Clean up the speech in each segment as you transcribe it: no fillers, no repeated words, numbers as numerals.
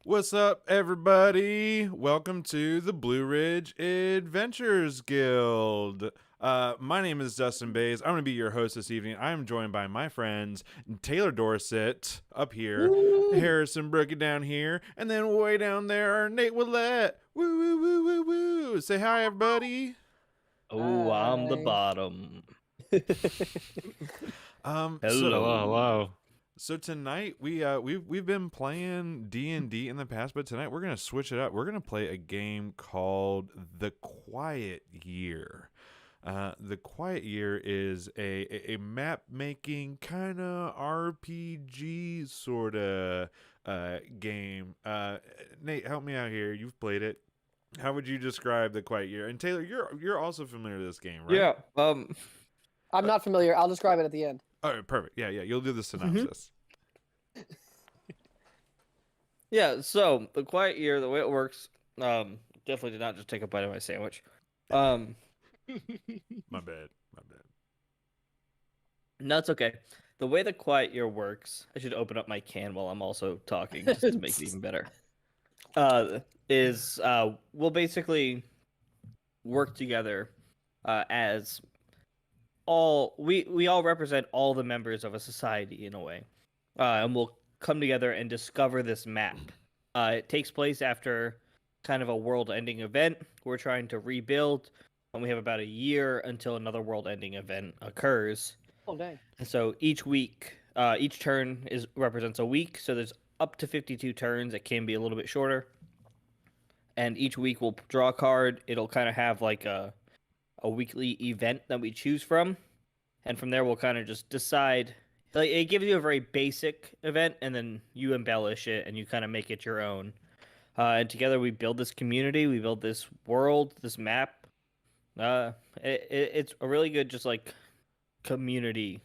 What's up, everybody? Welcome to the Blue Ridge Adventures Guild. My name is Dustin Bays. I'm going to be your host this evening. I am joined by my friends Taylor Dorsett up here, Woo! Harrison Brookie down here, and then way down there, Nate Willette. Woo, woo, woo, woo, woo. Say hi, everybody. Oh, I'm the Hi. bottom. Um, so Hello. Hello, hello. So tonight we've been playing D&D in the past, but tonight we're gonna switch it up. We're gonna play a game called The Quiet Year. The Quiet Year is a map making kind of RPG sort of game. Nate, help me out here. You've played it. How would you describe The Quiet Year? And Taylor, you're also familiar with this game, right? Yeah. I'm not familiar. I'll describe it at the end. All right, perfect. Yeah. You'll do the synopsis. Yeah. So the quiet year, the way it works, definitely did not just take a bite of my sandwich. Um, My bad. no, it's okay. The way the quiet year works, I should open up my can while I'm also talking, just to make it even better. Is we'll basically work together, as we all represent all the members of a society in a way, and we'll come together and discover this map. It takes place after kind of a world-ending event. We're trying to rebuild, and we have about a year until another world-ending event occurs. Oh, dang. And so each week, each turn represents a week. So there's up to 52 turns. It can be a little bit shorter. And each week we'll draw a card. It'll kind of have like a weekly event that we choose from, and from there we'll kind of just decide. Like, it gives you a very basic event, and then you embellish it and you kind of make it your own. And together we build this community, we build this world, this map. It's a really good just like community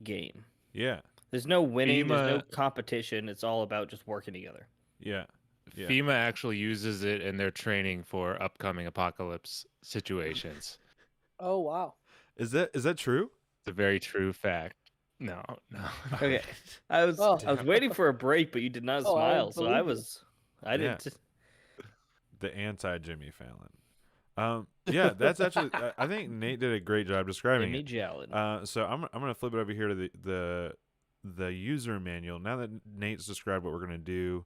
game. Yeah. There's no winning, there's no FEMA competition. It's all about just working together. Yeah. Yeah. FEMA actually uses it in their training for upcoming apocalypse situations. Oh, wow. Is that true? It's a very true fact. No. Okay, I was Oh. waiting for a break, but you did not Oh, I smile, so I believe you. I didn't. The anti Jimmy Fallon. Yeah, that's actually. I think Nate did a great job describing Jimmy it. Jallin. So I'm gonna flip it over here to the user manual. Now that Nate's described what we're gonna do,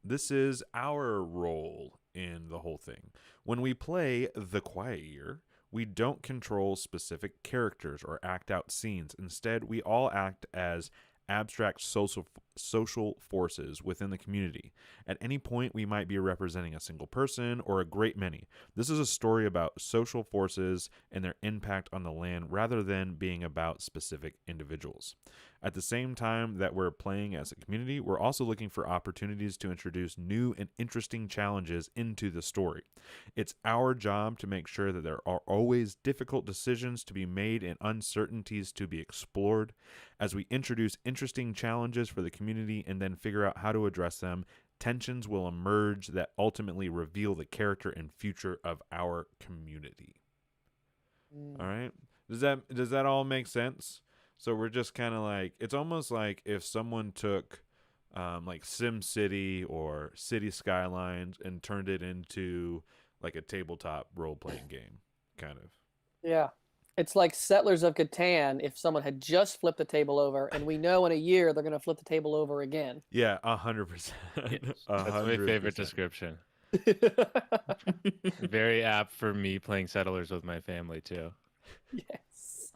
this is our role in the whole thing. When we play The Quiet Year, we don't control specific characters or act out scenes. Instead, we all act as abstract social forces within the community. At any point, we might be representing a single person or a great many. This is a story about social forces and their impact on the land rather than being about specific individuals. At the same time that we're playing as a community, we're also looking for opportunities to introduce new and interesting challenges into the story. It's our job to make sure that there are always difficult decisions to be made and uncertainties to be explored. As we introduce interesting challenges for the community and then figure out how to address them, tensions will emerge that ultimately reveal the character and future of our community. All right? Does that all make sense? So we're just kind of like, it's almost like if someone took like Sim City or City Skylines and turned it into like a tabletop role playing game, kind of. Yeah. It's like Settlers of Catan if someone had just flipped the table over, and we know in a year they're going to flip the table over again. Yeah, 100%. Yes. That's my favorite 100%. description. Very apt for me playing Settlers with my family too. Yes.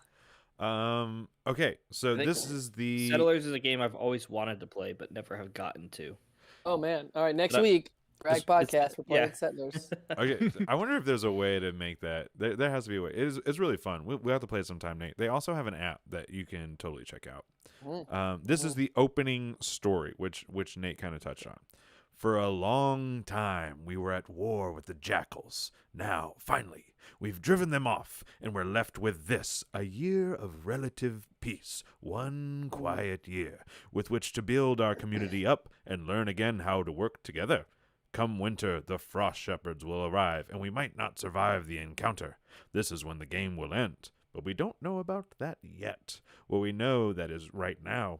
Okay, so I think this is the Settlers is a game I've always wanted to play but never have gotten to. Oh, man. All right. Next But week, Brag it's- Podcast, we're playing yeah. Settlers. Okay, I wonder if there's a way to make that. There has to be a way. It's really fun. We have to play it sometime, Nate. They also have an app that you can totally check out. This is the opening story, which Nate kind of touched on. For a long time, we were at war with the jackals. Now, finally, we've driven them off, and we're left with this, a year of relative peace, one quiet year, with which to build our community up and learn again how to work together. Come winter, the frost shepherds will arrive, and we might not survive the encounter. This is when the game will end. But we don't know about that yet. What we know that is right now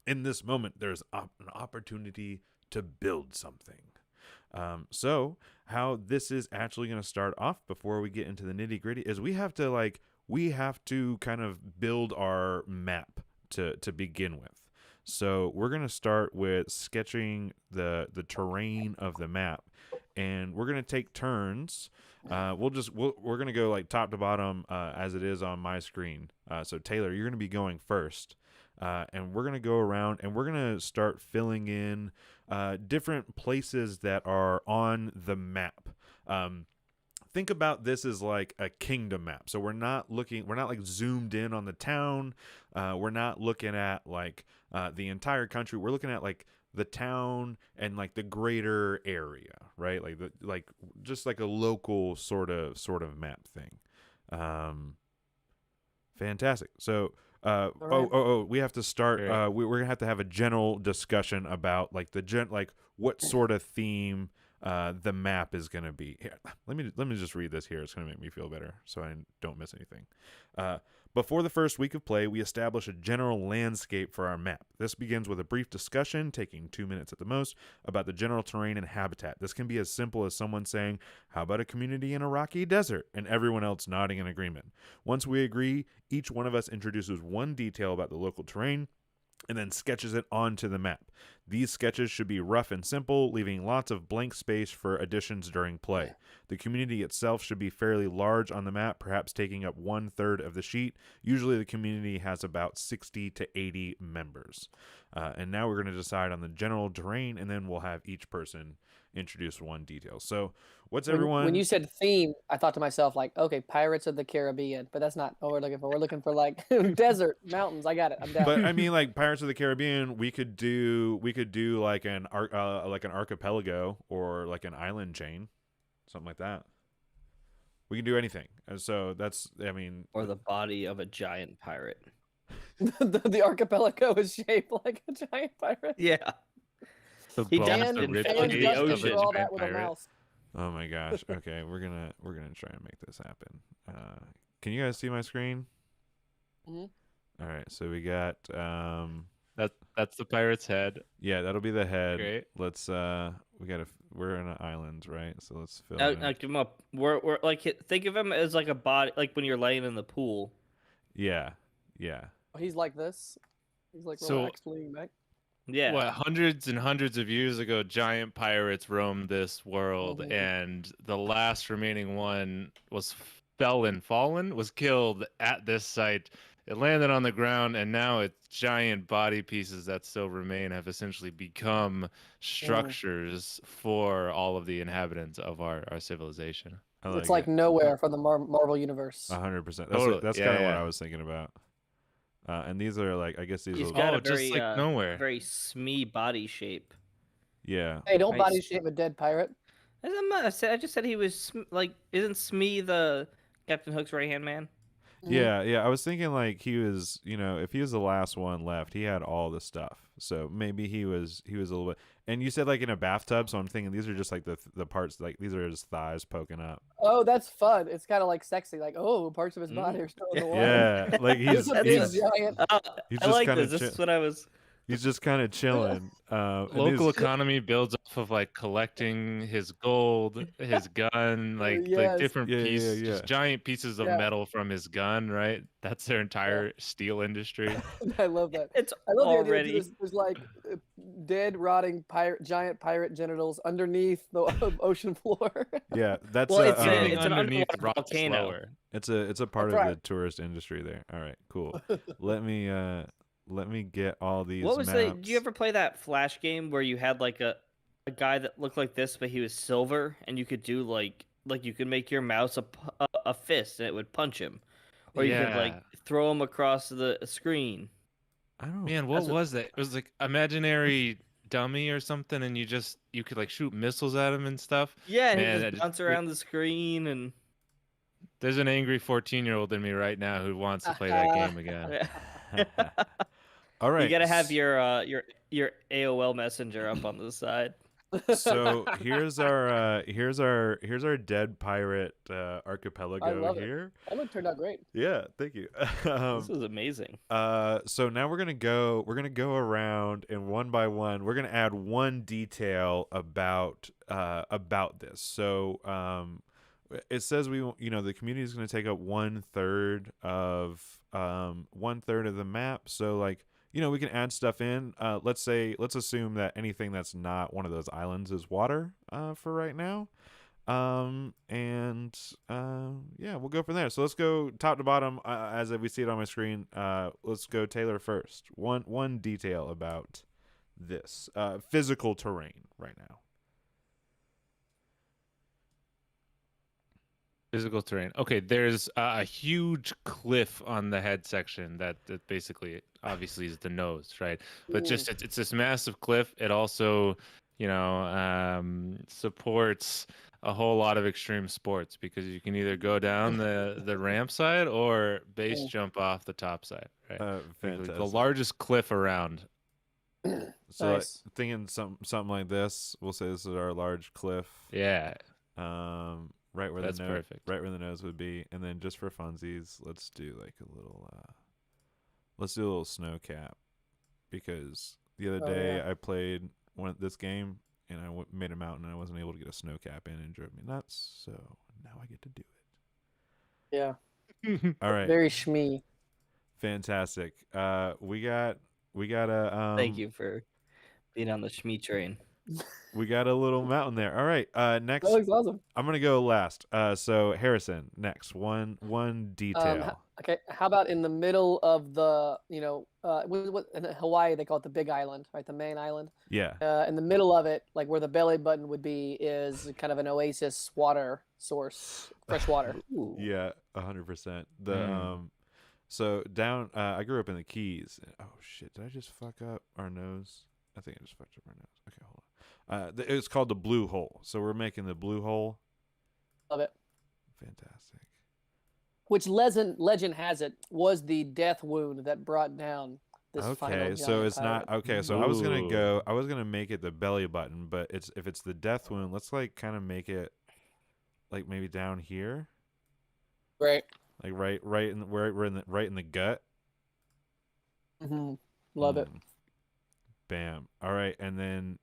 In this moment, there's an opportunity to build something. So how this is actually going to start off before we get into the nitty gritty is we have to kind of build our map to begin with. So we're going to start with sketching the terrain of the map, and we're going to take turns. We're going to go like top to bottom as it is on my screen. So Taylor, you're going to be going first. And we're going to go around and we're going to start filling in different places that are on the map. Think about this as like a kingdom map. So we're not like zoomed in on the town. We're not looking at like the entire country. We're looking at like the town and like the greater area, right? Like just like a local sort of map thing. Fantastic. So right. we have to start. Great. We're gonna have to have a general discussion about like what sort of theme the map is gonna be. Here, let me just read this here. It's gonna make me feel better, so I don't miss anything. Before the first week of play, we establish a general landscape for our map. This begins with a brief discussion, taking 2 minutes at the most, about the general terrain and habitat. This can be as simple as someone saying, "How about a community in a rocky desert?" and everyone else nodding in agreement. Once we agree, each one of us introduces one detail about the local terrain and then sketches it onto the map. These sketches should be rough and simple, leaving lots of blank space for additions during play. The community itself should be fairly large on the map, perhaps taking up 1/3 of the sheet. Usually the community has about 60 to 80 members. And now we're going to decide on the general terrain, and then we'll have each person introduce one detail. So what's everyone... When you said theme, I thought to myself, like, okay, Pirates of the Caribbean, but that's not what we're looking for. We're looking for like desert, mountains. I got it. I'm down. But I mean, like Pirates of the Caribbean, we could do like an archipelago or like an island chain, something like that. We can do anything. And so that's, I mean, Or the body of a giant pirate. the archipelago is shaped like a giant pirate. Yeah. The He bones, danced the in rib fans cage the of ocean. a Draw that giant with a pirate. mouse. oh my gosh. Okay, we're gonna try and make this happen. Can you guys see my screen? Mhm. All right, so we got That's the pirate's head. yeah, that'll be the head. Great. Let's we're in an island, right? So let's fill Now, in. now give him up. We're like think of him as like a body, like when you're laying in the pool. Yeah. He's like this. He's like So- relaxed, leaning back. Yeah. What, hundreds and hundreds of years ago, giant pirates roamed this world, Mhm. and the last remaining one was was killed at this site. It landed on the ground, and now its giant body pieces that still remain have essentially become structures for all of the inhabitants of our civilization. I It's like it. Nowhere from the Marvel universe. 100%. Totally. That's Yeah, kind of what yeah. I was thinking about. And these are like, I guess these He's are, got a just very like Nowhere. very Smee body shape. yeah. Hey, don't Nice. body shape a dead pirate. I just said he was like, isn't Smee the Captain Hook's right hand man? Yeah. I was thinking like he was, if he was the last one left, he had all the stuff. So maybe he was a little bit. And you said like in a bathtub, so I'm thinking these are just like the parts, like these are his thighs poking up. Oh, that's fun. It's kind of like sexy. Like, oh, parts of his body are still in the water. Yeah, like He's a big giant. he's I just like kinda this. This chi- is what I was. he's just kind of chilling. And Local these- economy builds off of like collecting his gold, his gun, like Yes. different Yeah, yeah, pieces, yeah. just giant pieces of Yeah. metal from his gun, right? That's their entire steel industry. I love that. It's I love the idea already. that there's like dead, rotting giant pirate genitals underneath the ocean floor. yeah, that's Well, it's Sitting it's an underneath underwater rocks volcano. lower. it's a part That's of the right. tourist industry there. All right, cool. Let me get all these What was maps. the? Did you ever play that Flash game where you had like a guy that looked like this, but he was silver, and you could do like you could make your mouse a fist, and it would punch him, or you could like Yeah. throw him across the screen. I don't Man, what was that? It was like imaginary dummy or something, and you could like shoot missiles at him and stuff. Yeah, and Man, he that just just- bounce around the screen and. There's an angry 14-year-old in me right now who wants to play that game again. All right. You gotta have your AOL Messenger up on the side. So here's our dead pirate archipelago I love it. here. That one turned out great. Yeah, thank you. This was amazing. So now we're gonna go around, and one by one we're gonna add one detail about this. So it says the community is gonna take up 1/3 of 1/3 of the map. So like we can add stuff in. Let's assume that anything that's not one of those islands is water for right now. Yeah, we'll go from there. So let's go top to bottom as we see it on my screen. Let's go Taylor first. One detail about this physical terrain right now. Physical terrain. Okay, there's a huge cliff on the head section that basically obviously is the nose, right? But just it's this massive cliff. It also, supports a whole lot of extreme sports because you can either go down the ramp side or base jump off the top side, right? Fantastic. The largest cliff around. So Nice. thinking something like this, we'll say this is our large cliff. Yeah. Right where That's the nose, perfect. right where the nose would be, and then just for funsies, let's do like a little snow cap, because the other day I played this game and I made a mountain and I wasn't able to get a snow cap in, and it drove me nuts. So now I get to do it. Yeah. All right. Very shmee. Fantastic. We got a Thank you for being on the Shmee train. we got a little mountain there. All right. Next, That looks awesome. I'm gonna go last. So Harrison, next. One detail. Okay, how about in the middle of the, in Hawaii they call it the Big Island, right? The main island. Yeah. In the middle of it, like where the belly button would be, is kind of an oasis water source, fresh water. Yeah, 100%. So down, I grew up in the Keys. Oh shit, did I just fuck up our nose? I think I just fucked up our nose. Okay, hold on. It's called the Blue Hole. So we're making the Blue Hole. Love it. Fantastic. Which legend has it was the death wound that brought down this final Okay, so giant it's not pirate. okay. So I was gonna make it the belly button, but if it's the death wound, let's like kind of make it like maybe down here, Right. like right in the gut. Love it. Bam. All right, and then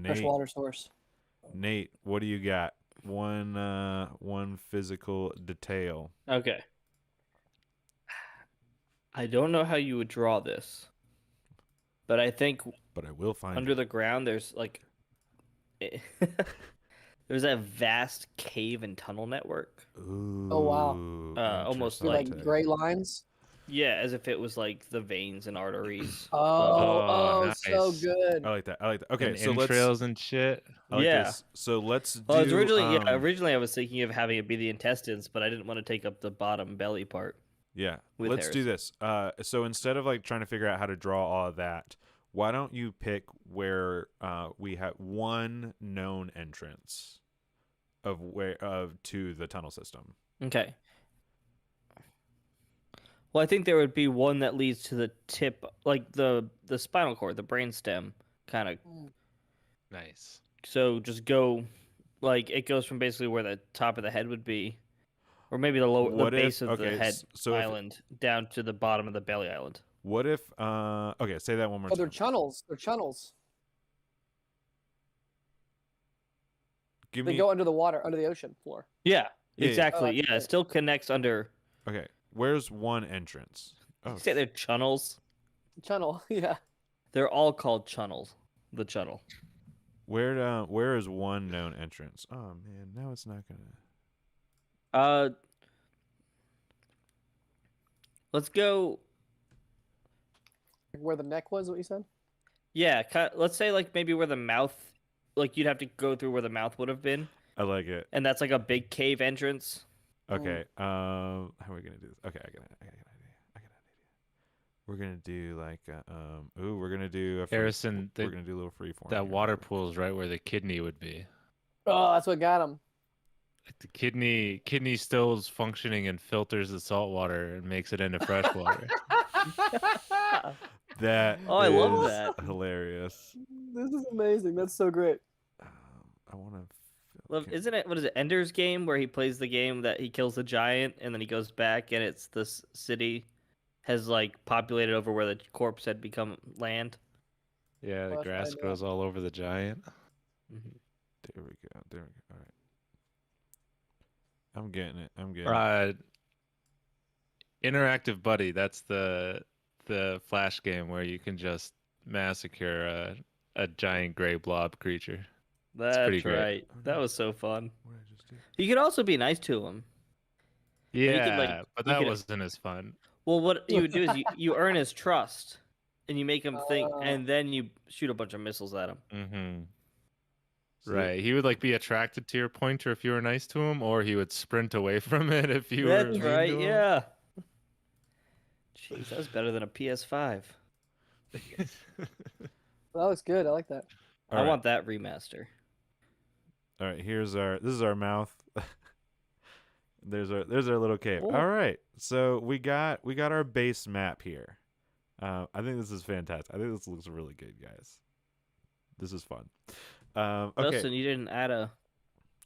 Fresh Nate. water source. Nate, what do you got? One physical detail. Okay. I don't know how you would draw this, but I think But I will find under it. the ground there's like there's a vast cave and tunnel network. Ooh, Oh, wow. Almost interesting. Like gray lines. Yeah, as if it was like the veins and arteries. Oh, nice. so good. I like that. Okay, And so let's. entrails and shit. I like Yeah. this. So let's do. Well, originally I was thinking of having it be the intestines, but I didn't want to take up the bottom belly part. Yeah, with let's do this. So instead of like trying to figure out how to draw all of that, why don't you pick where we have one known entrance of to the tunnel system? Okay. Well, I think there would be one that leads to the tip, like the spinal cord, the brain stem, kind of. Nice. So just go, like it goes from basically where the top of the head would be, or maybe the base of the head island down to the bottom of the belly island. What if? Okay, say that one more Oh, time. they're channels. They're channels. They go under the water, under the ocean floor. Yeah, Yeah, exactly. Oh, Yeah, that's it still connects under. Okay, where's one entrance? Oh, Say they're channels. Channel, yeah. They're all called channels. The channel. where is one known entrance? Oh man, now it's not gonna. Let's go. Where the neck was, what you said? Yeah, let's say like maybe where the mouth, like you'd have to go through where the mouth would have been, I like it. and that's like a big cave entrance. Okay. How are we gonna do this? Okay, I got an idea. We're gonna do like we're gonna do a Harrison, we're gonna do a little freeform. That here. water pool is right where the kidney would be. Oh, that's what got him. Like the kidney still is functioning and filters the salt water and makes it into fresh water. That Oh, I love is that. hilarious. This is amazing. That's so great. I want to. Well, isn't it? What is it? Ender's Game, where he plays the game that he kills the giant, and then he goes back, and it's this city has like populated over where the corpse had become land. Yeah, the I'll grass find grows all over the giant. Mm-hmm. There we go. There we go. All right. I'm getting it. I'm getting it. Interactive Buddy. That's the flash game where you can just massacre a giant gray blob creature. pretty That's great. right. Oh, That no. was so fun. What did I just do? You could also be nice to him. you could, like, Yeah, but you that could- wasn't as fun. Well, what you would do is you earn his trust, and you make him think, Oh. and then you shoot a bunch of missiles at him. Mm-hmm. See? Right. He would like be attracted to your pointer if you were nice to him, or he would sprint away from it if you were That's mean right. to him. Yeah. Jeez, that was better than a PS5. That looks good. I like that. I All right. want that remaster. All right, this is our mouth. there's our little cave. Cool. All right. So we got our base map here. I think this is fantastic. I think this looks really good, guys. This is fun. Okay. Justin, you didn't add a.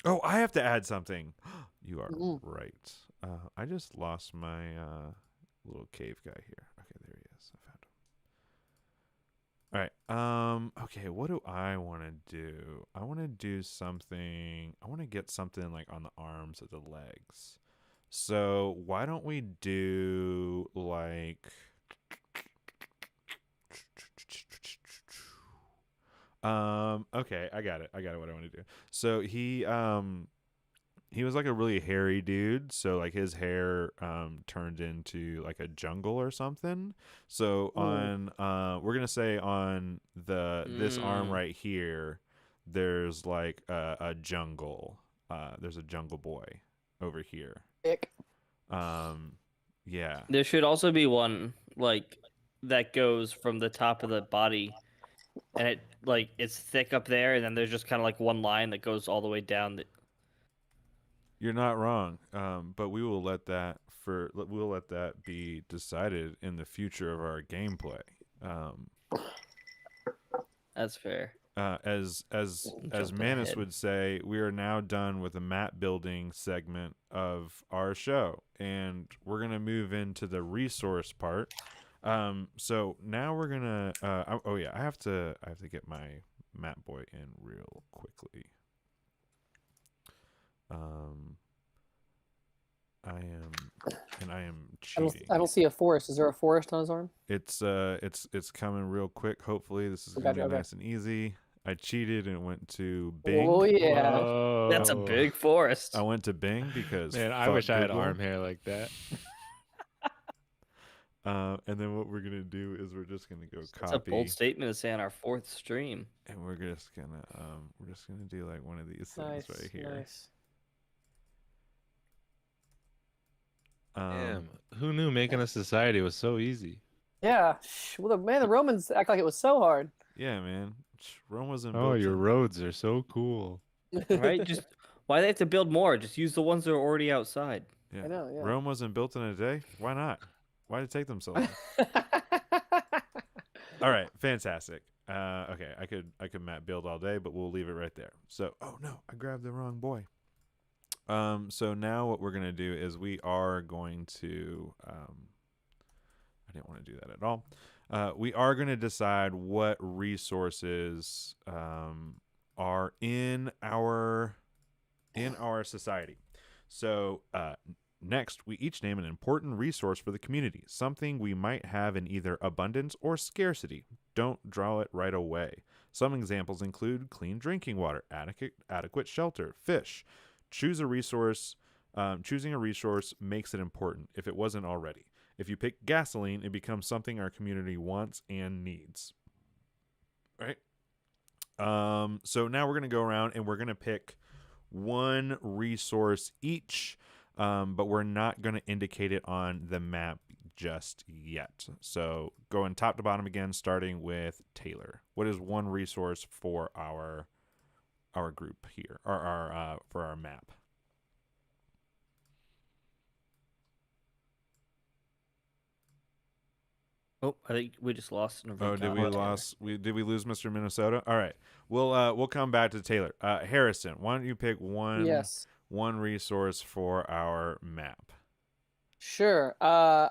Oh, I have to add something. You are Mm. right. I just lost my little cave guy here. Okay, there he is. I found him. All right. Okay, what do I want to do? I want to do something. I want to get something like on the arms or the legs. So why don't we do like okay, I got it what I want to do. So he was like a really hairy dude, so like his hair turned into like a jungle or something. So on we're gonna say on this arm right here, there's like a jungle. There's a jungle boy over here. Ick. Yeah. There should also be one like that goes from the top of the body, and it like it's thick up there, and then there's just kind of like one line that goes all the way down. You're not wrong, but we will let that be decided in the future of our gameplay. That's fair. As Jumped Manus ahead. would say, we are now done with the map building segment of our show, and we're gonna move into the resource part. So now we're gonna. Oh yeah, I have to get my map boy in real quickly. I am cheating. I don't see a forest. Is there a forest on his arm? It's coming real quick. Hopefully this is Okay, gonna be okay. nice and easy. I cheated and went to Bing. Oh yeah. Whoa. That's a big forest. I went to Bing because Man, I fuck wish I had Google. arm hair like that. And then what we're gonna do is we're just gonna go That's a copy, bold statement to say on our 4th stream. and we're just gonna do like one of these things Nice. right here. Nice. Damn, who knew making a society was so easy? Yeah. Well, the Romans act like it was so hard. Yeah, man. Rome wasn't Oh, built your in- roads are so cool. Right? Just why they have to build more? Just use the ones that are already outside. Yeah. I know. Yeah. Rome wasn't built in a day. Why not? Why did it take them so long? All right, fantastic. Okay, I could map build all day, but we'll leave it right there. So, oh no, I grabbed the wrong boy. So now what we're gonna do is we are going to. I didn't want to do that at all. We are going to decide what resources are in our society. So next, we each name an important resource for the community, something we might have in either abundance or scarcity. Don't draw it right away. Some examples include clean drinking water, adequate shelter, fish. Choosing a resource makes it important if it wasn't already. If you pick gasoline, it becomes something our community wants and needs. Right? So now we're going to go around and we're going to pick one resource each, but we're not going to indicate it on the map just yet. So going top to bottom again, starting with Taylor. What is one resource for our group here, or for our map? Oh, I think we just lost. Oh, did we lose Mr. Minnesota? All right, we'll come back to Taylor. Harrison, why don't you pick Yes. one resource for our map? Sure.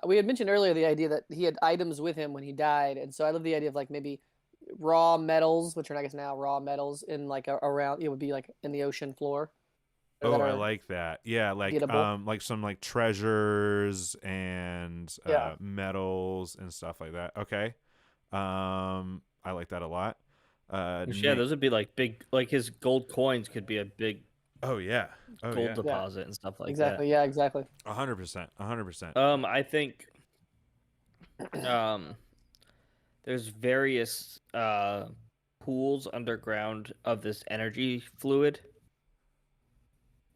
We had mentioned earlier the idea that he had items with him when he died, and so I love the idea of like maybe raw metals, which are I guess now raw metals in like around. It would be like in the ocean floor. Oh, that I are like that. Yeah, gettable. like some like treasures and Yeah. metals and stuff like that. Okay. I like that a lot. Which, yeah, those would be like big, like his gold coins could be a big Oh yeah. Oh gold yeah. deposit and stuff like Exactly. Yeah. Exactly. 100%. 100%. that. I think um, there's various pools underground of this energy fluid.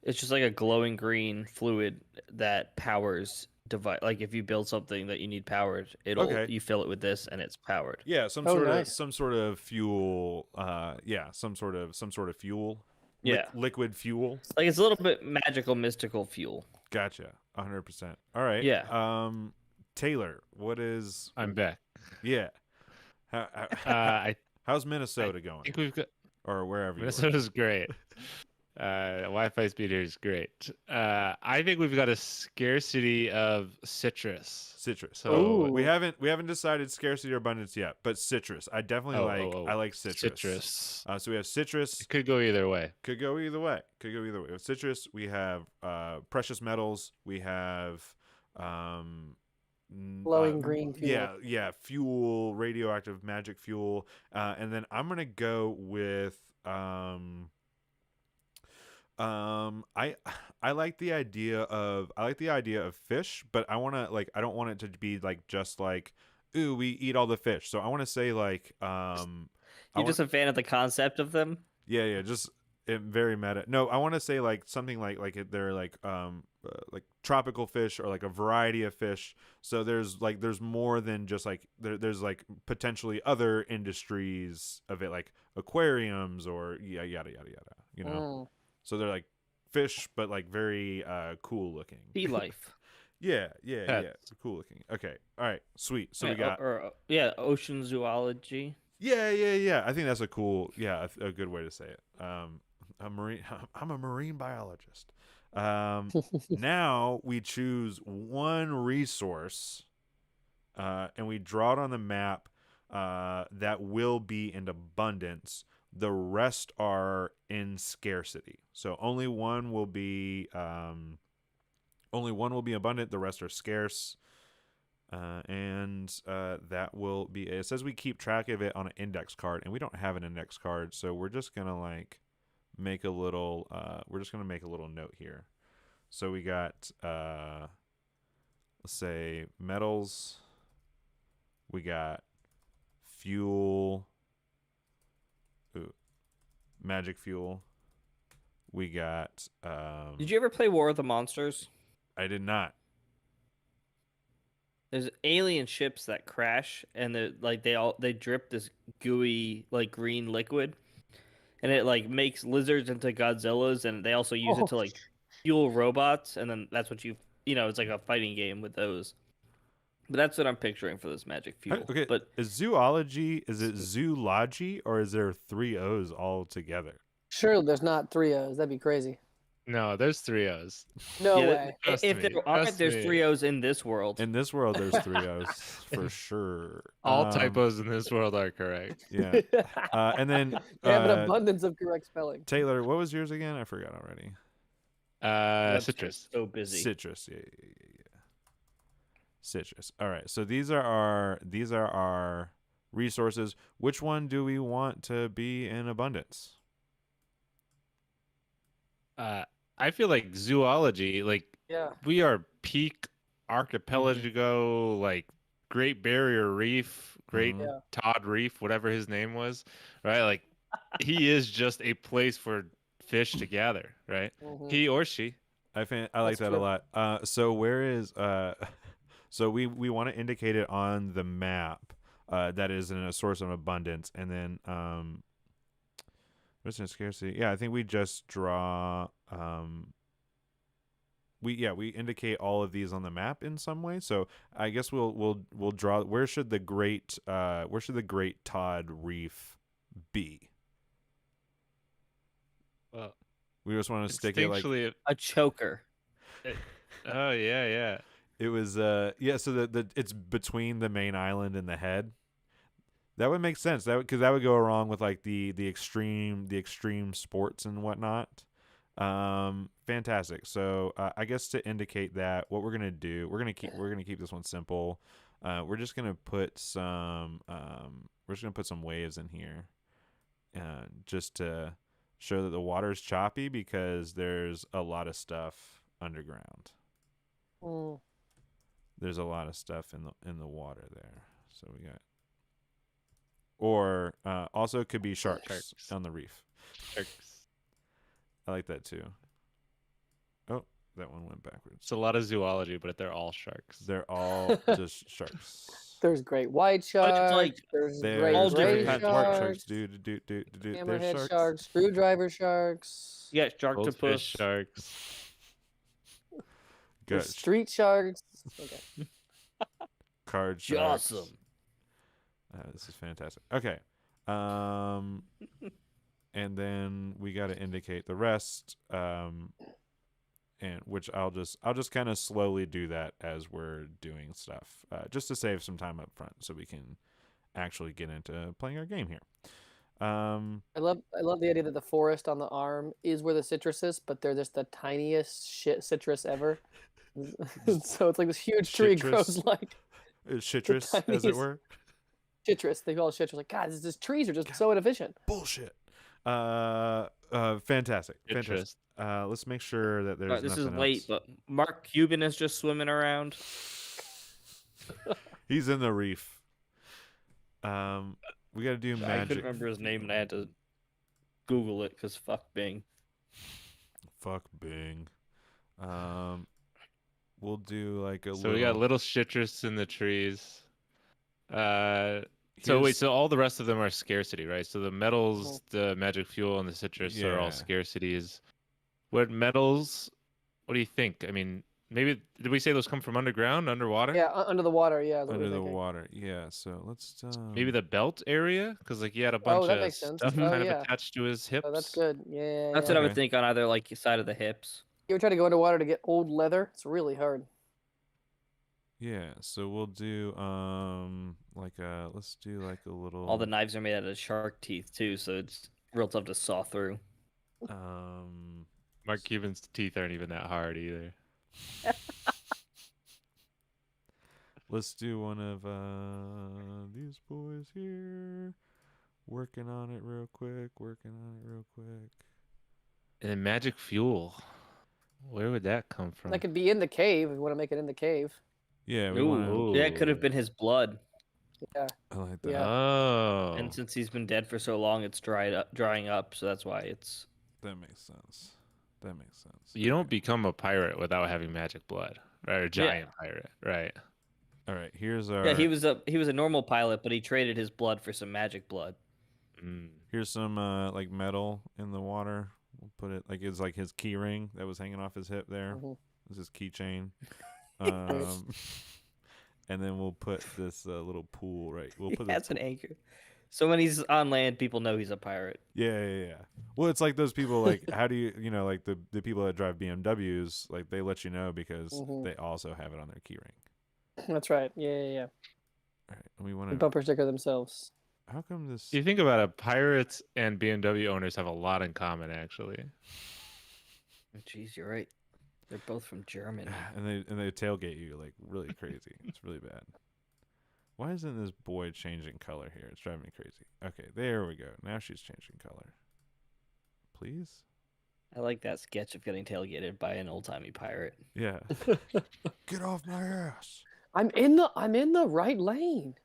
It's just like a glowing green fluid that powers device. Like if you build something that you need powered, Okay. you fill it with this and it's powered. Yeah, Oh, nice. some sort of fuel. Yeah, some sort of fuel. Yeah. Liquid fuel. Like it's a little bit magical, mystical fuel. Gotcha. 100%. All right. Yeah. Taylor, what is? I'm back. Yeah. I How's Minnesota going? think we've got Or wherever you are. Minnesota's great. Wi-Fi speed here is great. I think we've got a scarcity of citrus. Citrus. So Ooh. We haven't decided scarcity or abundance yet, but citrus. I definitely I like citrus. Citrus. So we have citrus. It could go either way. Could go either way. With citrus, we have precious metals. We have Glowing green fuel. Yeah, fuel, radioactive magic fuel, and then I'm gonna go with I like the idea of fish, but I want to I don't want it to be like just like, ooh, we eat all the fish. So I want to say like You're just a fan of the concept of them? yeah, just very meta. No, I want to say like something they're like tropical fish or like a variety of fish. So there's more than just like there's like potentially other industries of it, like aquariums or yada yada yada. You know. So they're like fish, but like very cool looking. Sea life. Yeah. Cool looking. Okay. All right. Sweet. So we got ocean zoology. Yeah. I think that's a cool, a good way to say it. I'm a marine biologist. Now we choose one resource, and we draw it on the map that will be in abundance. The rest are in scarcity. So only one will be abundant. The rest are scarce. And that will be it. It says we keep track of it on an index card, and we don't have an index card, so we're just gonna make a little note here. So we got let's say metals, we got fuel, magic fuel, we got Did you ever play War of the Monsters? I did not. There's alien ships that crash, and they drip this gooey like green liquid, and it like makes lizards into Godzillas, and they also use it to like fuel robots, and then that's what it's like a fighting game with those. But that's what I'm picturing for this magic fuel. Okay, but is it zoology, or is there 3 O's all together? Sure, there's not 3 O's. That'd be crazy. No, there's 3 O's. No way. If there aren't, there's 3 O's in this world. In this world, there's 3 O's for sure. All typos in this world are correct. Yeah. And then they have an abundance of correct spelling. Taylor, what was yours again? I forgot already. Citrus. So busy. Citrus. Yeah. Citrus. All right. So these are our resources. Which one do we want to be in abundance? I feel like zoology, we are peak archipelago, like Great Barrier Reef, Great Todd Reef, whatever his name was, right? Like he is just a place for fish to gather, right? He or she. I like that a lot. So where is so we want to indicate it on the map that is in a source of abundance, and then what's in scarcity? Yeah, I think we just draw we indicate all of these on the map in some way. So I guess we'll draw. Where should the Great Todd Reef be? Well, We just want to stick it like instinctually, A choker. oh yeah. it was. So the it's between the main island and the head. That would make sense. Because that would go wrong with like the extreme sports and whatnot. Fantastic. So I guess to indicate that, what we're gonna do, we're gonna keep this one simple. We're just gonna put some waves in here, just to show that the water is choppy because there's a lot of stuff underground. Mm. There's a lot of stuff in the water there. So we got. Or also it could be sharks on the reef. Sharks. I like that too. Oh, that one went backwards. It's a lot of zoology, but they're all sharks. They're all just sharks. There's great white sharks. like there's They're great all gray different mark kinds of sharks. sharks. There's Hammerhead sharks. Screwdriver sharks. Yeah, Goldfish sharktopus. sharks. There's Got street sharks. Okay. card sharks. Awesome. This is fantastic. Okay. And then we got to indicate the rest. And which I'll just kind of slowly do that as we're doing stuff, just to save some time up front, so we can actually get into playing our game here. I love the idea that the forest on the arm is where the citrus is, but they're just the tiniest shit citrus ever. So it's like this huge tree Citrus. grows like Citrus, as it tiniest- were. citrus. They call it citrus. Like, God, these trees are just so inefficient. Bullshit. Fantastic. Citrus. Let's make sure that there's This is nothing late, else. but Mark Cuban is just swimming around. He's in the reef. We got to do I magic. couldn't remember his name and I had to Google it because fuck Bing. Fuck Bing. We'll do like a So little. we got little citrus in the trees. So Here's- wait, so all the rest of them are scarcity, right? So the metals, the magic fuel, and the citrus are all Yeah. scarcities. What metals? What do you think? I mean, maybe did we say those come from underground, underwater? Yeah, under the water. Yeah, that's what under we're the thinking. water. Yeah. So let's. Maybe the belt area, because like he had a bunch that of makes sense. stuff Oh, kind yeah. of attached to his hips. Oh, that's good. Yeah. That's what I would Okay. think on either like side of the hips. You ever try to go underwater to get old leather? It's really hard. Yeah. So we'll do let's do like a little. All the knives are made out of shark teeth too, so it's real tough to saw through. Mark Cuban's teeth aren't even that hard either. Let's do one of these boys here. Working on it real quick. And then magic fuel. Where would that come from? That could be in the cave if you want to make it in the cave. Yeah, we Ooh, want. yeah, it could have been his blood. Yeah. I like that. Yeah. Oh. And since he's been dead for so long, it's drying up, so that's why it's. That makes sense. You don't become a pirate without having magic blood, right? Or giant pirate, right? All right. Here's our. Yeah, he was a normal pilot, but he traded his blood for some magic blood. Mm. Here's some like metal in the water. We'll put it like it's like his key ring that was hanging off his hip there. Mhm. This is his keychain. And then we'll put this little pool right. We'll put That's this. an anchor. So when he's on land, people know he's a pirate. Yeah. Well, it's like those people like how do you like the people that drive BMWs, like they let you know because Mhm. they also have it on their key ring. That's right. Yeah. All right. And we want And to. bumper sticker themselves. How come this? You think about it, pirates and BMW owners have a lot in common, actually. Jeez, you're right. They're both from Germany. and they tailgate you like really crazy. It's really bad. Why isn't this boy changing color here? It's driving me crazy. Okay, there we go. Now she's changing color. Please? I like that sketch of getting tailgated by an old timey pirate. Yeah. Get off my ass. I'm in the right lane.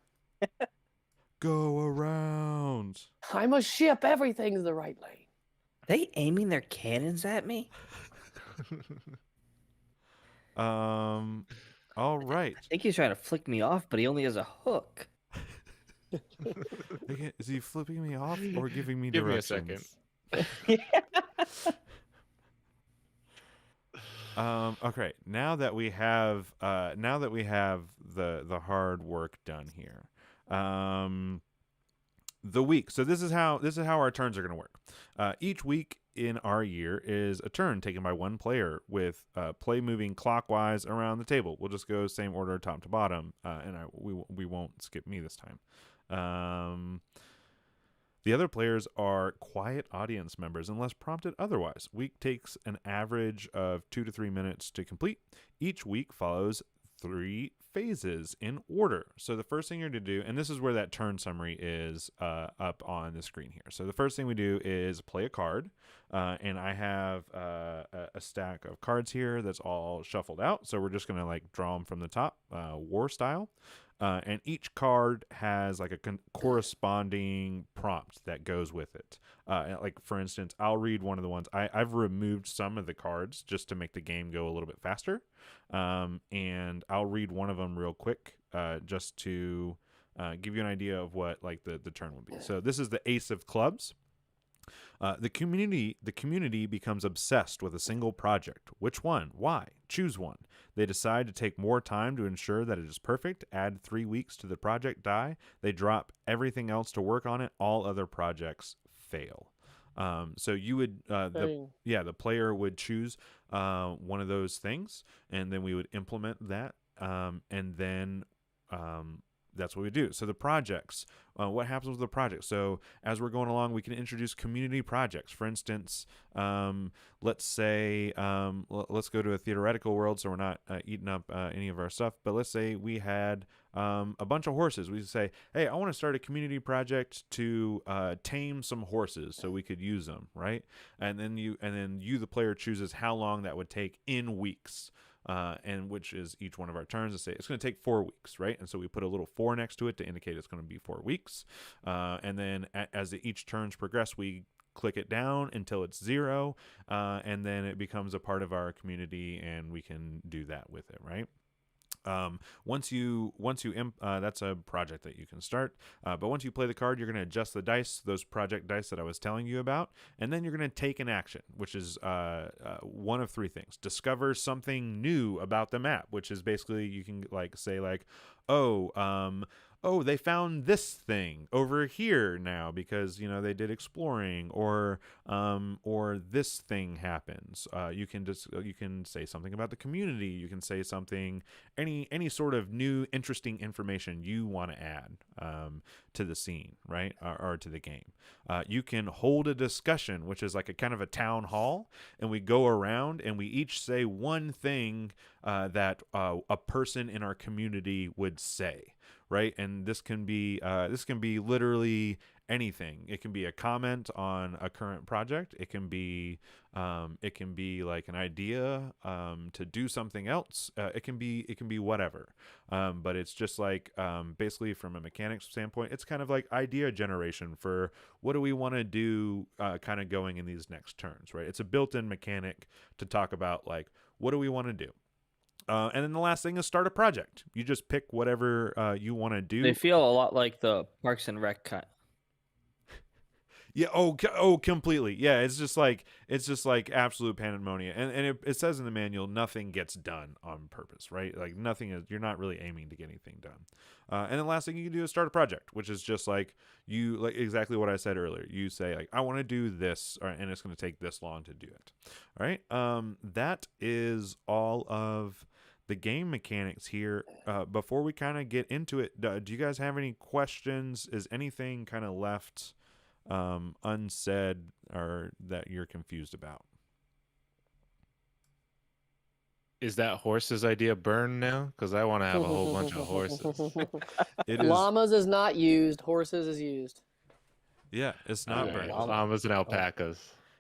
Go around. I'm a ship. Everything's the right lane. Are they aiming their cannons at me? All right. I think he's trying to flick me off, but he only has a hook. Again, is he flipping me off or giving me Give me a directions? second. Okay. Now that we have the hard work done here, the week. So this is how our turns are going to work. Each week in our year is a turn taken by one player with play moving clockwise around the table. We'll just go same order, top to bottom, and we won't skip me this time. The other players are quiet audience members unless prompted otherwise. Week takes an average of 2 to 3 minutes to complete. Each week follows 3 phases in order. So the first thing you're to do, and this is where that turn summary is up on the screen here. So the first thing we do is play a card, and I have a stack of cards here that's all shuffled out. So we're just gonna like draw them from the top, war style. And each card has like a corresponding prompt that goes with it. Like for instance, I'll read one of the ones. I've removed some of the cards just to make the game go a little bit faster. And I'll read one of them real quick, just to give you an idea of what like the turn would be. So this is the Ace of Clubs. The community becomes obsessed with a single project. Which one? Why? Choose one. They decide to take more time to ensure that it is perfect. Add 3 weeks to the project die. They drop everything else to work on it. All other projects fail. So you would the player would choose one of those things, and then we would implement that, and then that's what we do. So the projects, what happens with the projects? So as we're going along, we can introduce community projects. For instance, let's say, let's go to a theoretical world, so we're not eating up any of our stuff. But let's say we had a bunch of horses. We say, hey, I want to start a community project to tame some horses so we could use them, right? And then you, the player, chooses how long that would take in weeks. And which is each one of our turns to say it's going to take 4 weeks, right? And so we put a little 4 next to it to indicate it's going to be 4 weeks. And then as each turns progress, we click it down until it's 0, and then it becomes a part of our community, and we can do that with it, right? Once you that's a project that you can start, but once you play the card, you're going to adjust the dice, those project dice that I was telling you about, and then you're going to take an action, which is one of 3 things. Discover something new about the map, which is basically you can like say like, oh, they found this thing over here now because they did exploring, or this thing happens. You can say something about the community. You can say something, any sort of new interesting information you want to add to the scene, right, or to the game. You can hold a discussion, which is like a kind of a town hall, and we go around and we each say one thing that a person in our community would say. Right, and this can be literally anything. It can be a comment on a current project. It can be like an idea to do something else. It can be whatever. But it's just like basically from a mechanics standpoint, it's kind of like idea generation for what do we want to do, kind of going in these next turns. Right, it's a built-in mechanic to talk about like what do we want to do. And then the last thing is start a project. You just pick whatever you want to do. They feel a lot like the Parks and Rec kind. Yeah. Oh, completely. Yeah. It's just like absolute pandemonium. And it says in the manual, nothing gets done on purpose, right? Like nothing is. You're not really aiming to get anything done. And the last thing you can do is start a project, which is just like exactly what I said earlier. You say like, I want to do this, and it's going to take this long to do it. All right. That is all of the game mechanics here. Before we kind of get into it, do you guys have any questions? Is anything kind of left unsaid or that you're confused about? Is that horse's idea burned now? Because I want to have a whole bunch of horses. Llamas is not used. Horses is used. Yeah, it's not burned. Llamas and alpacas.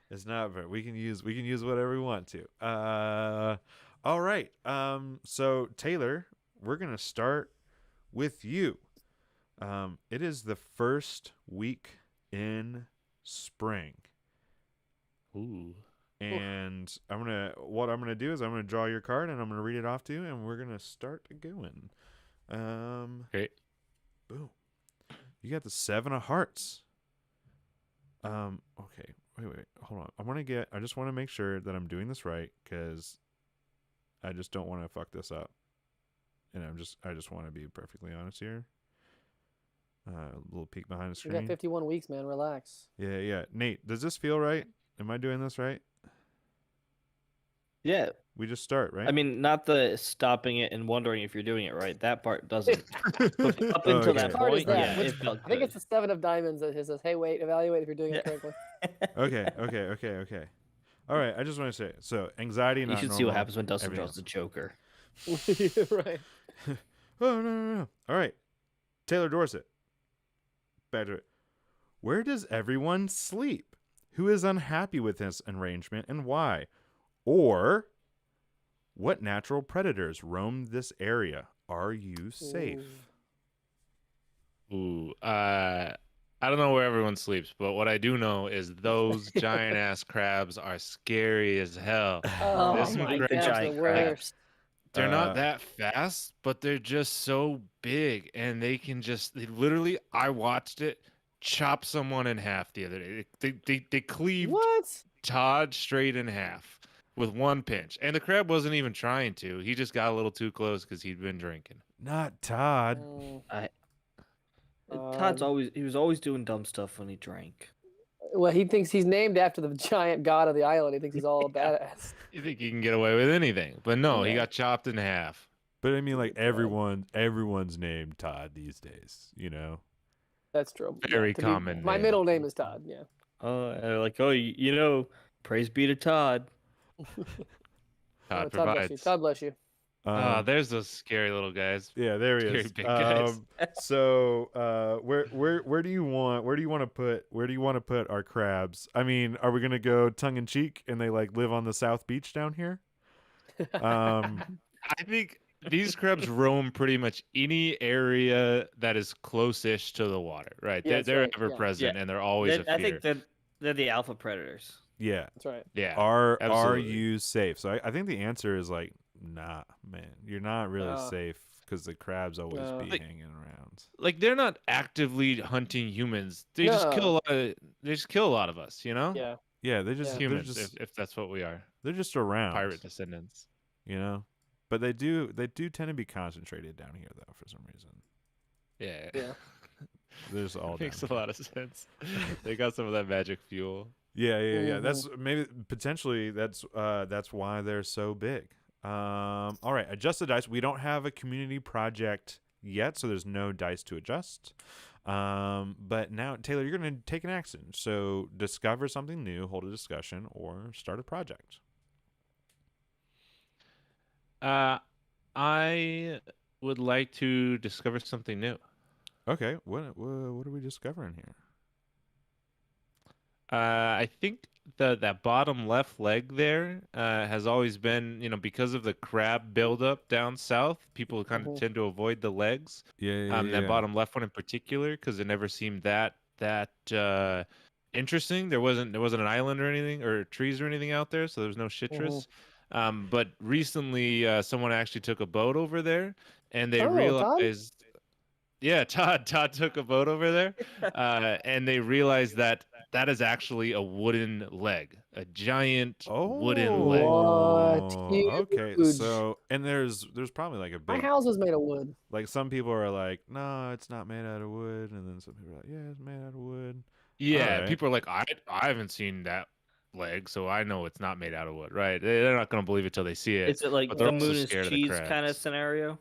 It's not burned. We can use whatever we want to. All right. So Taylor, we're gonna start with you. It is the first week in spring. Ooh. And what I'm gonna do is I'm gonna draw your card and I'm gonna read it off to you, and we're gonna start going. Great. Boom. You got the 7 of Hearts. Okay. Wait. Hold on. I just want to make sure that I'm doing this right, because I just don't want to fuck this up. And I just want to be perfectly honest here. A little peek behind the You got screen. 51 weeks, man. Relax. Yeah. Nate, does this feel right? Am I doing this right? Yeah. We just start, right? I mean, not the stopping it and wondering if you're doing it right. That part doesn't. But up Oh, until okay. that Which card is point, that? yeah, Which- it felt I think good. it's the 7 of diamonds that says, "Hey, wait, evaluate if you're doing it correctly." Okay. All right, I just want to say, so anxiety, You not should normal. see what happens when Dustin everything draws the Joker. Right. Oh, no. All right, Taylor Dorsett. Back to it. Where does everyone sleep? Who is unhappy with this arrangement and why? Or what natural predators roam this area? Are you safe? Ooh, I don't know where everyone sleeps, but what I do know is those giant ass crabs are scary as hell. Oh There's some my great gosh, the giant crabs. worst. They're Uh, not that fast, but they're just so big, and they can they literally. I watched it chop someone in half the other day. They cleaved What? Todd straight in half with one pinch, and the crab wasn't even trying to. He just got a little too close because he'd been drinking. Not Todd. He was always doing dumb stuff when he drank. Well, he thinks he's named after the giant god of the island. He thinks he's all badass. You think he can get away with anything, but no, he Yeah. got chopped in half. But I mean, like everyone's named Todd these days. You know. That's true. Very to be- common My name. middle name is Todd. Yeah. You know, praise be to Todd. Todd Todd bless you. provides. Todd bless you. There's those scary little guys. Yeah, there he Scary is. big guys. So, where do you want to put our crabs? I mean, are we gonna go tongue in cheek and they like live on the South Beach down here? I think these crabs roam pretty much any area that is close-ish to the water, right? Yeah, that's They're right, ever yeah. present, and they're always a fear. I think they're the alpha predators. Yeah. That's right. Yeah. Are absolutely. you safe? So I think the answer is like, nah, man, you're not really No. safe because the crabs always No. be Like- hanging around. Like they're not actively hunting humans. They just kill a lot of. They just kill a lot of us. You know. Yeah. Yeah, they're just Yeah. they're Humans, just if that's what we are, they're just around. pirate descendants. You know. But they do tend to be concentrated down here though for some reason. Yeah. Yeah. They're just all Makes down a here. lot of sense. They got some of that magic fuel. Yeah. That's maybe potentially that's why they're so big. All right, adjust the dice. We don't have a community project yet, so there's no dice to adjust. But now, Taylor, you're going to take an action. So discover something new, hold a discussion, or start a project. I would like to discover something new. Okay, what are we discovering here? I think that bottom left leg there has always been, because of the crab buildup down south, people kind of tend to avoid the legs. Yeah. That bottom left one in particular, because it never seemed that interesting. There wasn't an island or anything, or trees or anything out there, so there was no citrus. But recently, someone actually took a boat over there, and they Todd? realized. Yeah, Todd took a boat over there, and they realized that is actually a wooden leg, a giant wooden leg. What? Okay, Huge. so and there's probably like a My big house is made of wood. like some people are like, no, it's not made out of wood, and then some people are like, yeah, it's made out of wood. Yeah, Alright. people are like, I haven't seen that leg, so I know it's not made out of wood, right? They're not gonna believe it till they see it. Is it like but the they're also moon is scared of the cheese kind of crabs. scenario?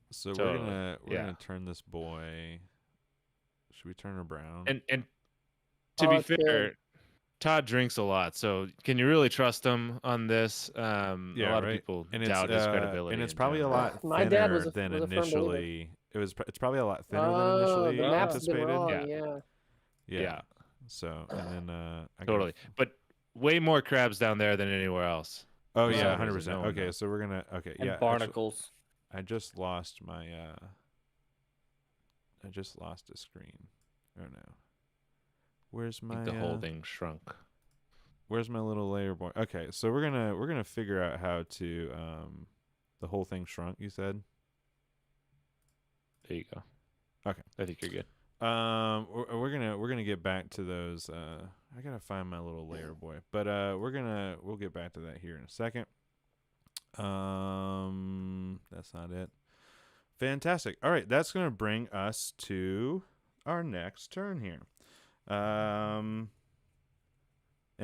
So Totally, we're yeah. gonna turn this boy. Should we turn her brown? And to Oh, be that's fair, good. Todd drinks a lot, so can you really trust him on this? Yeah, a lot of right. people and doubt it's his credibility. and it's in probably a general. lot My dad was thinner a- than was a firm believer. initially. It's probably a lot thinner than Oh, initially the maps have been anticipated. wrong. Yeah. Yeah. Yeah. So and then I gotta- Totally, but way more crabs down there than anywhere else. Oh For yeah, some 100%. reason, no one Okay, knows. so we're gonna And yeah. actually, barnacles. I just lost my I just lost a screen. Oh no. Where's I my think the whole thing shrunk. Where's my little layer boy? Okay, so we're gonna figure out how to the whole thing shrunk, you said? There you go. Okay. I think you're good. We're gonna get back to those. I gotta find my little layer boy, but we'll get back to that here in a second. That's not it. Fantastic. All right, that's gonna bring us to our next turn here. And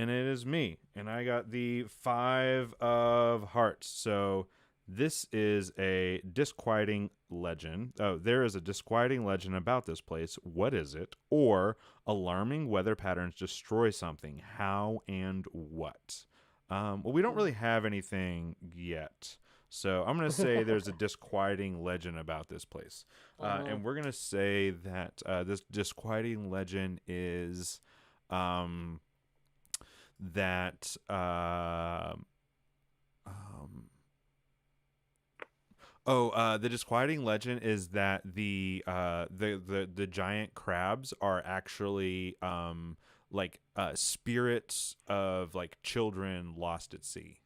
it is me, and I got the 5 of hearts. So this is a disquieting legend. Oh, there is a disquieting legend about this place. What is it? Or alarming weather patterns destroy something. How and what? Well, we don't really have anything yet. So I'm going to say there's a disquieting legend about this place. And we're going to say that this disquieting legend is that the disquieting legend is that the giant crabs are actually like spirits of like children lost at sea.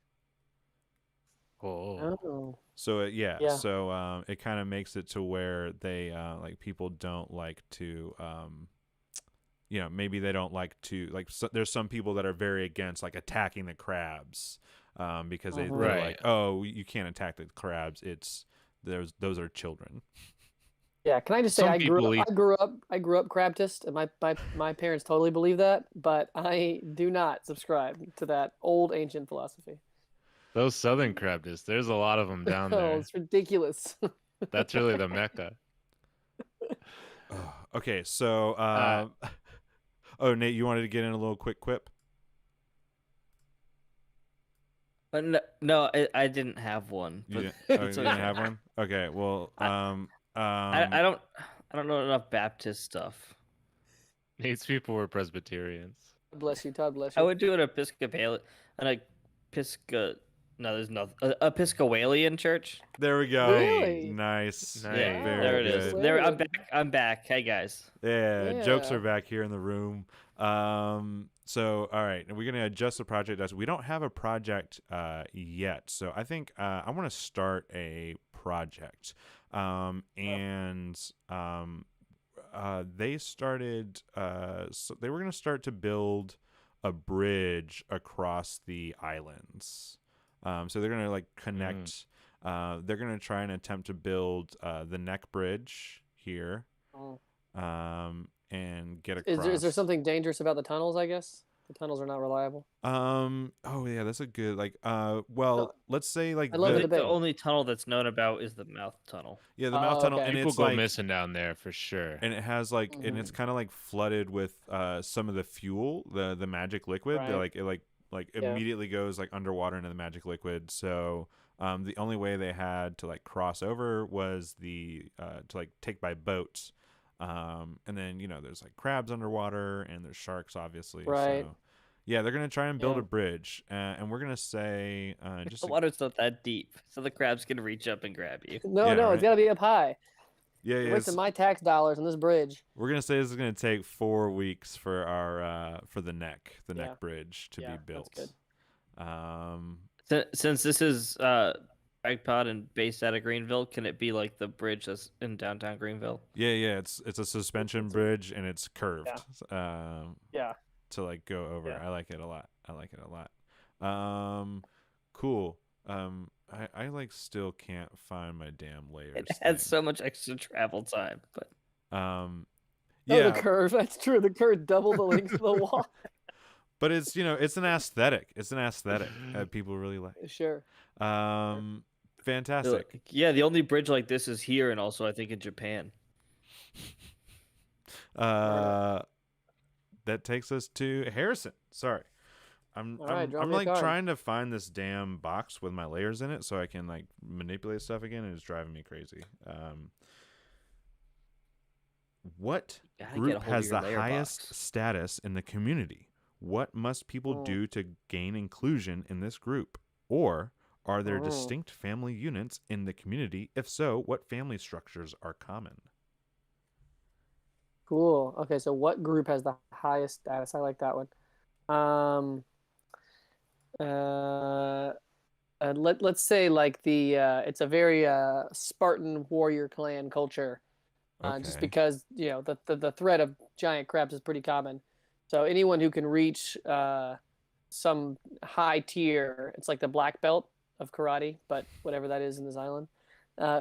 Oh. So Yeah. so it kind of makes it to where they like people don't like to maybe they don't like to there's some people that are very against like attacking the crabs because they're Right. like, oh, you can't attack the crabs, those are children. Yeah, can I just say Some I people grew up Craptist, and my parents totally believe that, but I do not subscribe to that old ancient philosophy. Those southern crabdists, there's a lot of them down Oh, there. it's ridiculous. That's really the mecca. Okay, so oh, Nate, you wanted to get in a little quick quip? No, I didn't have one. You But didn't, it's you didn't okay. have one? Okay, well, I don't know enough Baptist stuff. Nate's people were Presbyterians. Bless you, Todd. Bless I you. would do an Episcopalian church. there we go. Really? Nice. Nice. Yeah, Very there it good. is. There, I'm back. Hey guys. Yeah, jokes Yeah. are back here in the room. So all right, and we're gonna adjust the project as we don't have a project yet. So I think I want to start a project. They started. So they were gonna start to build a bridge across the islands. So they're gonna like connect. They're gonna try and attempt to build the neck bridge here. Oh. And get across. Is there something dangerous about the tunnels? I guess the tunnels are not reliable. Oh yeah, that's a good well, let's say like I love I the think debate. the only tunnel that's known about is the mouth tunnel. yeah, the mouth tunnel, okay. and People it's go like missing down there for sure. and it has like and it's kind of like flooded with some of the fuel, the magic liquid. Right. Like it Yeah. immediately goes like underwater into the magic liquid. So the only way they had to like cross over was to like take by boats. And then there's like crabs underwater and there's sharks obviously. Right. So yeah, they're gonna try and build Yeah. a bridge, and we're gonna say just The water's not that deep, so the crabs can reach up and grab you. No, Yeah, no, right. it's got to be up high. yeah, You're wasting my tax dollars on this bridge. we're gonna say this is gonna take 4 weeks for our for the neck Yeah. bridge to Yeah, be built. that's Since this is Bagpod and based out of Greenville, can it be like the bridge that's in downtown Greenville? Yeah, it's a suspension bridge and it's curved. Yeah. To like go over. Yeah. I like it a lot. Cool. I like still can't find my damn layers. It has thing. so much extra travel time, but Oh, Yeah, the curve. That's true. The curve double the length of the wall. but it's it's an aesthetic. It's an aesthetic that people really like. Sure. Fantastic. yeah, the only bridge like this is here, and also I think in Japan. That takes us to Harrison. Sorry. I'm All right, draw I'm me a like card. trying to find this damn box with my layers in it so I can like manipulate stuff again, and it's driving me crazy. What Gotta get a group hold of has your the layer highest box. status in the community? What must people Oh. do to gain inclusion in this group? Or are there Oh. distinct family units in the community? If so, what family structures are common? Cool. Okay, so what group has the highest status? I like that one. Let's say like it's a very Spartan warrior clan culture. Just Okay. because the threat of giant crabs is pretty common. So anyone who can reach some high tier, it's like the black belt of karate, but whatever that is in this island,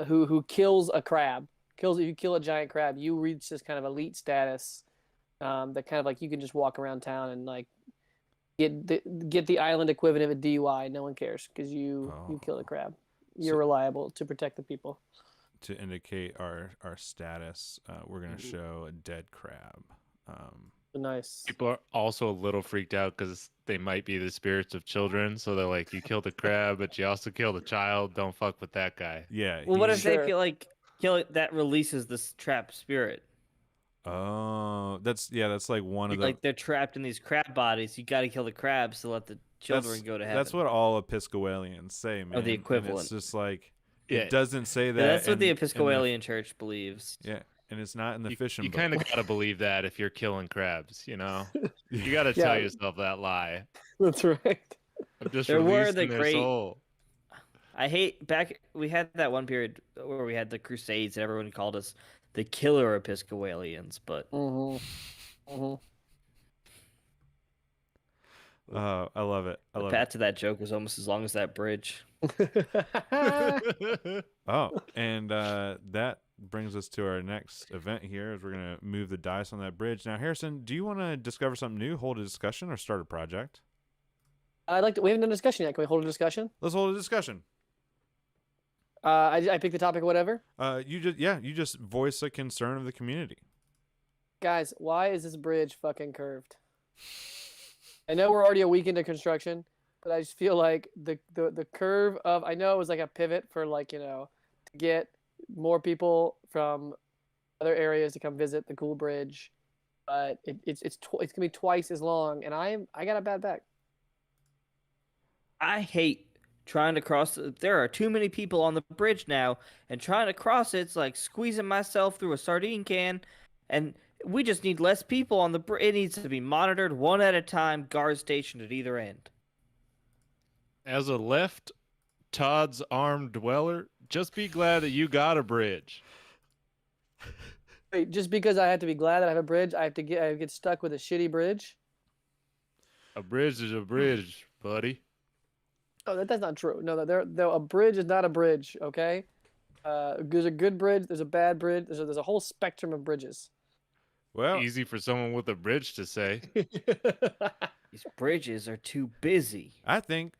who kills a crab. If you kill a giant crab, you reach this kind of elite status that kind of like you can just walk around town and like get the island equivalent of a DUI. No one cares because you killed a crab. You're reliable to protect the people. To indicate our status, we're going to show a dead crab. Nice. People are also a little freaked out because they might be the spirits of children. So they're like, you killed a crab, but you also killed a child. Don't fuck with that guy. Yeah. Well, what if Sure. they kill it? That releases this trapped spirit. Oh, that's like one of the. Like they're trapped in these crab bodies. You got to kill the crabs to let the children go to heaven. That's what all Episcopalians say, man. Or the And equivalent. it's just like Yeah. it doesn't say that. Yeah, that's what the in Episcopalian Church believes. Yeah, and it's not in the fishing You book. kind of got to believe that if you're killing crabs, you know? You got to tell yourself that lie. That's right. I'm just There were releasing the their great- soul. I hate we had that one period where we had the Crusades and everyone called us the killer Episcopalians, but I love it. I the love path to that joke was almost as long as that bridge. it. Oh, and that brings us to our next event here. Is we're gonna move the dice on that bridge. Now, Harrison, do you want to discover something new, hold a discussion, or start a project? I'd like to. We haven't done a discussion yet. Can we hold a discussion? Let's hold a discussion. I pick the topic, whatever. You just voice a concern of the community. Guys, why is this bridge fucking curved? I know we're already a week into construction, but I just feel like the curve of, I know it was like a pivot for like, to get more people from other areas to come visit the cool bridge, but it's gonna be twice as long, and I got a bad back. I hate trying to cross. There are too many people on the bridge now, and trying to cross it's like squeezing myself through a sardine can, and we just need less people on the bridge. It needs to be monitored one at a time, guard stationed at either end. As a left Todd's armed dweller, just be glad that you got a bridge. Wait, just because I have to be glad that I have a bridge, I get stuck with a shitty bridge? A bridge is a bridge, buddy. Oh, that's not true. No, a bridge is not a bridge. Okay, there's a good bridge. There's a bad bridge. There's a whole spectrum of bridges. Well, Easy for someone with a bridge to say. These bridges are too busy. I think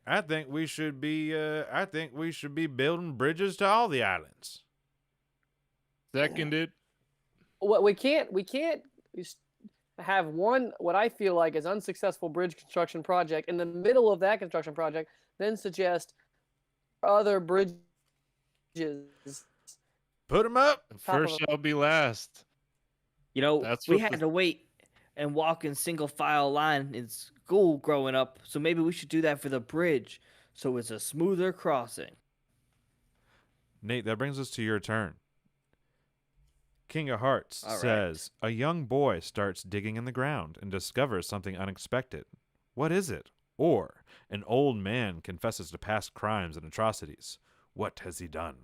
we should be building bridges to all the islands. Seconded. What we can't have one what I feel like is unsuccessful bridge construction project in the middle of that construction project, then suggest other bridges. Put them up. First shall be last. You know, That's we what had the- to wait and walk in single file line in school growing up, so maybe we should do that for the bridge, so it's a smoother crossing. Nate, that brings us to your turn. King of Hearts All right. says, a young boy starts digging in the ground and discovers something unexpected. What is it? Or, an old man confesses to past crimes and atrocities. What has he done?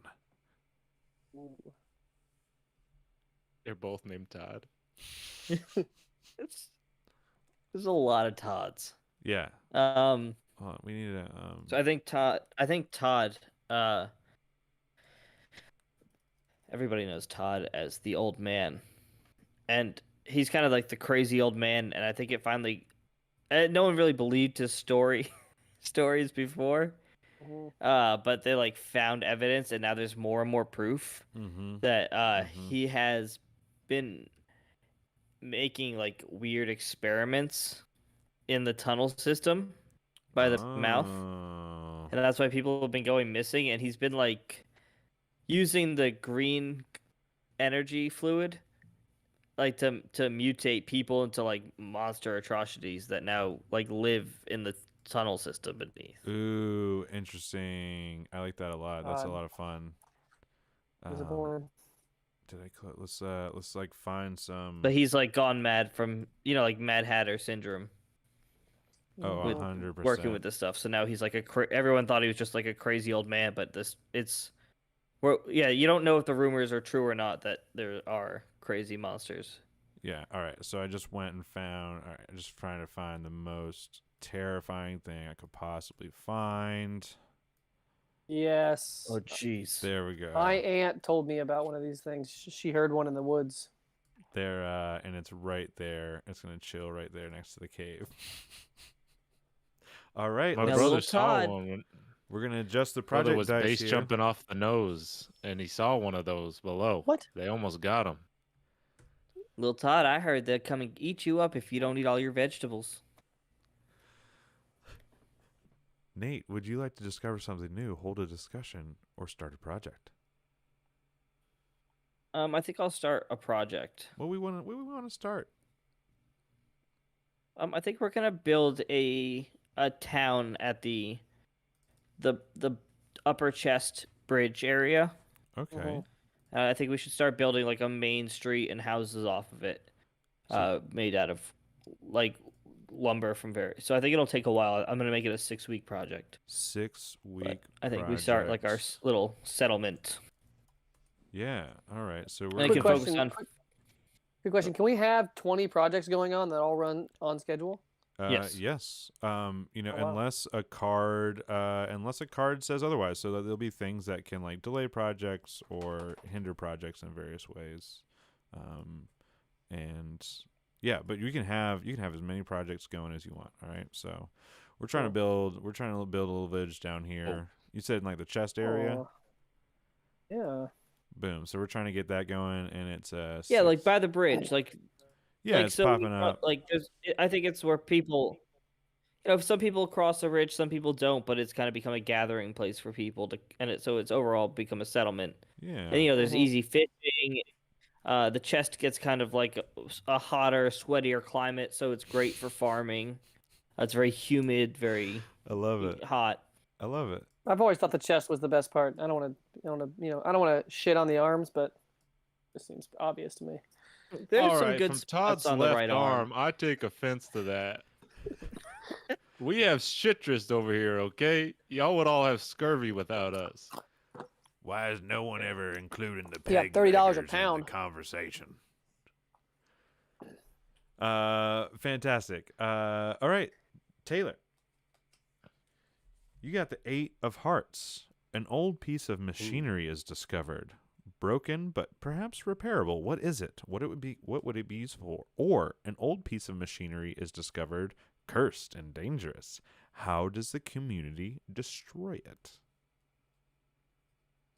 They're both named Todd. There's a lot of Todds. Yeah. Um, Hold on, we need to. so I think Todd. Everybody knows Todd as the old man, and he's kind of like the crazy old man. And I think it finally, no one really believed his stories before, but they like found evidence, and now there's more and more proof that he has been making like weird experiments in the tunnel system by the mouth, and that's why people have been going missing. And he's been like using the green energy fluid like to mutate people into like monster atrocities that now like live in the tunnel system beneath. Ooh, interesting. I like that a lot. That's a lot of fun. Disappointed. Did I let's like find some. But he's like gone mad from like Mad Hatter syndrome. Oh, with 100%. working with this stuff. So now he's like everyone thought he was just like a crazy old man, but you don't know if the rumors are true or not that there are crazy monsters. Yeah. All right. So I just went and found. All right. I'm just trying to find the most terrifying thing I could possibly find. Yes. Oh, jeez. There we go. My aunt told me about one of these things. She heard one in the woods. There, and it's right there. It's gonna chill right there next to the cave. All right, My Now, let's, little brother saw Todd- one. When we're gonna adjust the brother project was dice base here. jumping off the nose, and he saw one of those below. What? They almost got him. Little Todd, I heard they'll come and eat you up if you don't eat all your vegetables. Nate, would you like to discover something new, hold a discussion, or start a project? I think I'll start a project. What we want to start? I think we're gonna build a town at the upper chest bridge area. Okay. Mhm. I think we should start building like a main street and houses off of it, made out of like lumber from various. So I think it'll take a while. I'm gonna make it a 6-week project. 6-week. I think we start like our little settlement. Yeah. All right. So And we're it Quick can focus question. on. Quick question. Can we have 20 projects going on that all run on schedule? Yes. Yes. You know, Oh, wow. unless a card says otherwise, so that there'll be things that can like delay projects or hinder projects in various ways. And yeah, but you can have as many projects going as you want. All right. So we're trying to build a little village down here. You said in like the chest area. Aw. Yeah. Boom. So we're trying to get that going, and it's Yeah, like 6 by the bridge, like yeah, like it's so popping up. like I think it's where people, some people cross the ridge, some people don't, but it's kind of become a gathering place for people to, so it's overall become a settlement. Yeah. And there's Mhm. easy fishing. The chest gets kind of like a hotter, sweatier climate, so it's great for farming. It's very humid, very I love it. hot. I love it. I've always thought the chest was the best part. I don't want to shit on the arms, but it seems obvious to me. There's All some right, good from spots Todd's on the left right arm. I take offense to that. We have citrus over here, okay? Y'all would all have scurvy without us. Why is no one ever including the Yeah, peg $30 a beggars pound. in the conversation? Fantastic. All right, Taylor. You got the 8 of Hearts. An old piece of machinery is discovered. Broken, but perhaps repairable. What is it? What would it be useful for? Or an old piece of machinery is discovered, cursed and dangerous. How does the community destroy it?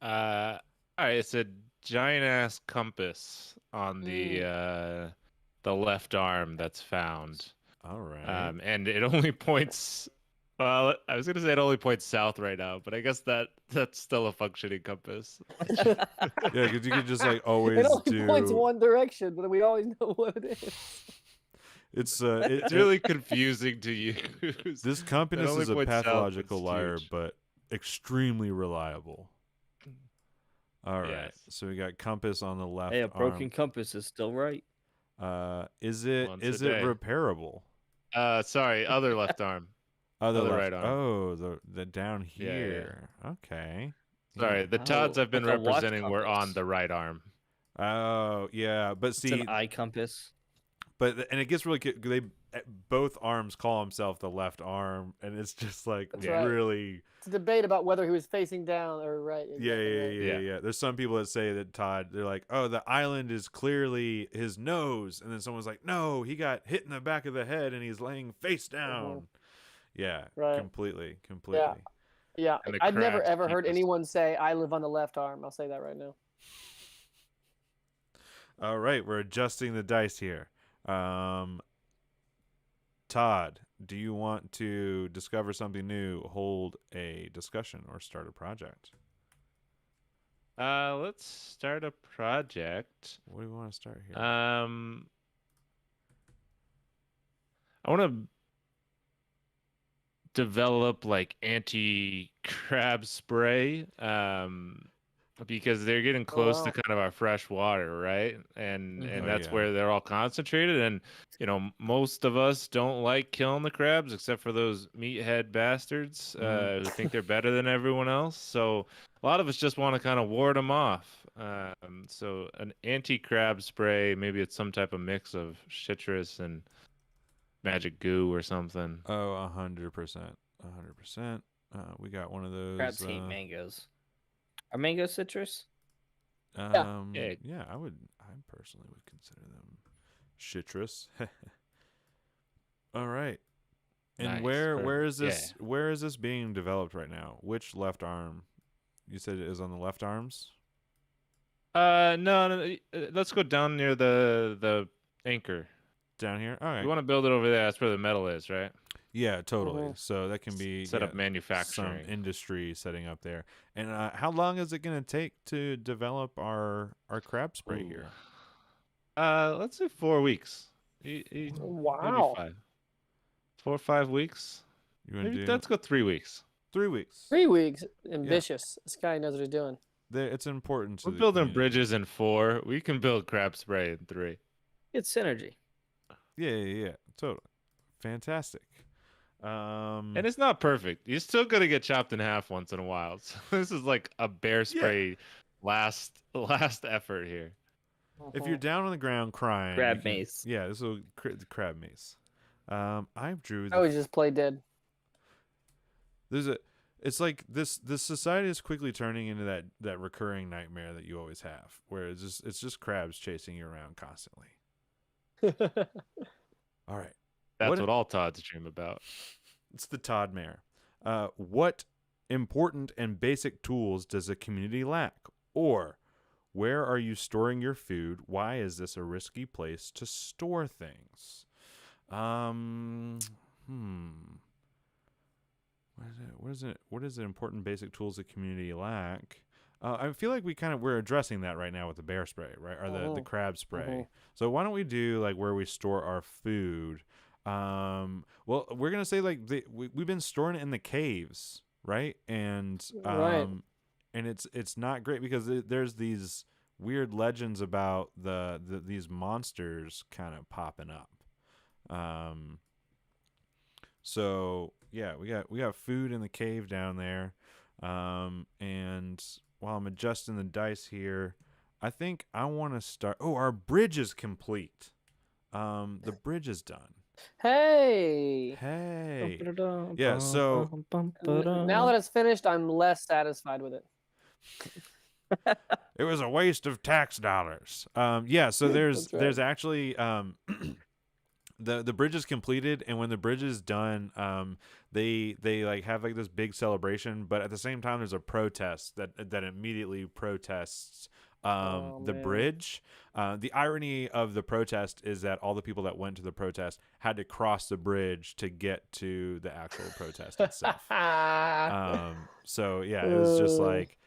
All right, it's a giant ass compass on the left arm that's found. All right. And it only points. Well, I was gonna say it only points south right now, but I guess that's still a functioning compass. Yeah, because you could just like always It only do. points one direction, but we always know what it is. It's It's really confusing to use. This compass only is a points south, pathological it's liar, huge. but extremely reliable. All right, Yes. so we got compass on the left Hey, a broken arm. compass is still right. Is it Once a is it day. repairable? Sorry, other left arm. Other Other left. right arm. Oh, the down Yeah, yeah. here. Okay. Sorry, the Todds I've been like a watch representing were on compass. the right arm. Oh, yeah, but It's see, an eye compass. and it gets really both arms call himself the left arm, and it's just like That's right. really. It's a debate about whether he was facing down or right. Yeah, exactly right. yeah. There's some people that say that Todd, they're like, oh, the island is clearly his nose. And then someone's like, no, he got hit in the back of the head and he's laying face down. Yeah, Right. completely. Yeah, And the I've never crabs ever keep heard us- anyone say I live on the left arm. I'll say that right now. All right, we're adjusting the dice here. Todd, do you want to discover something new, hold a discussion, or start a project? Let's start a project. What do you want to start here? I want to develop like anti-crab spray, because they're getting close to wow. kind of our fresh water, right? And Mhm. and Oh, that's yeah. where they're all concentrated. And most of us don't like killing the crabs, except for those meathead bastards who think they're better than everyone else. So a lot of us just want to kind of ward them off. So an anti-crab spray, maybe it's some type of mix of citrus and magic goo or something. Oh, 100%. 100%. We got one of those. Crabs hate mangoes. Are mangoes citrus? Yeah, Yeah. I personally would consider them citrus. All right. And Nice, where perfect. is this? Where is this being developed right now? Which left arm? You said it is on the left arms. No. Let's go down near the anchor. Down here. All We right. want to build it over there. That's where the metal is, right? Yeah, totally. So that can be Set up some manufacturing. industry setting up there. And how long is it going to take to develop our crab spray Ooh. here? Let's do 4 weeks. Wow. Maybe 5. 4 or 5 weeks. You want to Maybe do let's go 3 weeks. 3 weeks? 3 weeks. Ambitious. This guy knows what he's doing. It's important to We're the building community. bridges in 4. We can build crab spray in 3. It's synergy. Yeah. Totally. Fantastic. And it's not perfect. You're still gonna get chopped in half once in a while. So this is like a bear spray last effort here. If you're down on the ground crying, Crab you can- mace. Yeah, this will the crab mace. I drew. Oh, he just play dead. It's like this society is quickly turning into that recurring nightmare that you always have, where it's just crabs chasing you around constantly. All right, That's what all Todd's dream about. it's the Todd Mare. What important and basic tools does a community lack? Or where are you storing your food? Why is this a risky place to store things? What is it important basic tools the community lack? I feel like we're addressing that right now with the bear spray, right? Or the crab spray. So why don't we do like where we store our food? Well, we're gonna say like we've been storing it in the caves, right? And Right. and it's not great because there's these weird legends about these monsters kind of popping up. So yeah, we got food in the cave down there. And while I'm adjusting the dice here, I think I want to start. Oh, our bridge is complete. The bridge is done. Hey. Hey. Yeah, so Now that it's finished, I'm less satisfied with it. it was a waste of tax dollars. Yeah, so there's That's right. there's actually the bridge is completed, and when the bridge is done, they like have like this big celebration, but at the same time there's a protest that immediately protests the man. bridge. The irony of the protest is that all the people that went to the protest had to cross the bridge to get to the actual protest itself. So yeah, it was just like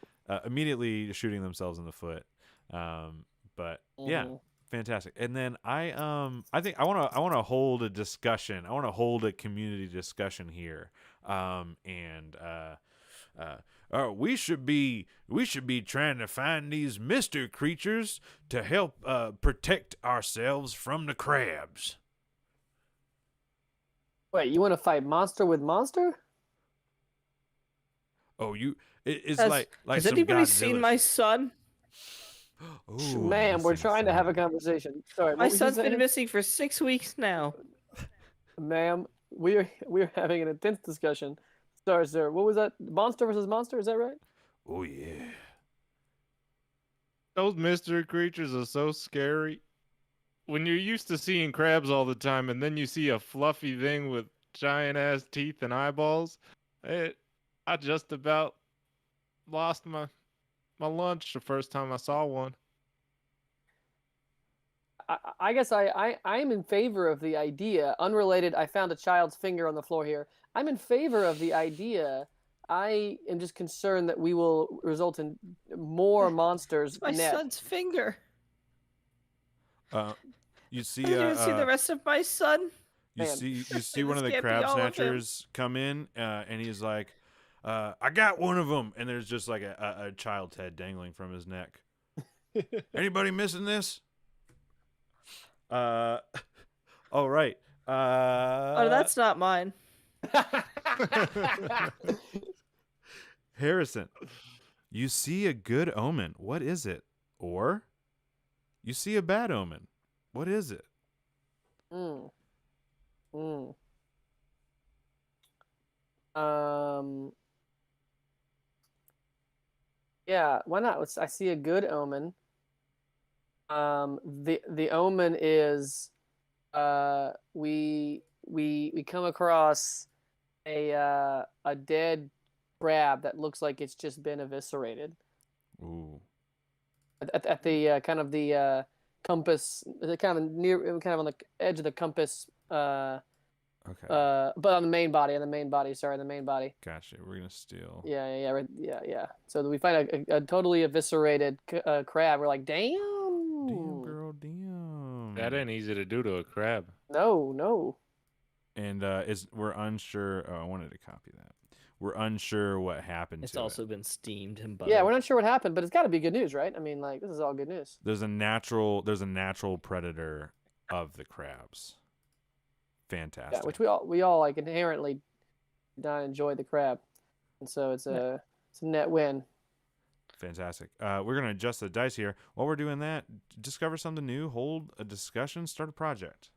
immediately shooting themselves in the foot. But yeah, fantastic. And then I think I want to hold a discussion. I want to hold a community discussion here. We should be trying to find these mystery creatures to help protect ourselves from the crabs. Wait, you want to fight monster with monster? Oh, it's Has- like Has some anybody Godzilla seen my son? Ooh, Ma'am, we're missing trying to have a son. conversation. Sorry, My what was you son's been saying? missing for 6 weeks now. Ma'am, we're having an intense discussion. Sorry, sir. What was that? Monster versus monster? Is that right? Oh yeah. Those mystery creatures are so scary. When you're used to seeing crabs all the time, and then you see a fluffy thing with giant ass teeth and eyeballs, I just about lost my lunch the first time I saw one. I guess I'm in favor of the idea. Unrelated, I found a child's finger on the floor here. I'm in favor of the idea. I am just concerned that we will result in more monsters. My net. son's finger. You see I didn't even see the rest of my son. you Man. see one of the This can't be crab all of him. snatchers come in, and he's like, I got one of them, and there's just like a child's head dangling from his neck. Anybody missing this? All right. Oh, that's not mine. Harrison. You see a good omen. What is it? Or you see a bad omen. What is it? Mm. Mm. Um, Yeah, why not? I see a good omen. The omen is we come across a dead crab that looks like it's just been eviscerated Ooh. at the kind of the compass, kind of near, kind of on the edge of the compass. Okay. But on the main body, Sorry, the main body. Gotcha. We're gonna steal. Yeah, right, yeah. So we find a totally eviscerated crab. We're like, damn. Damn, girl, damn. That ain't easy to do to a crab. No. And we're unsure. Oh, I wanted to copy that. We're unsure what happened It's to also it. been steamed and buttered. Yeah, we're not sure what happened, but it's got to be good news, right? I mean, like, this is all good news. There's a natural predator of the crabs. Fantastic. Yeah, which we all like inherently not enjoy the crab, and so it's a net win. Fantastic. We're gonna adjust the dice here. While we're doing that, discover something new, hold a discussion, start a project.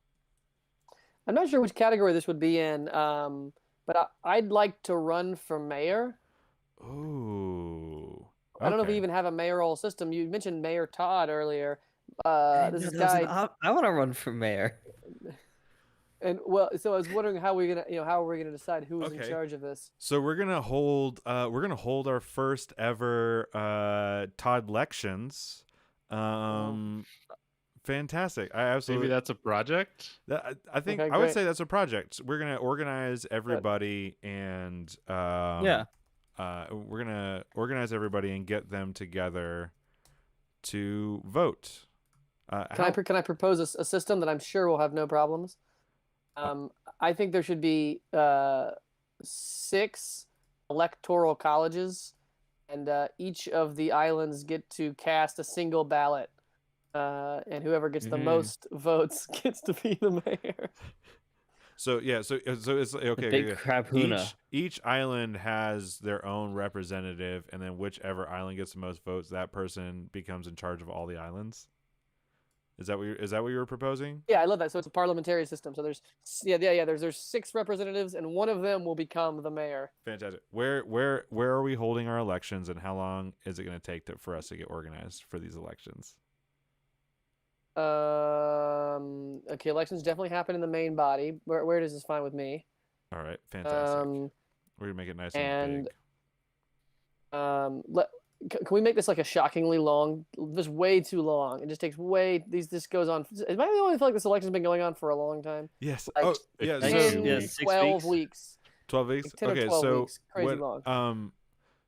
I'm not sure which category this would be in, but I'd like to run for mayor. Ooh. I don't know if we Okay. even have a mayoral system. You mentioned Mayor Todd earlier. This guy, I want to run for mayor. and well, so I was wondering how we're gonna decide who is in Okay. charge of this. So we're gonna hold our first ever Todd lections. Fantastic. I absolutely. Maybe that's a project. I think Okay, I would great. say that's a project. We're gonna organize everybody and Yeah. we're gonna organize everybody and get them together to vote. Can I propose a system that I'm sure will have no problems? I think there should be 6 electoral colleges, and each of the islands get to cast a single ballot, and whoever gets the most votes gets to be the mayor. So yeah, so it's okay. Big okay. crabhuna. Each island has their own representative, and then whichever island gets the most votes, that person becomes in charge of all the islands. Is that what you were proposing? Yeah, I love that. So it's a parliamentary system. So there's 6 representatives, and one of them will become the mayor. Fantastic. Where are we holding our elections, and how long is it going to take for us to get organized for these elections? Okay, elections definitely happen in the main body. Where does this fine with me? All right, fantastic. We're gonna make it nice and big. Can we make this like a shockingly long, just way too long? It just takes this goes on. Am I the only feel like this election's been going on for a long time? Yes. Like, Oh, yeah. 10, Yeah, So 6 12 weeks. weeks. 12 weeks. Like 10 or Okay, 12 so weeks. Crazy what, long.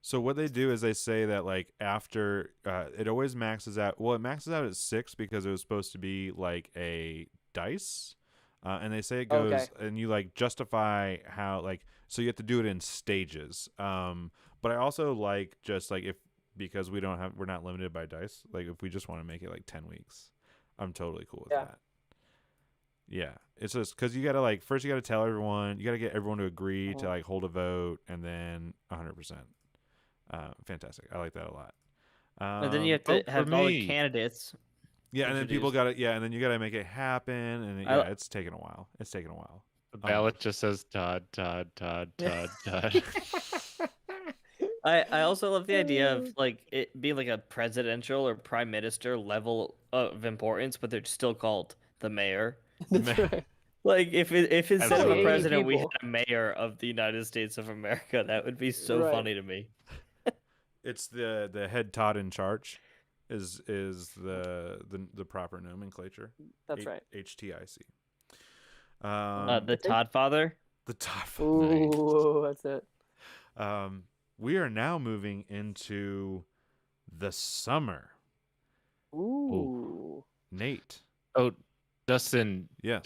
So what they do is they say that like after it always maxes out. Well, it maxes out at 6 because it was supposed to be like a dice, and they say it goes and you like justify how like so you have to do it in stages. But I also like just like because we're not limited by dice. Like if we just want to make it like 10 weeks, I'm totally cool with that. Yeah, it's just because you gotta like first you gotta tell everyone, you gotta get everyone to agree to like hold a vote, and then 100%. Fantastic. I like that a lot. And then you have to have all the candidates. Yeah, and then people got to and then you got to make it happen, and it's taken a while. The ballot just says Todd. I also love the idea of like it being like a presidential or prime minister level of importance, but they're still called the mayor. That's right. Like if instead of a 80 president we had people. a mayor of the United States of America, that would be so Right. funny to me. It's the head Todd in charge, is the proper nomenclature. That's right. HTIC. The Todd father. The Todd. Ooh, that's it. We are now moving into the summer. Ooh. Nate. Oh, Dustin. Yes.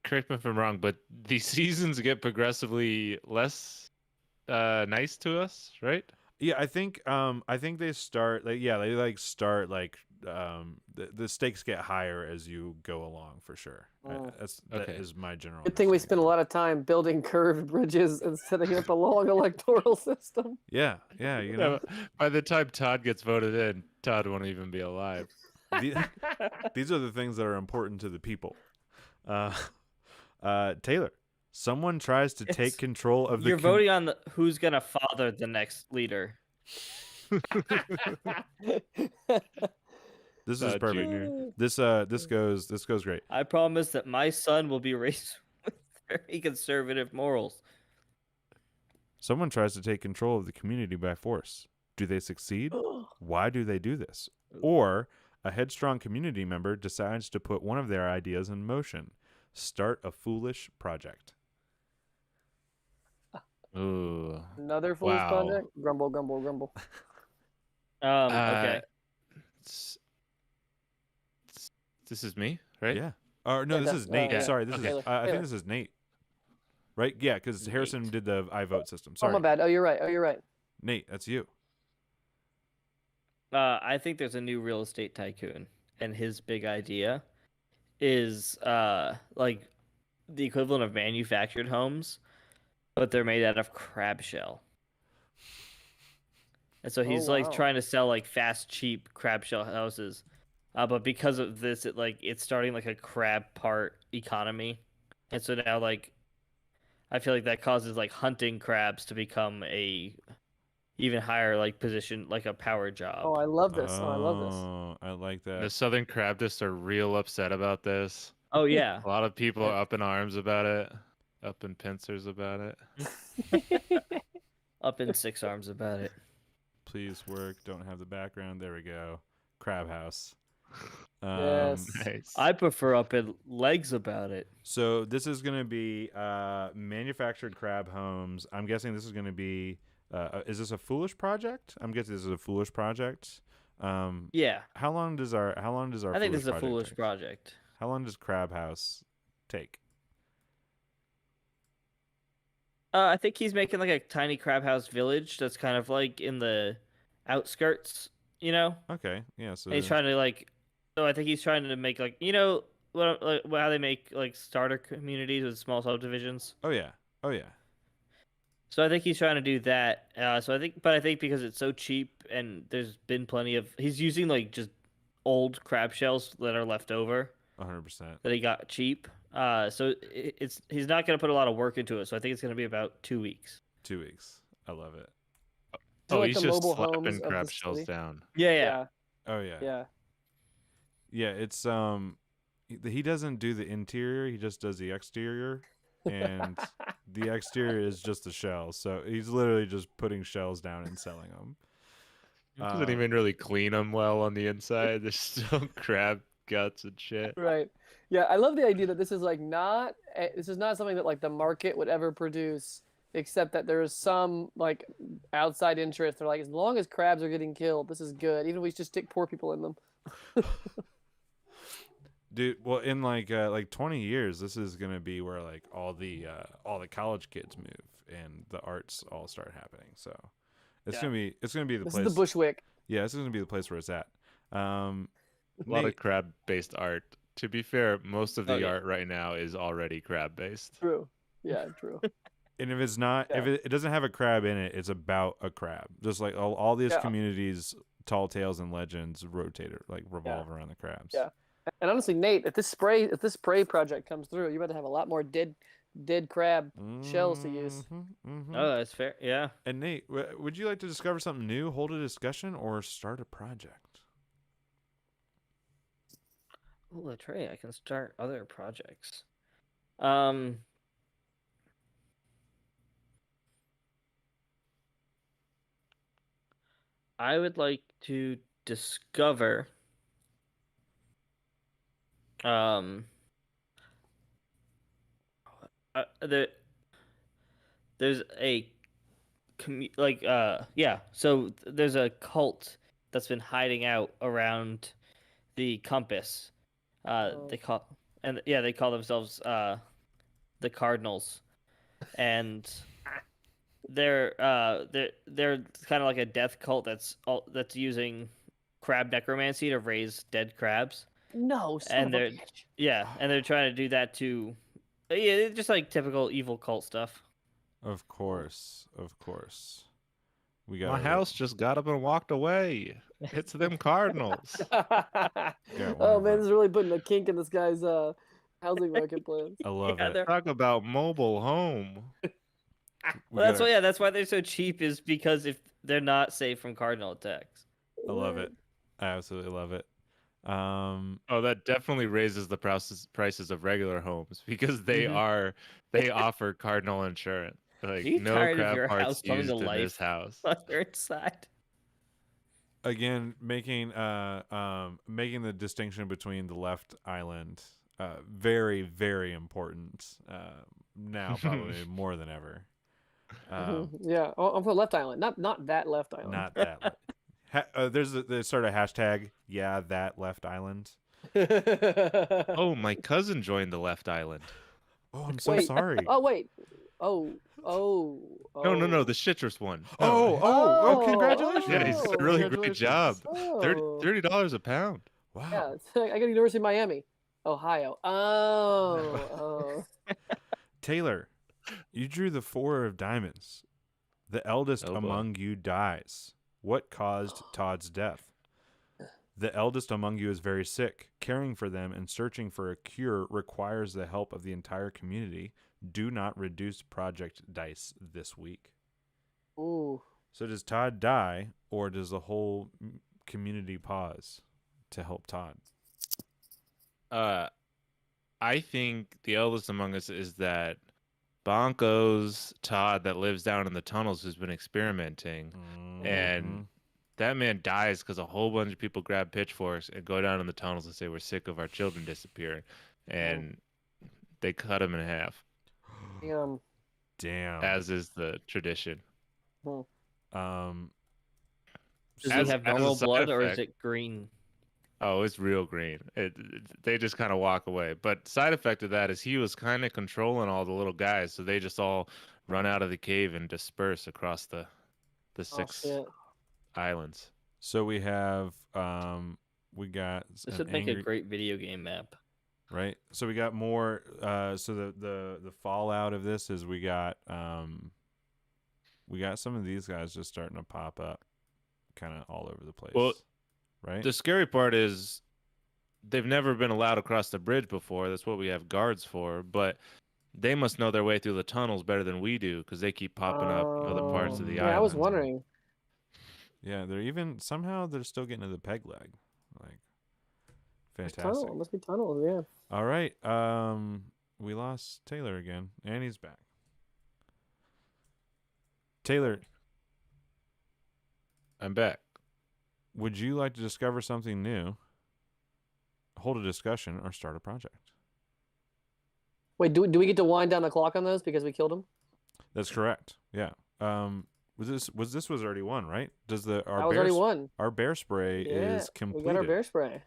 Correct me if I'm wrong, but the seasons get progressively less nice to us, right? Yeah, I think they start the stakes get higher as you go along for sure. That is my general. Good thing we understanding. spent a lot of time building curved bridges and setting up a long electoral system. Yeah, you know. By the time Todd gets voted in, Todd won't even be alive. These are the things that are important to the people. Taylor, someone tries to take control of the. You're voting on who's gonna father the next leader. This is perfect. Junior. This goes great. I promise that my son will be raised with very conservative morals. Someone tries to take control of the community by force. Do they succeed? Why do they do this? Or a headstrong community member decides to put one of their ideas in motion. Start a foolish project. Ooh. Another foolish Wow. project. Grumble, grumble, grumble. Okay. s- This is me, right? Yeah. Or no, Yeah, this def- is Nate. yeah. Sorry, this is. Taylor, I Taylor. think this is Nate. Right? Yeah, because Harrison Nate. did the I vote system. Oh, Sorry, my bad. Oh, you're right. Oh, you're right. Nate. That's you. I think there's a new real estate tycoon, and his big idea is like the equivalent of manufactured homes, but they're made out of crab shell. And so he's like wow. trying to sell like fast, cheap crab shell houses. But because of this, it's starting like a crab part economy. And so now like I feel like that causes like hunting crabs to become a even higher like position, like a power job. Oh, I love this. Oh, I love this. Oh, I like The that. Southern Crabdists are real upset about this. Oh yeah. A lot of people are up in arms about it, up in pincers about it. Up in six arms about it. Please work. Don't have the background. There we go. Crab house. Yes. Nice. I prefer up in legs about it. So this is going to be manufactured crab homes. I'm guessing this is going to be. Is this a foolish project? I'm guessing this is a foolish project. Yeah. How long does our I think this is a project foolish take? project. How long does Crab House take? I think he's making like a tiny crab house village that's kind of like in the outskirts, you know? Okay, yeah. So And he's trying to like, so I think he's trying to make like, you know, like how they make like starter communities with small subdivisions. Oh yeah. Oh yeah. So I think he's trying to do that. So I think because it's so cheap and there's been plenty of, he's using like just old crab shells that are left over 100%. that he got cheap. So he's not going to put a lot of work into it. So I think it's going to be about 2 weeks. 2 weeks. I love it. So, Oh, like, he's the just mobile homes slapping of crab the shells city? down. Yeah, Yeah. Oh yeah. Yeah. Yeah, it's he doesn't do the interior, he just does the exterior. And the exterior is just the shell. So he's literally just putting shells down and selling them. He doesn't even really clean them well on the inside. There's still crab guts and shit. Right. Yeah, I love the idea that this is like not this is not something that like the market would ever produce, except that there is some like outside interest. They're like, as long as crabs are getting killed, this is good. Even if we just stick poor people in them. Dude, well, in like 20 years, this is gonna be where like all the college kids move and the arts all start happening. So it's Yeah. gonna be the This place. is the Bushwick. Yeah, this is gonna be the place where it's at. A lot Nate, of crab-based art. To be fair, most of the Oh, yeah. art right now is already crab-based. True. Yeah, true. and if it's not, if Yeah. it doesn't have a crab in it, it's about a crab. Just like all these Yeah. communities, tall tales and legends rotate or like revolve around the crabs. Yeah. And honestly, Nate, if this spray project comes through, you better have a lot more dead crab shells to use. Oh, that's fair. Yeah. And Nate, would you like to discover something new, hold a discussion, or start a project? Oh, that's right. I can start other projects. I would like to discover there's a so there's a cult that's been hiding out around the compass. They call themselves the Cardinals, and they're kind of like a death cult that's using crab necromancy to raise dead crabs. No, And they're trying to do that to just like typical evil cult stuff. Of course. We My got house just got up and walked away. It's them Cardinals. Oh man, this is really putting a kink in this guy's housing market plans. I love Yeah, it. they're- Talk about mobile home. Well, that's why they're so cheap, is because They're not safe from cardinal attacks. I love it. I absolutely love it. Oh, that definitely raises the prices of regular homes because they offer cardinal insurance. Are Like you no tired of crab your parts house coming to used in this life house. on your inside? Again, making making the distinction between the left island very, very important now, probably more than ever. Yeah, I'm for left island, not that left island. Not that. There's sort of hashtag. Yeah, that left island. Oh, my cousin joined the left island. Oh, I'm so Wait. sorry. Oh wait. Oh. No, the citrus one. No. Oh, congratulations. Yeah, he's done a really great job. Oh. $30 a pound. Wow. Yeah, I go to University of Miami, Ohio. Oh. Taylor, you drew the 4 of diamonds. The eldest Oh, boy. among you dies. What caused Todd's death? The eldest among you is very sick. Caring for them and searching for a cure requires the help of the entire community. Do not reduce project dice this week. Ooh. So does Todd die, or does the whole community pause to help Todd? I think the eldest among us is that Bonko's Todd that lives down in the tunnels who's been experimenting, and that man dies because a whole bunch of people grab pitchforks and go down in the tunnels and say we're sick of our children disappearing, and they cut him in half. Damn. As is the tradition. Hmm. Does As- he have as a normal side blood or is effect- it green? Oh, it's real green. They just kind of walk away. But side effect of that is he was kind of controlling all the little guys, so they just all run out of the cave and disperse across the Oh, 6 shit. islands. So we have we got This an would make angry, a great video game map. right? So we got more. So the fallout of this is we got some of these guys just starting to pop up, kind of all over the place. Well, right? The scary part is they've never been allowed across the bridge before. That's what we have guards for. But they must know their way through the tunnels better than we do because they keep popping up in other parts of the Yeah, island. I was wondering. Yeah, they're still getting to the peg leg. Like, fantastic. Tunnel. Must be tunnels. Yeah. All right. We lost Taylor again, and he's back. Taylor, I'm back. would you like to discover something new, hold a discussion, or start a project? Wait, do we get to wind down the clock on those because we killed him? That's correct. Yeah. Was already one, right? Does That was already one. our bear spray Yeah, is completed? we got our bear spray.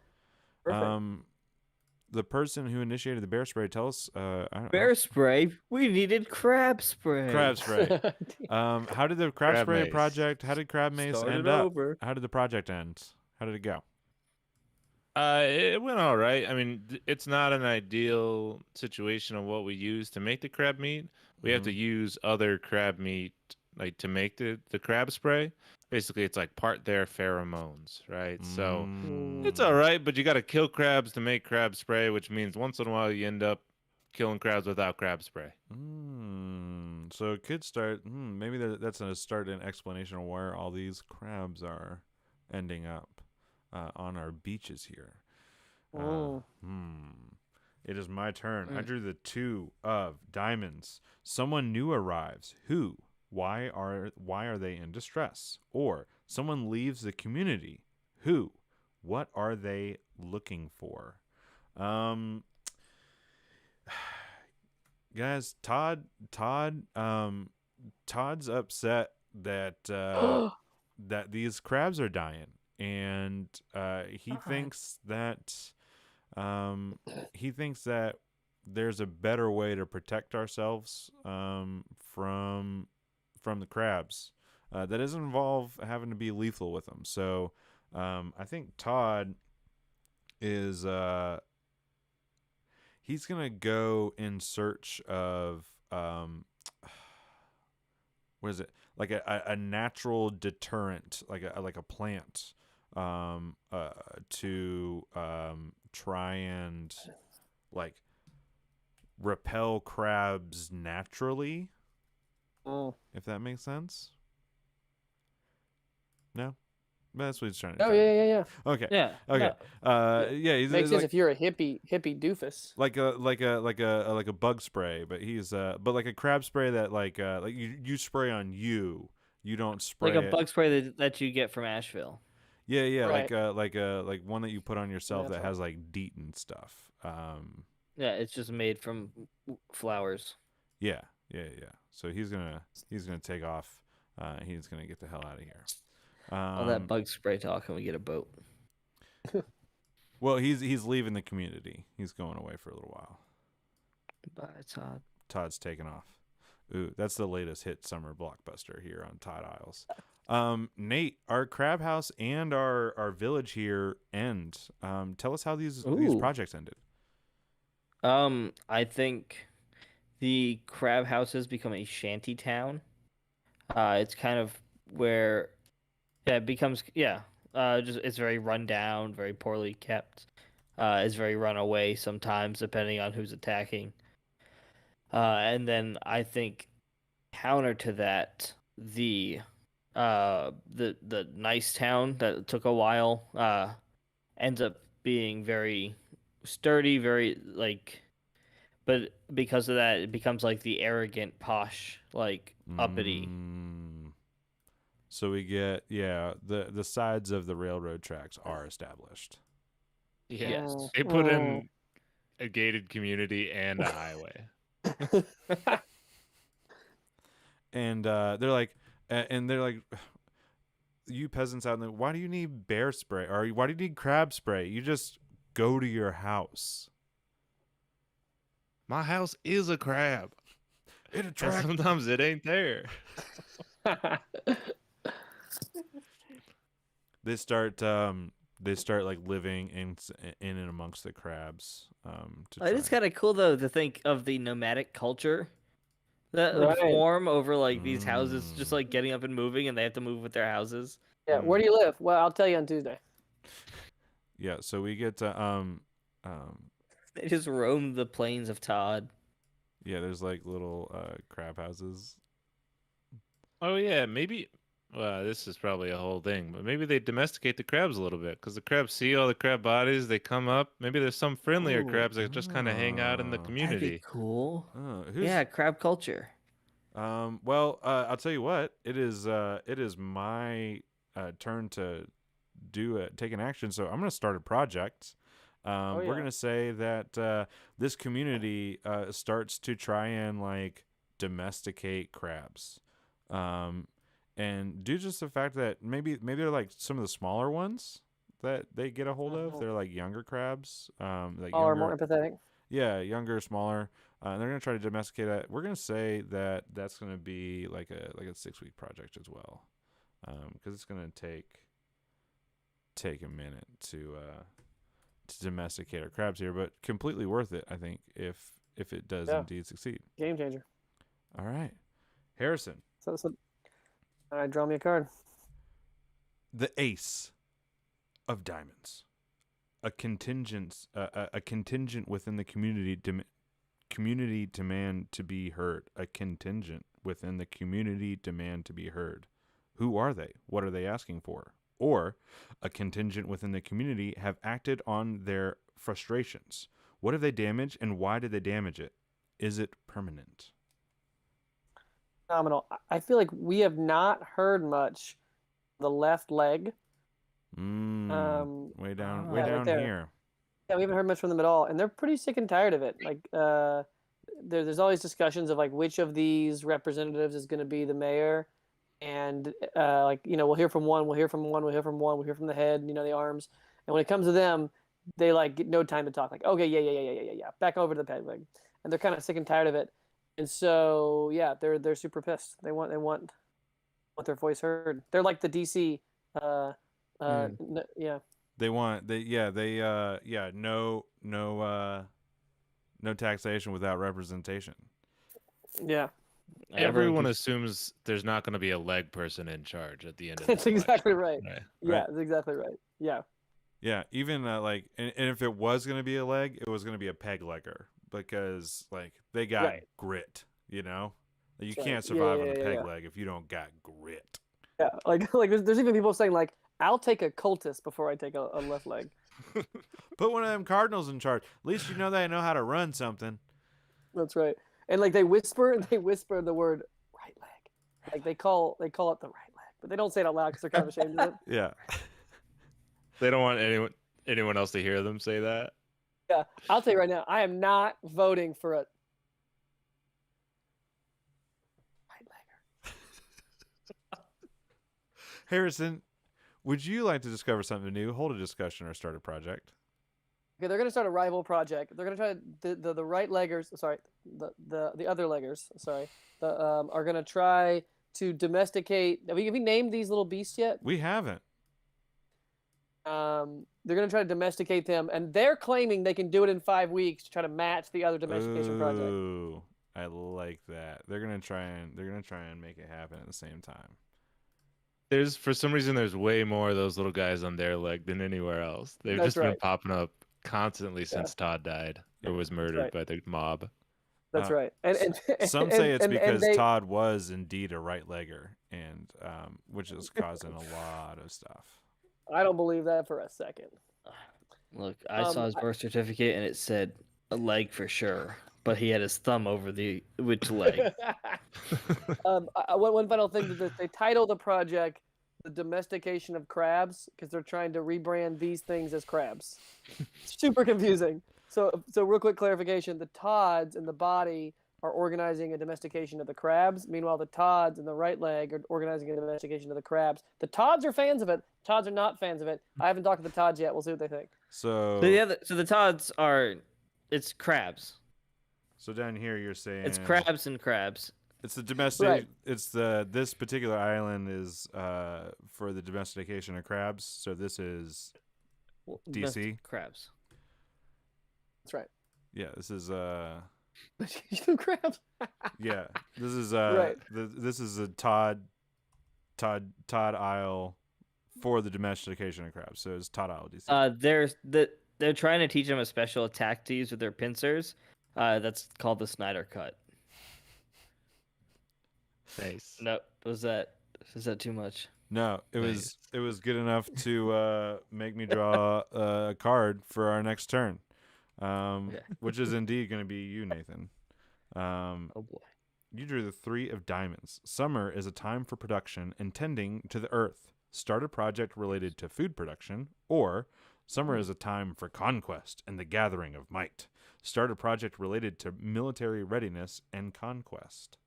Perfect. The person who initiated the bear spray, tell us. Bear spray? We needed crab spray. Crab spray. How did the crab spray maze. project? How did crab maze Start end it up? over. How did the project end? How did it go? It went all right. I mean, it's not an ideal situation of what we use to make the crab meat. We have to use other crab meat like to make the crab spray. Basically, it's like part their pheromones, right? So it's all right, but you got to kill crabs to make crab spray, which means once in a while you end up killing crabs without crab spray. So it could start. Maybe that's a start an explanation of where all these crabs are ending up on our beaches here. It is my turn. I drew the 2 of diamonds. Someone new arrives. Who? Why are they in distress? Or someone leaves the community. Who? What are they looking for? Guys, Todd's upset that that these crabs are dying, and he thinks that there's a better way to protect ourselves from the crabs that doesn't involve having to be lethal with them. So I think Todd is he's gonna go in search of what is it, like a natural deterrent, like a plant to try and like repel crabs naturally, if that makes sense. No, that's what he's trying to. Oh tell you. yeah. Okay. Yeah. Okay. no. Yeah. He's Makes sense like if you're a hippie doofus. like a bug spray, but he's but like a crab spray that like you spray on you. You don't spray Like a it. bug spray that you get from Asheville. Yeah, Right. like one that you put on yourself that Natural. has like DEET and stuff. Yeah, it's just made from flowers. Yeah. So he's gonna take off. He's gonna get the hell out of here. All that bug spray talk, and we get a boat. Well, he's leaving the community. He's going away for a little while. Goodbye, Todd. Todd's taking off. Ooh, that's the latest hit summer blockbuster here on Todd Isles. Nate, our crab house and our village here end. Tell us how these Ooh. projects ended. I think the crab house has become a shanty town. It's kind of where, it becomes just it's very run down, very poorly kept. It's very run away sometimes, depending on who's attacking. And then I think counter to that, the nice town that took a while ends up being very sturdy, very but because of that, it becomes like the arrogant, posh, uppity. So we get the sides of the railroad tracks are established. Yes. They put in a gated community and a highway. And they're like, you peasants out there, why do you need bear spray? Or why do you need crab spray? You just go to your house. My house is a crab. It And attracts. sometimes it ain't there. They start like living in and amongst the crabs. It is kind of cool though to think of the nomadic culture that would Right. form over like these houses, just like getting up and moving, and they have to move with their houses. Yeah, where do you live? Well, I'll tell you on Tuesday. Yeah, so we get to They just roam the plains of Todd. yeah, there's like little crab houses. Oh yeah, maybe. Well, this is probably a whole thing, but maybe they domesticate the crabs a little bit because the crabs see all the crab bodies. They come up. Maybe there's some friendlier Ooh. crabs that just kind of hang out in the That'd be community. cool. Who's, Yeah, crab culture. Well, I'll tell you what. It is my turn to take an action. So I'm going to start a project. We're going to say that this community starts to try and like domesticate crabs. And due just the fact that maybe they're like some of the smaller ones that they get a hold of. They're like younger crabs. Like All are younger, more empathetic. yeah, younger, smaller. They're gonna try to domesticate it. We're gonna say that that's gonna be like a 6-week project as well, because it's gonna take a minute to domesticate our crabs here, but completely worth it, I think, if it does indeed succeed. Game changer. All right, Harrison, So all right, draw me a card. the Ace of Diamonds, a contingent within the community demand to be heard. A contingent within the community demand to be heard. Who are they? What are they asking for? Or a contingent within the community have acted on their frustrations. What have they damaged and why did they damage it? Is it permanent? Phenomenal. I feel like we have not heard much. The left leg. Way down right there. here. Yeah, we haven't heard much from them at all, and they're pretty sick and tired of it. Like, there's always discussions of like which of these representatives is going to be the mayor, and like we'll hear from one, we'll hear from one, we'll hear from one, we'll hear from the head, the arms, and when it comes to them, they like get no time to talk. Like, okay, yeah, back over to the peg leg, and they're kind of sick and tired of it, and so yeah, they're super pissed. They want their voice heard. They're like the DC. Yeah. They want no taxation without representation. Yeah. Everyone assumes there's not going to be a leg person in charge at the end of That's exactly right. Right. Yeah, that's exactly right. Yeah. Yeah, even like, and if it was going to be a leg, it was going to be a peg legger because like they got grit, You That's can't survive on a peg yeah. leg if you don't got grit. Yeah, like there's even people saying like, I'll take a cultist before I take a left leg. Put one of them cardinals in charge. At least you know they know how to run something. That's right. And like they whisper the word right leg. Like they call it the right leg, but they don't say it out loud because they're kind of ashamed of it. Yeah. They don't want anyone else to hear them say that. Yeah, I'll tell you right now, I am not voting for a right legger. Harrison, would you like to discover something new, hold a discussion, or start a project? Okay, they're gonna start a rival project. They're gonna try the right leggers. Sorry, the other leggers. Sorry, are gonna try to domesticate. Have we named these little beasts yet? We haven't. They're gonna try to domesticate them, and they're claiming they can do it in 5 weeks to try to match the other domestication project. Ooh, I like that. They're gonna try and make it happen at the same time. For some reason there's way more of those little guys on their leg than anywhere else. They've That's just been right. popping up constantly since Todd died or was murdered right. by the mob. That's right. And Some say it's because they, Todd was indeed a right legger, and which is causing a lot of stuff. I don't believe that for a second. Look, I saw his birth certificate and it said a leg for sure, but he had his thumb over which leg. One final thing that they title the project "The Domestication of Crabs" because they're trying to rebrand these things as crabs. Super confusing. So real quick clarification: the Todds in the body are organizing a domestication of the crabs. Meanwhile, the Todds in the right leg are organizing a domestication of the crabs. The Todds are fans of it. Todds are not fans of it. I haven't talked to the Todds yet. We'll see what they think. So So the Todds it's crabs. So down here you're saying It's crabs and crabs. It's the domestic. Right. It's this particular island is for the domestication of crabs. So this is DC crabs. That's right. Yeah, this is crabs. Yeah, this is Right. This is a Todd Isle for the domestication of crabs. So it's Todd Isle DC. They're trying to teach them a special attack to use with their pincers. That's called the Snyder cut. Nice. No, is that too much? No, it Nice. was good enough to make me draw a card for our next turn, which is indeed going to be you, Nathan. Oh boy. You drew the 3 of diamonds. Summer is a time for production and tending to the earth. Start a project related to food production, or summer is a time for conquest and the gathering of might. Start a project related to military readiness and conquest.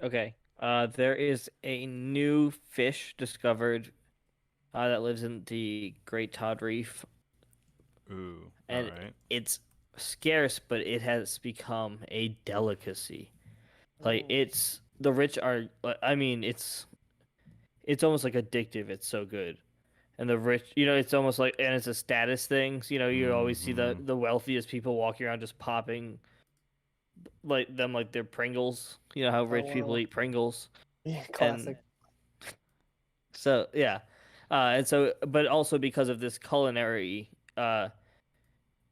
Okay. There is a new fish discovered that lives in the Great Todd Reef. Ooh, And all right. it's scarce, but it has become a delicacy. Like it's the rich are. I mean, it's almost like addictive. It's so good, and the rich, it's almost like, and it's a status thing. So, you always see the wealthiest people walking around just popping like they're Pringles. You know how rich people eat Pringles. Yeah, classic. So yeah, and so, but also because of this culinary, as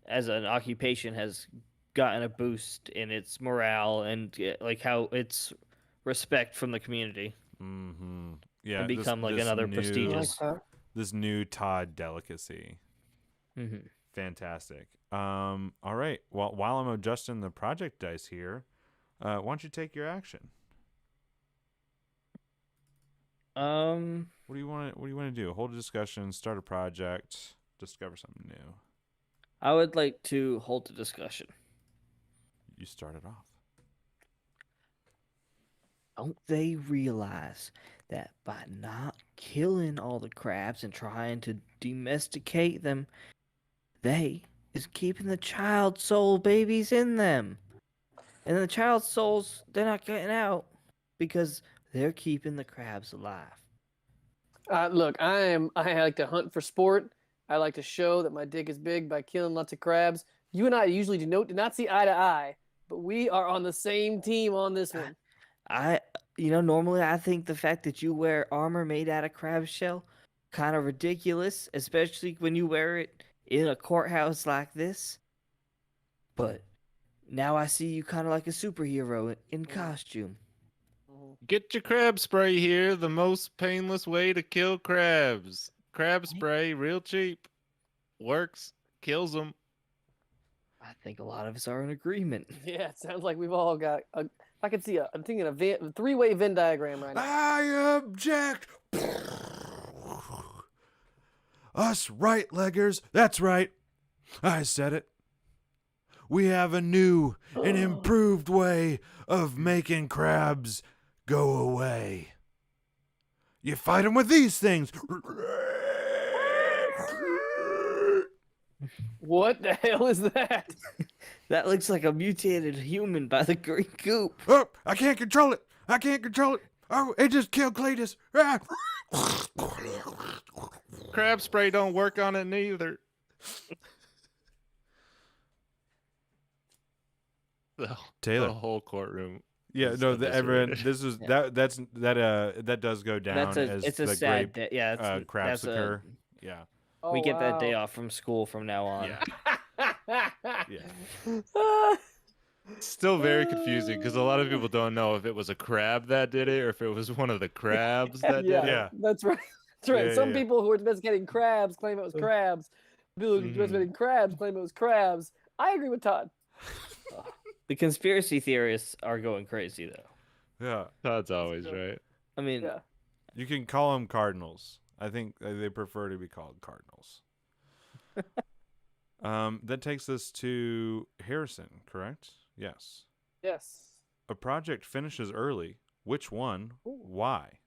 an occupation, has gotten a boost in its morale and like how it's respect from the community. Mm-hmm. Yeah, And become like another prestigious. This new Todd delicacy. Mm-hmm. Fantastic. All right. Well, while I'm adjusting the project dice here, why don't you take your action? What do you want to do? Hold a discussion, start a project, discover something new. I would like to hold the discussion. You start it off. Don't they realize that by not killing all the crabs and trying to domesticate them, they is keeping the child soul babies in them? And the child souls, they're not getting out because they're keeping the crabs alive. Look, I like to hunt for sport. I like to show that my dick is big by killing lots of crabs. You and I usually do not see eye to eye, but we are on the same team on this one. Normally I think the fact that you wear armor made out of crab shell kind of ridiculous, especially when you wear it in a courthouse like this. But now I see you kind of like a superhero in costume. Get your crab spray here, the most painless way to kill crabs. Crab spray, real cheap. Works, kills them. I think a lot of us are in agreement. Yeah, it sounds like we've all got. I can see I'm thinking a three-way Venn diagram right now. I object. Us right-leggers, that's right. I said it. We have a new and improved way of making crabs go away. You fight them with these things. What the hell is that? That looks like a mutated human by the green goop. Oh, I can't control it. I can't control it. Oh, it just killed Cletus. Ah. Crab spray don't work on it neither. Taylor. The whole courtroom. Yeah, is no, everyone. eviscerated. This is Yeah. that does go down That's as it's a the sad grape day. Yeah, that's crapsicle. Yeah, Oh, we get that day wow. off from school from now on. yeah, yeah. It's still very confusing because a lot of people don't know if it was a crab that did it or if it was one of the crabs that Yeah, did it. Yeah. that's right. That's right. Yeah, Some yeah. people who are domesticating crabs claim it was crabs. People who are Mhm. domesticating crabs claim it was crabs. I agree with Todd. The conspiracy theorists are going crazy though. Yeah. Todd's always good. right. I mean, Yeah. You can call them cardinals. I think they prefer to be called cardinals. That takes us to Harrison, correct? Yes. Yes. A project finishes early. Which one? Ooh. Why?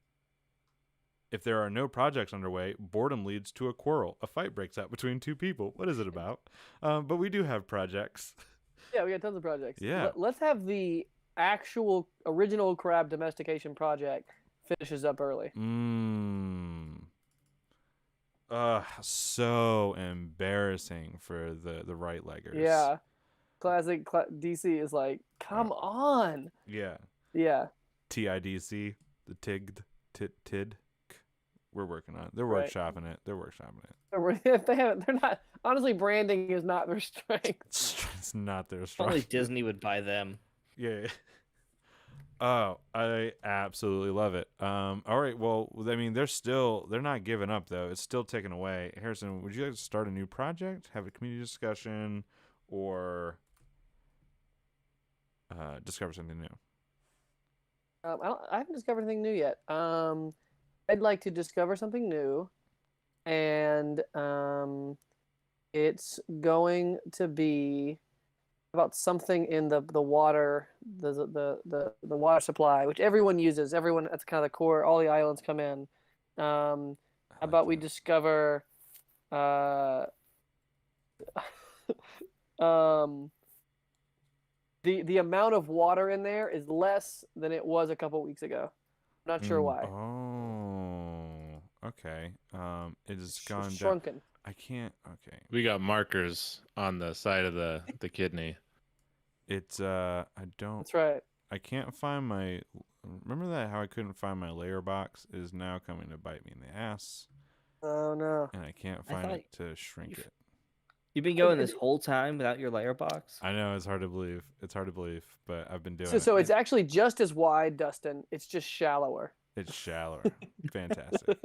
If there are no projects underway, boredom leads to a quarrel. A fight breaks out between two people. What is it about? But we do have projects. Yeah, we got tons of projects. Yeah. Let's have the actual original crab domestication project finishes up early. So embarrassing for the right leggers. Yeah. Classic DC is like, come on. Yeah. Yeah. TIDC, the TID. We're working on it. They're Right. workshopping it. They're workshopping it. If they haven't, they're not. Honestly, branding is not their strength. It's not their only strong. Disney would buy them. Yeah. Oh, I absolutely love it. All right. Well, I mean, they're not giving up though. It's still ticking away. Harrison, would you like to start a new project, have a community discussion, or discover something new? I haven't discovered anything new yet. I'd like to discover something new, and it's going to be about something in the water, the water supply, which everyone uses. Everyone, that's kind of the core. All the islands come in. How about we discover the amount of water in there is less than it was a couple weeks ago. I'm not sure why. Oh, okay. It has gone down. Shrunken. I can't. Okay. We got markers on the side of the kidney. It's I don't. That's right. I can't find my. Remember that how I couldn't find my layer box is now coming to bite me in the ass, Oh no. and I can't I find thought it to shrink it. You've been going this whole time without your layer box? I know it's hard to believe. It's hard to believe, but I've been doing So it. it's actually just as wide, Dustin. It's just shallower. It's shallower. Fantastic.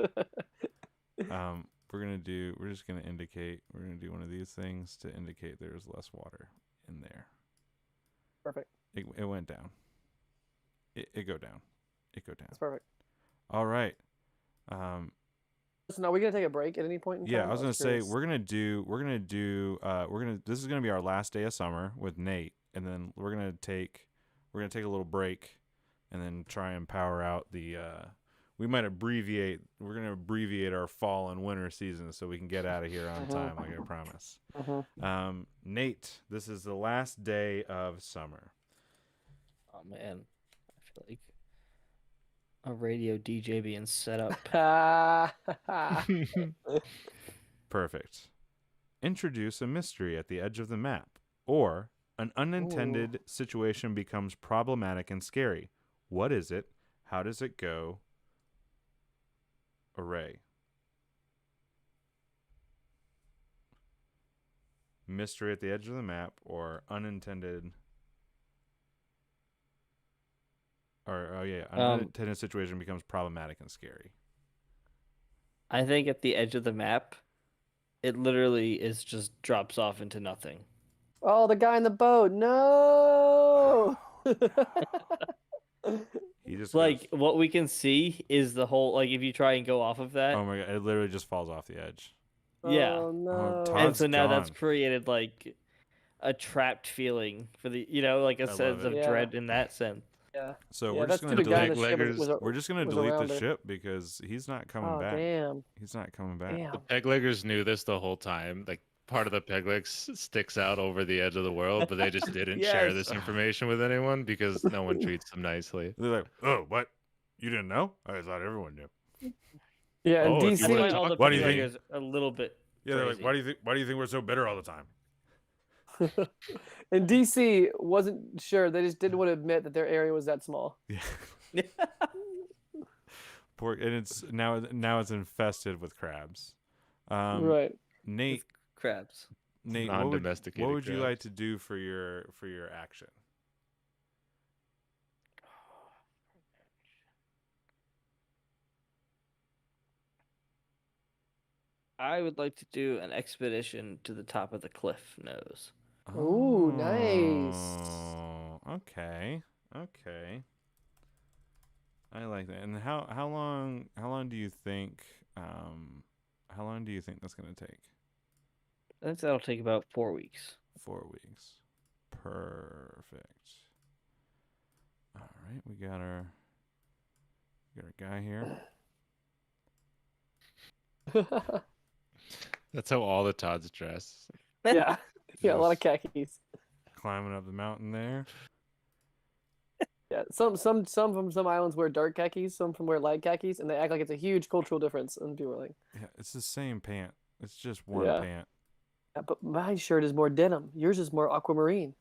We're just gonna indicate. We're gonna do one of these things to indicate there's less water in there. Perfect. It went down. It go down. It go down. That's perfect. All right. So now, are we gonna take a break at any point in time? Yeah, I was gonna say curious. we're gonna this is gonna be our last day of summer with Nate, and then we're gonna take a little break, and then try and power out the. We're gonna abbreviate our fall and winter season so we can get out of here on time, like I promise. Nate, this is the last day of summer. Oh man, I feel like a radio DJ being set up. Perfect. Introduce a mystery at the edge of the map, or an unintended situation becomes problematic and scary. What is it? How does it go? Array. Mystery at the edge of the map, or unintended Or, oh yeah, an Um, unintended situation becomes problematic and scary. I think at the edge of the map, it literally is just drops off into nothing. Oh, the guy in the boat. No. He just Like goes, what we can see is the whole like if you try and go off of that, oh my god, it literally just falls off the edge. yeah. Oh Oh, no. And Todd's so now that's gone. created like a trapped feeling for the like a I love sense it. of Yeah. dread in that sense. Yeah. So Yeah, we're just that's gonna the guy in delete. the ship We're just gonna was delete the around her. ship because he's not coming Oh back. damn. He's not coming back. Damn. The pegleggers knew this the whole time. Like part of the peg leg sticks out over the edge of the world, but they just didn't share Yes. this information with anyone because no one treats them nicely. They're like, oh, what? You didn't know? I thought everyone knew. Yeah, and Oh, if you That's wanna why DC. all the Why do you think- pegleggers are a little bit Yeah, they're like, crazy. why do you think we're so bitter all the time? And DC wasn't sure. They just didn't want to admit that their area was that small. Yeah. Poor, and it's now it's infested with crabs. Right. Nate, Crabs. Nate, what Non-domesticated would you like crabs. to do for your action? I would like to do an expedition to the top of the cliff nose. Ooh, nice. Oh, okay, okay. I like that. And how long do you think that's gonna take? I think that'll take about 4 weeks. 4 weeks. Perfect. All right, we got our guy here. That's how all the Todds dress. Yeah. Yeah, a lot of khakis. Climbing up the mountain there. Yeah, some from some islands wear dark khakis, some from wear light khakis, and they act like it's a huge cultural difference. And people are like, Yeah, it's the same pant. It's just one Yeah. pant. yeah, but my shirt is more denim. Yours is more aquamarine.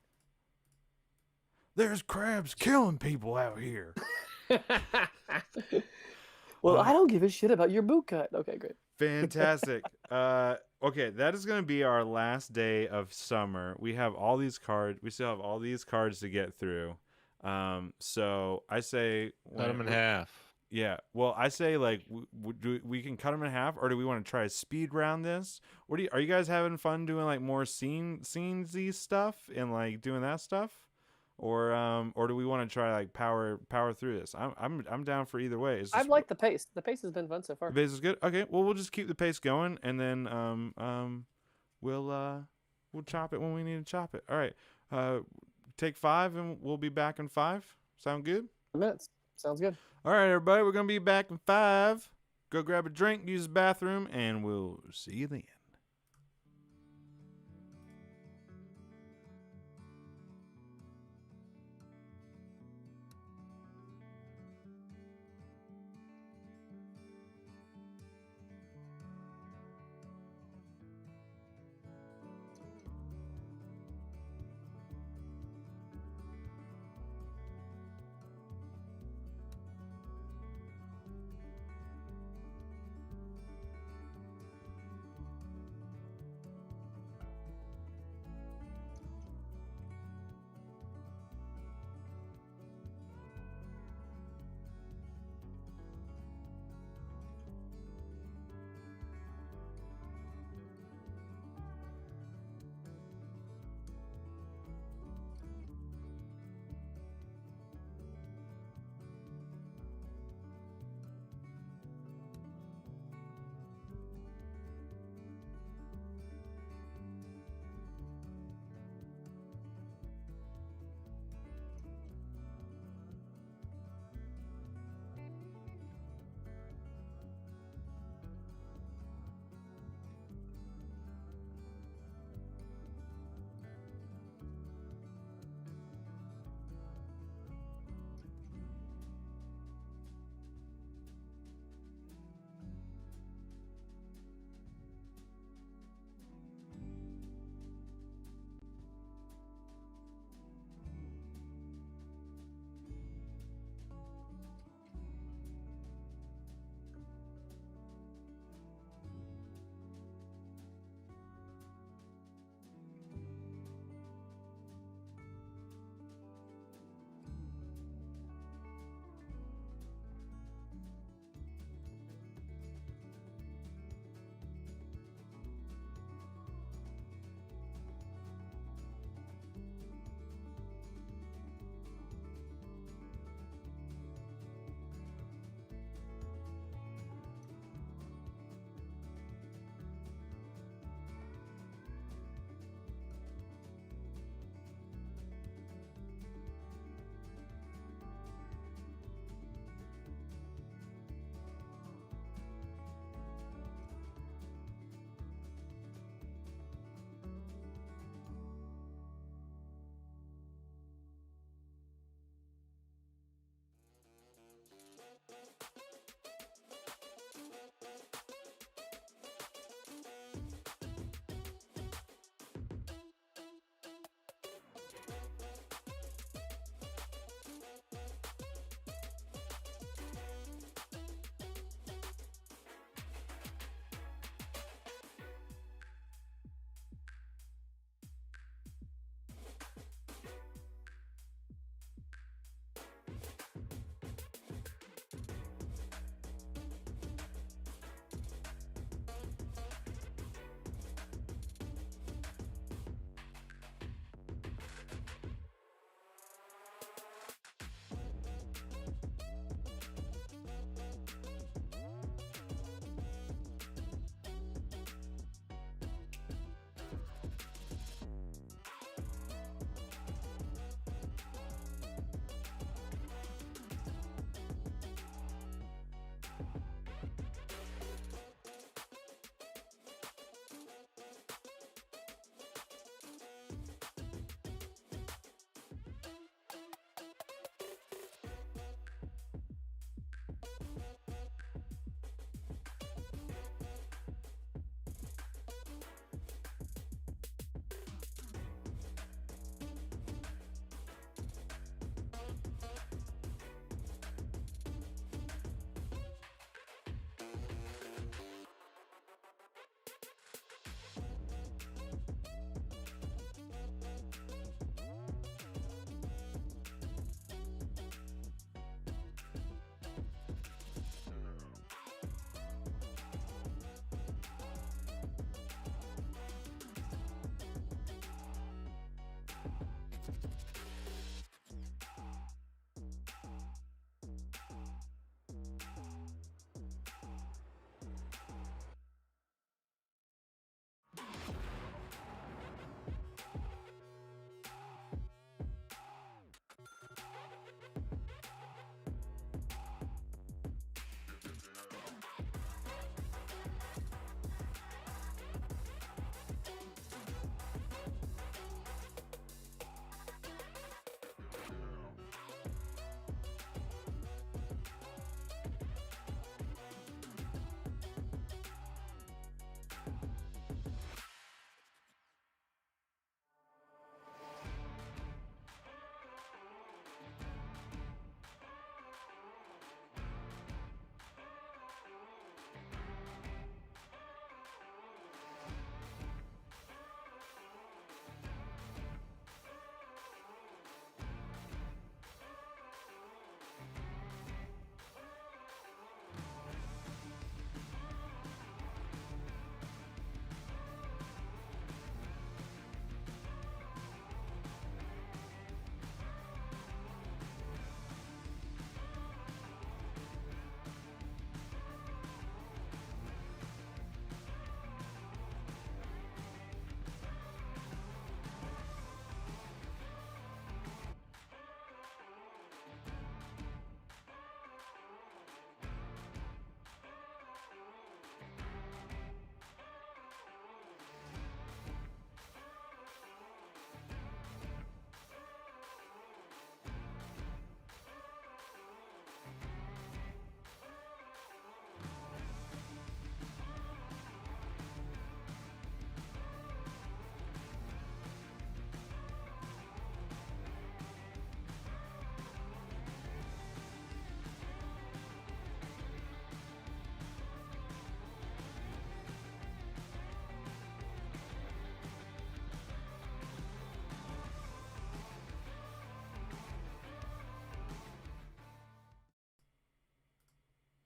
There's crabs killing people out here. Well, I don't give a shit about your boot cut. Okay, great. Fantastic. Okay, that is going to be our last day of summer. We have all these cards. We still have all these cards to get through. So I say Cut them in half. Yeah. Well, I say like we can cut them in half, or do we want to try to speed round this? Are you guys having fun doing like more scenesy stuff and like doing that stuff? Or do we want to try like power through this? I'm down for either way. I've liked the pace. The pace has been fun so far. The pace is good. Okay, well we'll just keep the pace going, and then we'll chop it when we need to chop it. All right. Take 5, and we'll be back in 5. Sound good? Minutes. Sounds good. All right, everybody. We're gonna be back in 5. Go grab a drink, use the bathroom, and we'll see you then.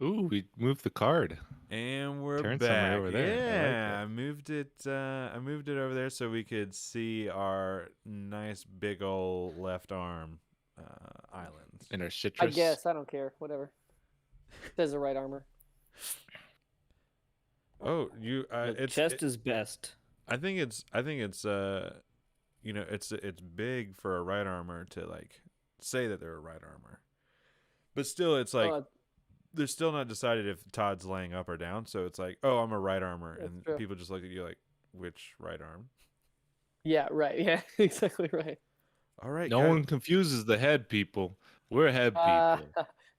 Ooh, we moved the card. And we're Turn summary back. over there. I like Yeah, it. I moved it. I moved it over there so we could see our nice big old left arm islands. And our citrus. I guess I don't care. Whatever. Says the right armor. Oh, you. The It's. chest is best. I think it's. You know, it's big for a right armor to like say that they're a right armor, but still, it's like. They're still not decided if Todd's laying up or down, so it's like, oh, I'm a right armor, and true. people just look at you like, which right arm? Yeah, right. Yeah, exactly right. All right, No guys. one confuses the head people. We're head people.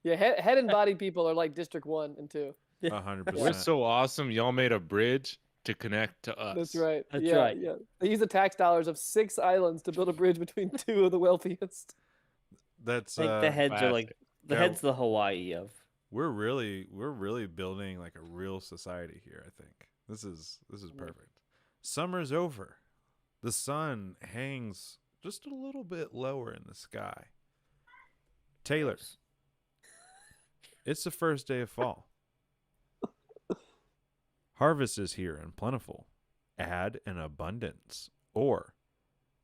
Yeah, head and body people are like District 1 and 2. 100%. We're so awesome. Y'all made a bridge to connect to us. That's right. That's yeah, right. Yeah. They use the tax dollars of 6 islands to build a bridge between 2 of the wealthiest. That's I think the heads are like the yeah. head's the Hawaii of. we're really building like a real society here. I think this is perfect. Summer's over. The sun hangs just a little bit lower in the sky. Taylor, it's the first day of fall. Harvest is here and plentiful. Add an abundance. Or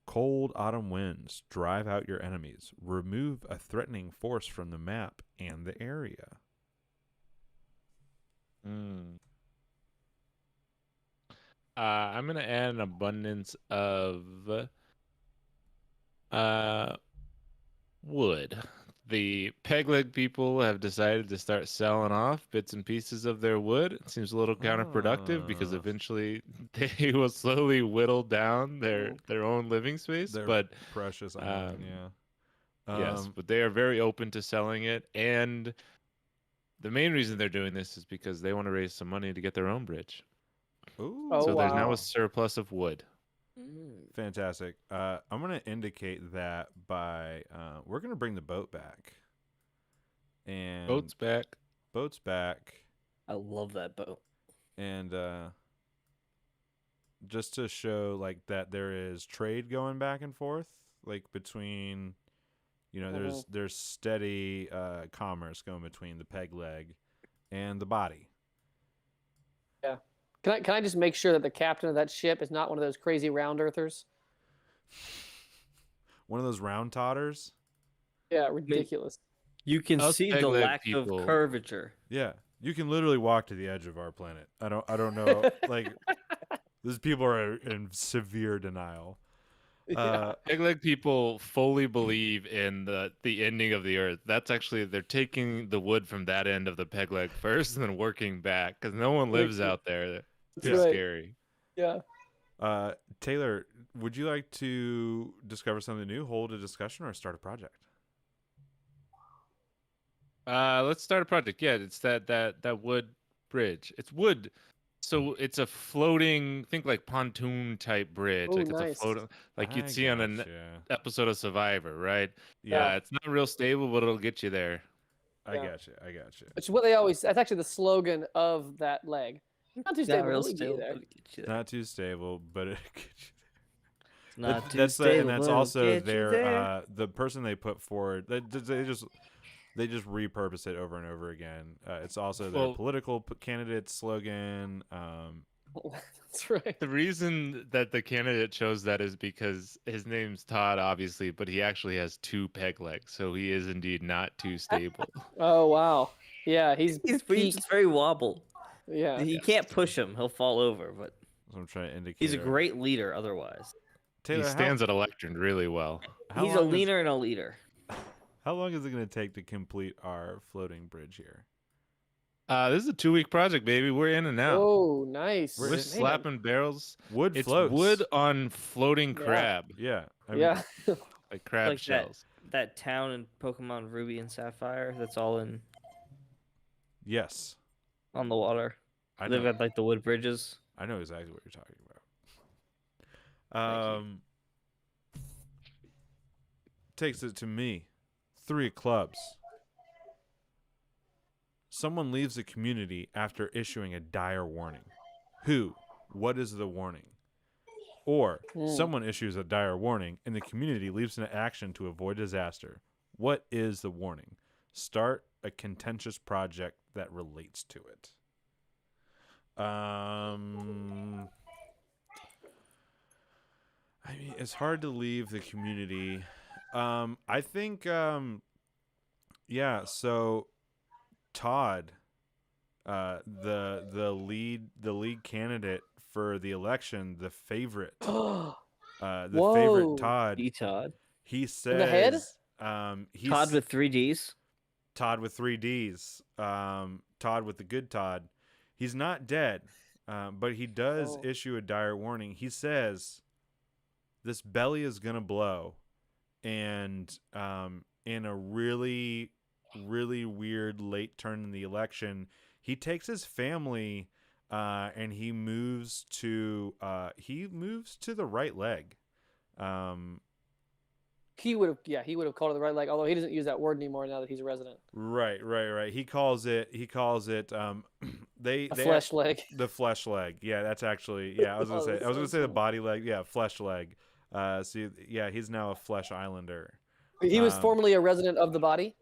cold autumn winds drive out your enemies. Remove a threatening force from the map and the area. I'm gonna add an abundance of wood. The peg leg people have decided to start selling off bits and pieces of their wood. It seems a little counterproductive because Ah. eventually they will slowly whittle down their own living space. Their But precious island, yeah. yes, but they are very open to selling it, and the main reason they're doing this is because they want to raise some money to get their own bridge. Ooh. Oh, So there's now wow. a surplus of wood. Fantastic. I'm going to indicate that by we're going to bring the boat back. And Boat's back. Boat's back. I love that boat. And just to show like that there is trade going back and forth like between there's steady commerce going between the peg leg and the body. Yeah. Can I just make sure that the captain of that ship is not one of those crazy round earthers? One of those round totters? Yeah, ridiculous. You can Us see peg the leg lack people- of curvature. Yeah. You can literally walk to the edge of our planet. I don't know like these people are in severe denial. Peg leg people fully believe in the ending of the earth. That's actually they're taking the wood from that end of the peg leg first and then working back because no one lives out there. It's right. scary. Yeah. Taylor, would you like to discover something new, hold a discussion, or start a project? Let's start a project. Yeah, it's that wood bridge. It's wood. So it's a floating, think like pontoon type bridge. Oh, like nice. it's a float, like you'd I see on an gotcha. episode of Survivor, right? Yeah, It's not real stable, but it'll get you there. I Yeah. gotcha. I gotcha. Which is what they always. That's actually the slogan of that leg. Not too stable. real but we get you stable, there. but get you there. Not too stable, but it gets you It's not too that's stable, and that's but it'll also get you their there. the person they put forward. They just repurpose it over and over again. It's also their Well- political candidate slogan. That's right. The reason that the candidate chose that is because his name's Todd, obviously, but he actually has 2 peg legs, so he is indeed not too stable. Oh wow. Yeah, he's He's peak. just very wobble. Yeah. You can't push him; he'll fall over. But So I'm trying to indicate. he's a great leader. Otherwise, Taylor, he stands at a lectern really well. how he's a long is- leaner and a leader. How long is it going to take to complete our floating bridge here? This is a 2-week project, baby. We're in and out. Oh, nice. We're Man. slapping barrels. Wood It's floats. wood on floating Yeah. crab, Yeah. I mean, Yeah. like crab Like that. shells. That town in Pokemon Ruby and Sapphire. That's all in Yes. on the water. I They've know. got like the wood bridges. I know exactly what you're talking about. Thank you. Takes it to me. 3 clubs. Someone leaves the community after issuing a dire warning. Who? What is the warning? Or someone issues a dire warning and the community leaps into action to avoid disaster. What is the warning? Start a contentious project that relates to it. I mean, it's hard to leave the community. I think, yeah. So Todd, the lead candidate for the election, the favorite, Whoa. Todd. E Todd. He In the head? says, he's Todd with 3 Ds. Todd with 3 Ds. Todd with the good Todd. He's not dead, but he does issue a dire warning. He says, this belly is going to blow. And in a really, really weird late turn in the election, he takes his family and he moves to the right leg. He would have called it the right leg, although he doesn't use that word anymore now that he's a resident. Right. He calls it Flesh leg. The flesh leg. Yeah, that's actually, yeah, I was gonna say the body leg. Yeah, flesh leg. So yeah, he's now a Flesh Islander. He was formerly a resident of the body.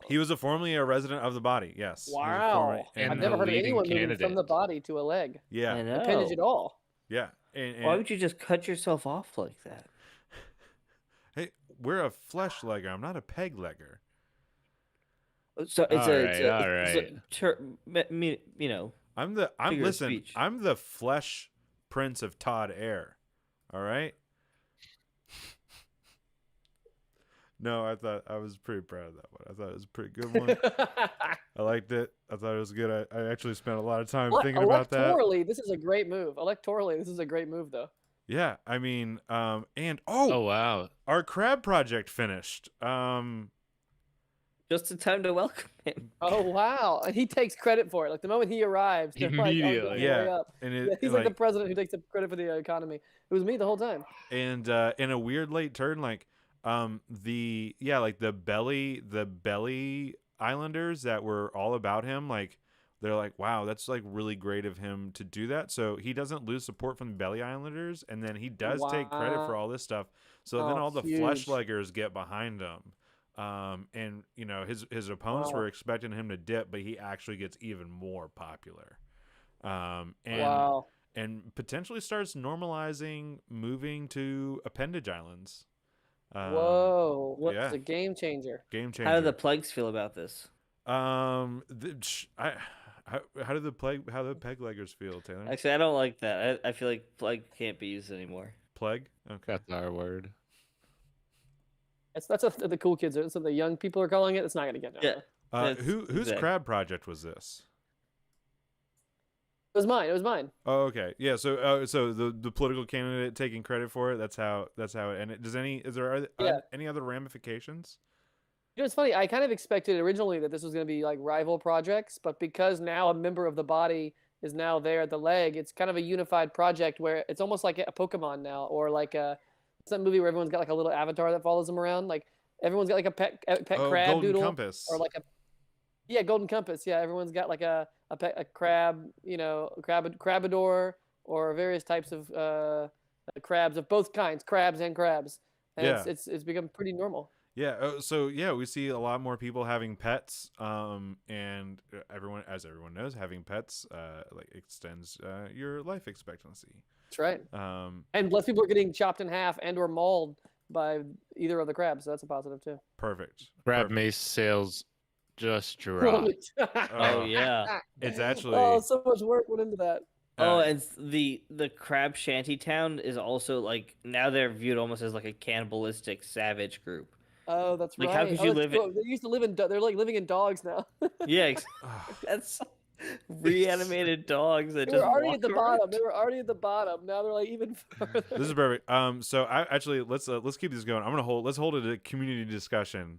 He was formerly a resident of the body. Yes. Wow. and I've the never heard of leading anyone moving from candidate. the body to a leg. Yeah. I know. Appendage at all. Yeah. And Why would you just cut yourself off like that? hey, we're a flesh legger. I'm not a peg legger. So it's All right. you know. I'm Figure of listen. speech. I'm the flesh prince of Todd Air. All right. No, I thought I was pretty proud of that one. I thought it was a pretty good one. I liked it. I thought it was good. I actually spent a lot of time thinking about that. Electorally, this is a great move. Though. Yeah, I mean, and Oh wow. our crab project finished. Just in time to welcome him. Oh wow! And he takes credit for it. Like the moment he arrives, they're like, Immediately. oh, Yeah, way up. and Yeah, he's like the president who takes the credit for the economy. It was me the whole time. and in a weird late turn, like the belly islanders that were all about him, like they're like, wow, that's like really great of him to do that. So he doesn't lose support from the belly islanders, and then he does take credit for all this stuff. So then all the flesh leggers get behind him. And you know, his opponents were expecting him to dip, but he actually gets even more popular. And potentially starts normalizing moving to appendage islands. Whoa! What's yeah. a game changer? Game changer. How do the plagues feel about this? How do the peg leggers feel, Taylor? Actually, I don't like that. I feel like plague can't be used anymore. Plague? Okay. That's our word. That's what the cool kids are. That's what the young people are calling it. It's not gonna get down. Yeah. There. Whose exactly. crab project was this? It was mine. Oh, okay. Yeah. So, so the political candidate taking credit for it. That's how it ended. Is there any other ramifications? You know, it's funny. I kind of expected originally that this was going to be like rival projects, but because now a member of the body is now there at the leg, it's kind of a unified project where it's almost like a Pokemon now, or like some movie where everyone's got like a little avatar that follows them around. Like everyone's got like a pet crab Golden doodle, Compass. or like Golden Compass. Yeah, everyone's got like a crab, you know, crabador, or various types of crabs of both kinds, crabs and crabs. And Yeah. it's become pretty normal. Yeah. So yeah, we see a lot more people having pets. And everyone knows, having pets like extends your life expectancy. That's right. And less people are getting chopped in half and or mauled by either of the crabs. So that's a positive too. Perfect. Crab mace sales just dropped. Oh yeah. It's actually. Oh, so much work went into that. Oh, and the crab shanty town is also like now they're viewed almost as like a cannibalistic savage group. Oh, that's Like, right. how could you live They used to live in. They're like living in dogs now. Yeah, that's reanimated dogs that They just were already walk at the around. bottom. They were already at the bottom. Now they're like even further. This is perfect. So I actually let's keep this going. Let's hold it a community discussion.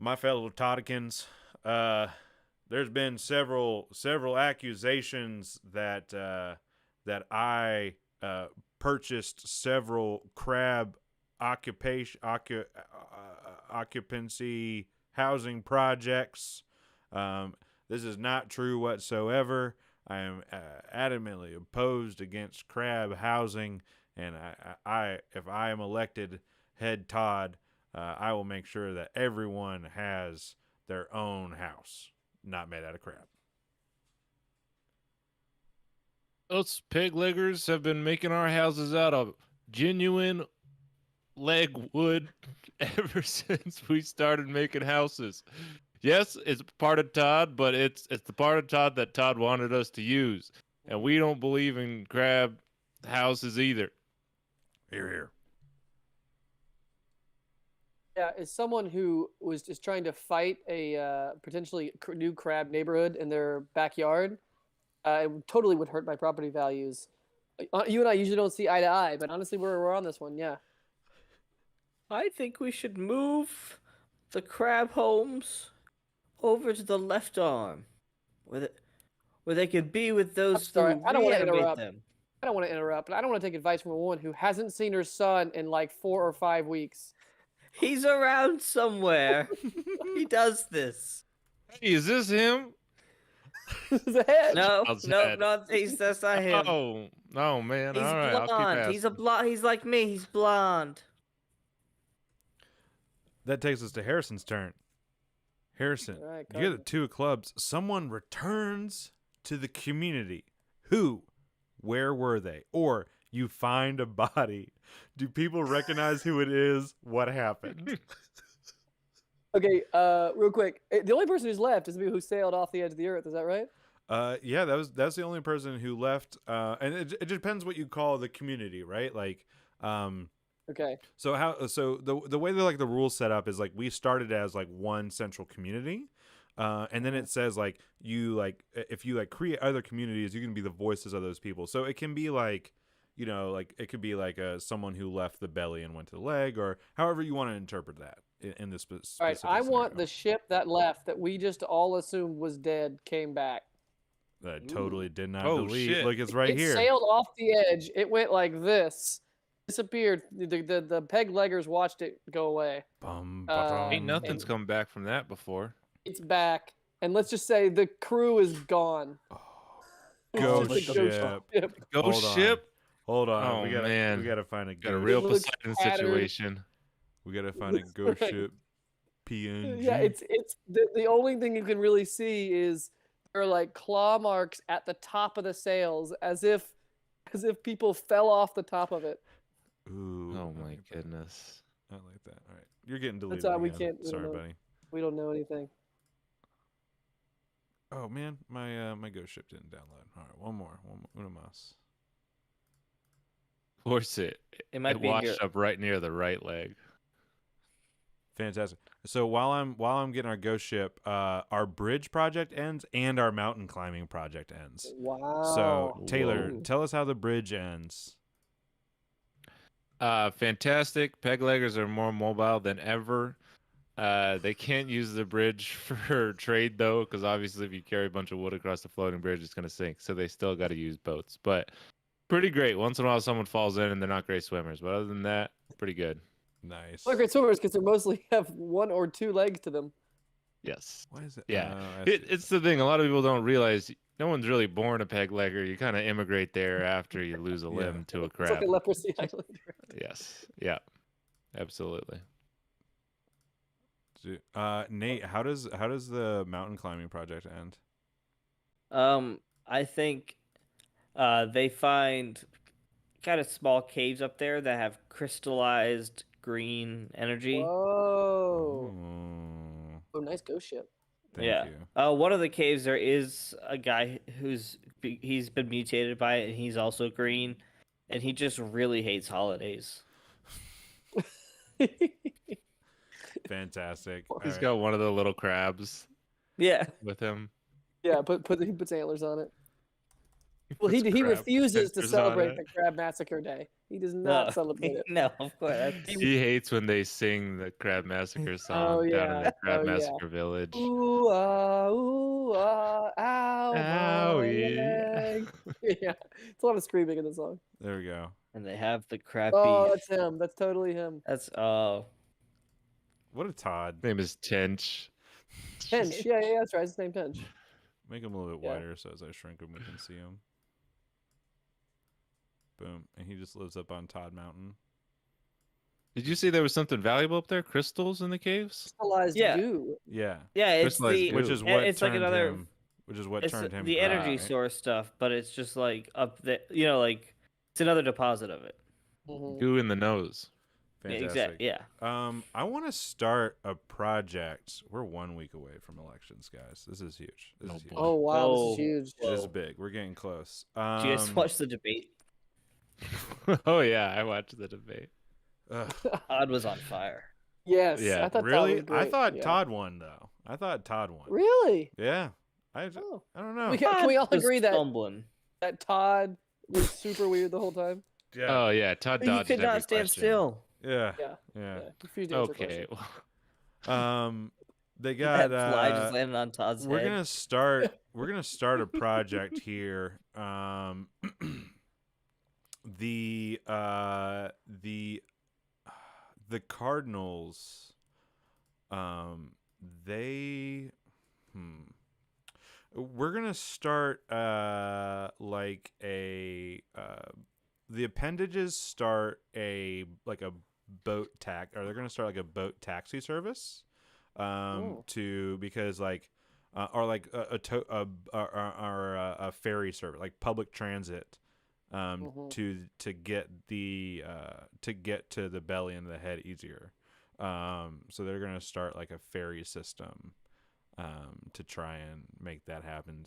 My fellow Toddikins, there's been several accusations that I purchased several crab occupancy housing projects. This is not true whatsoever. I am adamantly opposed against crab housing, and I if I am elected head Todd, I will make sure that everyone has their own house, not made out of crap. Us peg leggers have been making our houses out of genuine leg wood ever since we started making houses. Yes, it's part of Todd, but it's the part of Todd that Todd wanted us to use. And we don't believe in crab houses either. Here, here. Yeah, as someone who was just trying to fight a potentially new crab neighborhood in their backyard, it totally would hurt my property values. You and I usually don't see eye to eye, but honestly, we're on this one. Yeah. I think we should move the crab homes over to the left arm, where they could be with those sorry, who I don't wanna reanimate interrupt. them. I don't want to interrupt, but I don't want to take advice from a woman who hasn't seen her son in like 4 or 5 weeks. He's around somewhere. He does this. Hey, is this him? This is a hedge. No, Child's no, head. that's not him. Oh, no, man. He's All right, I'll keep blonde. He's a asking. blonde. He's like me. He's blonde. That takes us to Harrison's turn. Harrison, All right, you get the 2 of clubs. Someone returns to the community. Who? Where were they? Or you find a body. Do people recognize who it is? What happened? Okay, real quick. The only person who's left is the people who sailed off the edge of the earth. Is that right? Yeah, that's the only person who left. And it depends what you call the community, right? Like, Okay. so the way that like the rules set up is like we started as like one central community, and then it says like you like if you like create other communities, you can be the voices of those people. So it can be like, you know, like it could be like someone who left the belly and went to the leg, or however you want to interpret that in this specific All right. I want scenario. the ship that left that we just all assumed was dead came back. That totally did not Oh, delete. shit. Look, it's right It here. sailed off the edge. It went like this, disappeared. The peg leggers watched it go away. Bum, Ain't ba-dum. nothing's come back from that before. It's back, and let's just say the crew is gone. It's Go just a ghost ship. ship. Go Hold on. Ship. Hold on. Oh, we man. gotta find a Got a ghost. real It looks Poseidon tattered. situation. We gotta find a ghost Right. ship. PNG. Yeah, it's the only thing you can really see is there are like claw marks at the top of the sails, as if people fell off the top of it. Ooh. Oh I my like that. goodness. I like that. All right, you're getting That's deleted how we again. can't- we don't Sorry, know. buddy. We don't know anything. Oh man, my ghost ship didn't download. All right, one more. Una más. Dorsett. It might It be in washed your- up right near the right leg. Fantastic. So while I'm getting our ghost ship, our bridge project ends and our mountain climbing project ends. Wow. So Taylor, Whoa. tell us how the bridge ends. Fantastic. Peg leggers are more mobile than ever. They can't use the bridge for trade though, because obviously if you carry a bunch of wood across the floating bridge, it's gonna sink. So they still got to use boats. But pretty great. Once in a while, someone falls in and they're not great swimmers. But other than that, pretty good. Nice. They're great swimmers because they mostly have 1 or 2 legs to them. Yes. What is it? Yeah. Oh, I see. It's the thing. A lot of people don't realize no one's really born a peg legger. You kind of immigrate there after you lose a Yeah. limb to a It's crab. like a leprosy island. Yes. Yeah. Absolutely. Nate, how does the mountain climbing project end? I think they find kind of small caves up there that have crystallized green energy. Whoa. Oh, Oh, nice ghost ship. thank Yeah. you. One of the caves there is a guy he's been mutated by it, and he's also green, and he just really hates holidays. Fantastic. He's All right. got one of the little crabs Yeah. with him. Yeah, he puts antlers on it. Well, he Puts crab refuses to pincers on celebrate it. the Crab Massacre Day. He does not celebrate it. No, of course. He hates when they sing the Crab Massacre song down in yeah. the Crab Oh, yeah. Massacre village. Ooh ah, ow, Ow, my yeah. leg. Yeah, it's a lot of screaming in the song. There we go. And they have the crab Oh, beef. that's him. That's totally him. That's What a Todd. His name is Tench. Tench. Yeah, that's right. His name Tench. Make him a little bit Yeah. wider so as I shrink him, we can see him. Boom. And he just lives up on Todd Mountain. Did you say there was something valuable up there? Crystals in the caves? Crystallized Yeah. goo. Yeah, Yeah, it's Crystallized the goo. which is what it's like turned another him. Which is what it's turned him the green, energy right? source stuff, but it's just like up there, like it's another deposit of it. Mhm. Goo in the nose. Fantastic. Yeah. I want to start a project. We're 1 week away from elections, guys. This is huge. This Oh, is huge. boy. Oh wow, this Oh, is huge. This is whoa. big. We're getting close. Did you guys watch the debate? Oh yeah, I watched the debate. ugh. Todd was on fire. Yes, Yeah. I thought that Really? was great. I thought yeah. Todd won though. I thought Todd won. Really? Yeah. I Oh. don't know. Can we all Was agree that stumbling. Todd was super weird the whole time? Yeah. Oh yeah, Todd He dodged could every not stand question. still. Yeah. Yeah. Yeah. Refused to answer a Okay. question. They That got fly just landed on Todd's we're head. gonna start a project here. The Cardinals, they we're gonna start like a the appendages start a like a boat or they're gonna start like a boat taxi service Oh. to because like or like a ferry service like public transit to get the to get to the belly and the head easier. So they're gonna start like a ferry system to try and make that happen.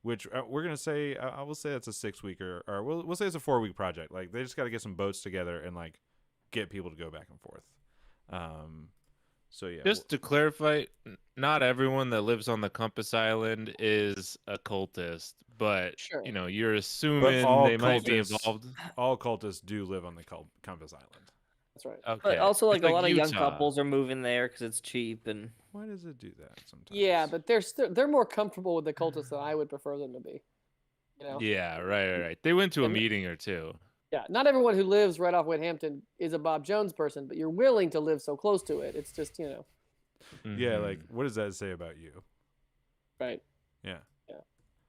Which we're gonna say I will say it's a 6 week or we'll say it's a 4 week project. Like they just got to get some boats together and like get people to go back and forth. So yeah. Just to clarify, not everyone that lives on the Compass Island is a cultist, but Sure. you're assuming all they might be cultists- involved. all cultists do live on the Compass Island. That's right. Okay. But also, It's like a lot of young Utah. couples are moving there because it's cheap and. Why does it do that sometimes? Yeah, but they're more comfortable with the cultists than I would prefer them to be. You know? Yeah, right. They went to a And- meeting or two. Yeah, not everyone who lives right off Windhampton is a Bob Jones person, but you're willing to live so close to it. It's just, Yeah, Mhm. like what does that say about you? right. Yeah. Yeah.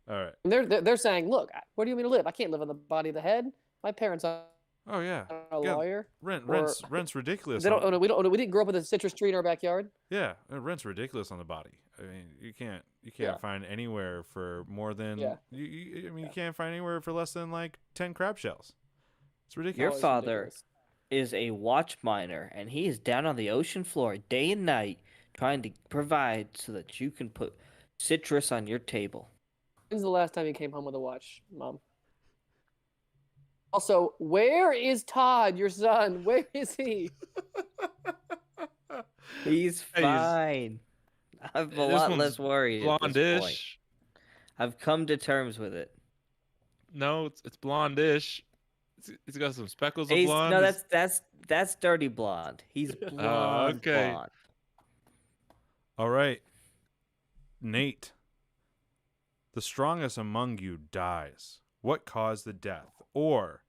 All right. And they're saying, look, where do you want me to live? I can't live on the body of the head. My parents are Oh yeah. a Yeah, lawyer. Rent's ridiculous. They don't own it. We don't own it. We didn't grow up with a citrus tree in our backyard. Yeah, rent's ridiculous on the body. I mean, you can't Yeah. find anywhere for more than Yeah. you can't find anywhere for less than like 10 crab shells. It's Your ridiculous. Always father ridiculous. is a watch miner, and he is down on the ocean floor day and night trying to provide so that you can put citrus on your table. When's the last time you came home with a watch, Mom? Also, where is Todd, your son? Where is he? He's Hey, fine. I'm a This lot one's less worried at this point. Blondish. I've come to terms with it. No, it's blondish. It's got some speckles of He's, blonde. no, that's dirty blonde. He's blonde. okay. Blonde. All right. Nate. The strongest among you dies. What caused the death? Or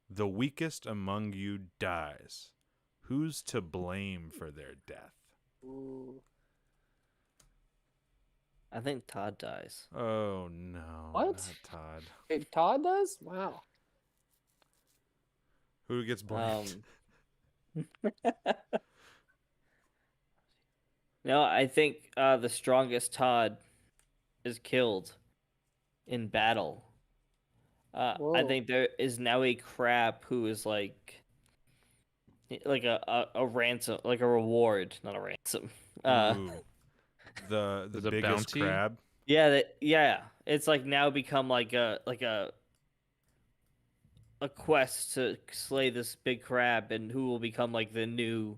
the weakest among you dies. Who's to blame for their death? Ooh. I think Todd dies. Oh no. What? Not Todd. Wait, Todd does? Wow. Who gets blamed? No, I think the strongest Todd is killed in battle. I Whoa. think there is now a crab who is like a ransom, like a reward, not a ransom. Ooh. The There's a biggest bounty? crab. Yeah. It's like now become like a quest to slay this big crab, and who will become like the new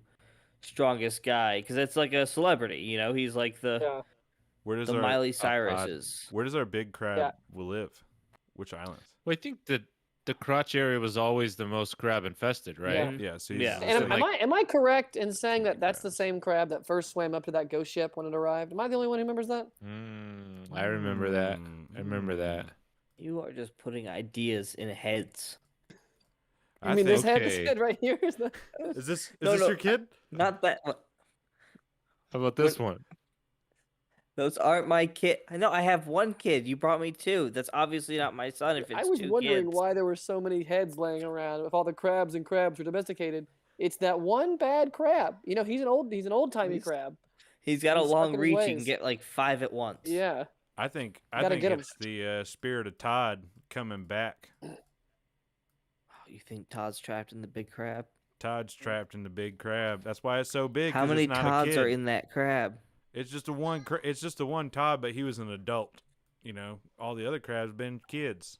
strongest guy, because it's like a celebrity, he's like the Yeah. Where does the our Miley Todd. Cyrus is. Where does our big crab Yeah. will live? Which island? Well, I think the crotch area was always the most crab infested, right? Yeah. Yeah. So he's Yeah. he's And like- am I correct in saying that that's the crabs. same crab that first swam up to that ghost ship when it arrived? Am I the only one who remembers that? I remember that. I remember that. You are just putting ideas in heads. I mean, this head, this Okay. head right here is the. Is this No, no. your kid? Not that one. How about this one? Those aren't my kid. I know I have one kid. You brought me two. That's obviously not my son. If it's I was two wondering kids. why there were so many heads laying around if all the crabs and crabs were domesticated. It's that one bad crab. You know, he's an old timey crab. He's got a He's stuck long in his reach. He can ways. get like 5 at once. Yeah. I think Gotta get him. it's the spirit of Todd coming back. Oh, you think Todd's trapped in the big crab? Todd's trapped in the big crab. That's why it's so big. How 'cause many it's not a Todds kid. are in that crab? It's just the one. It's just the one Todd, but he was an adult. You know, all the other crabs been kids.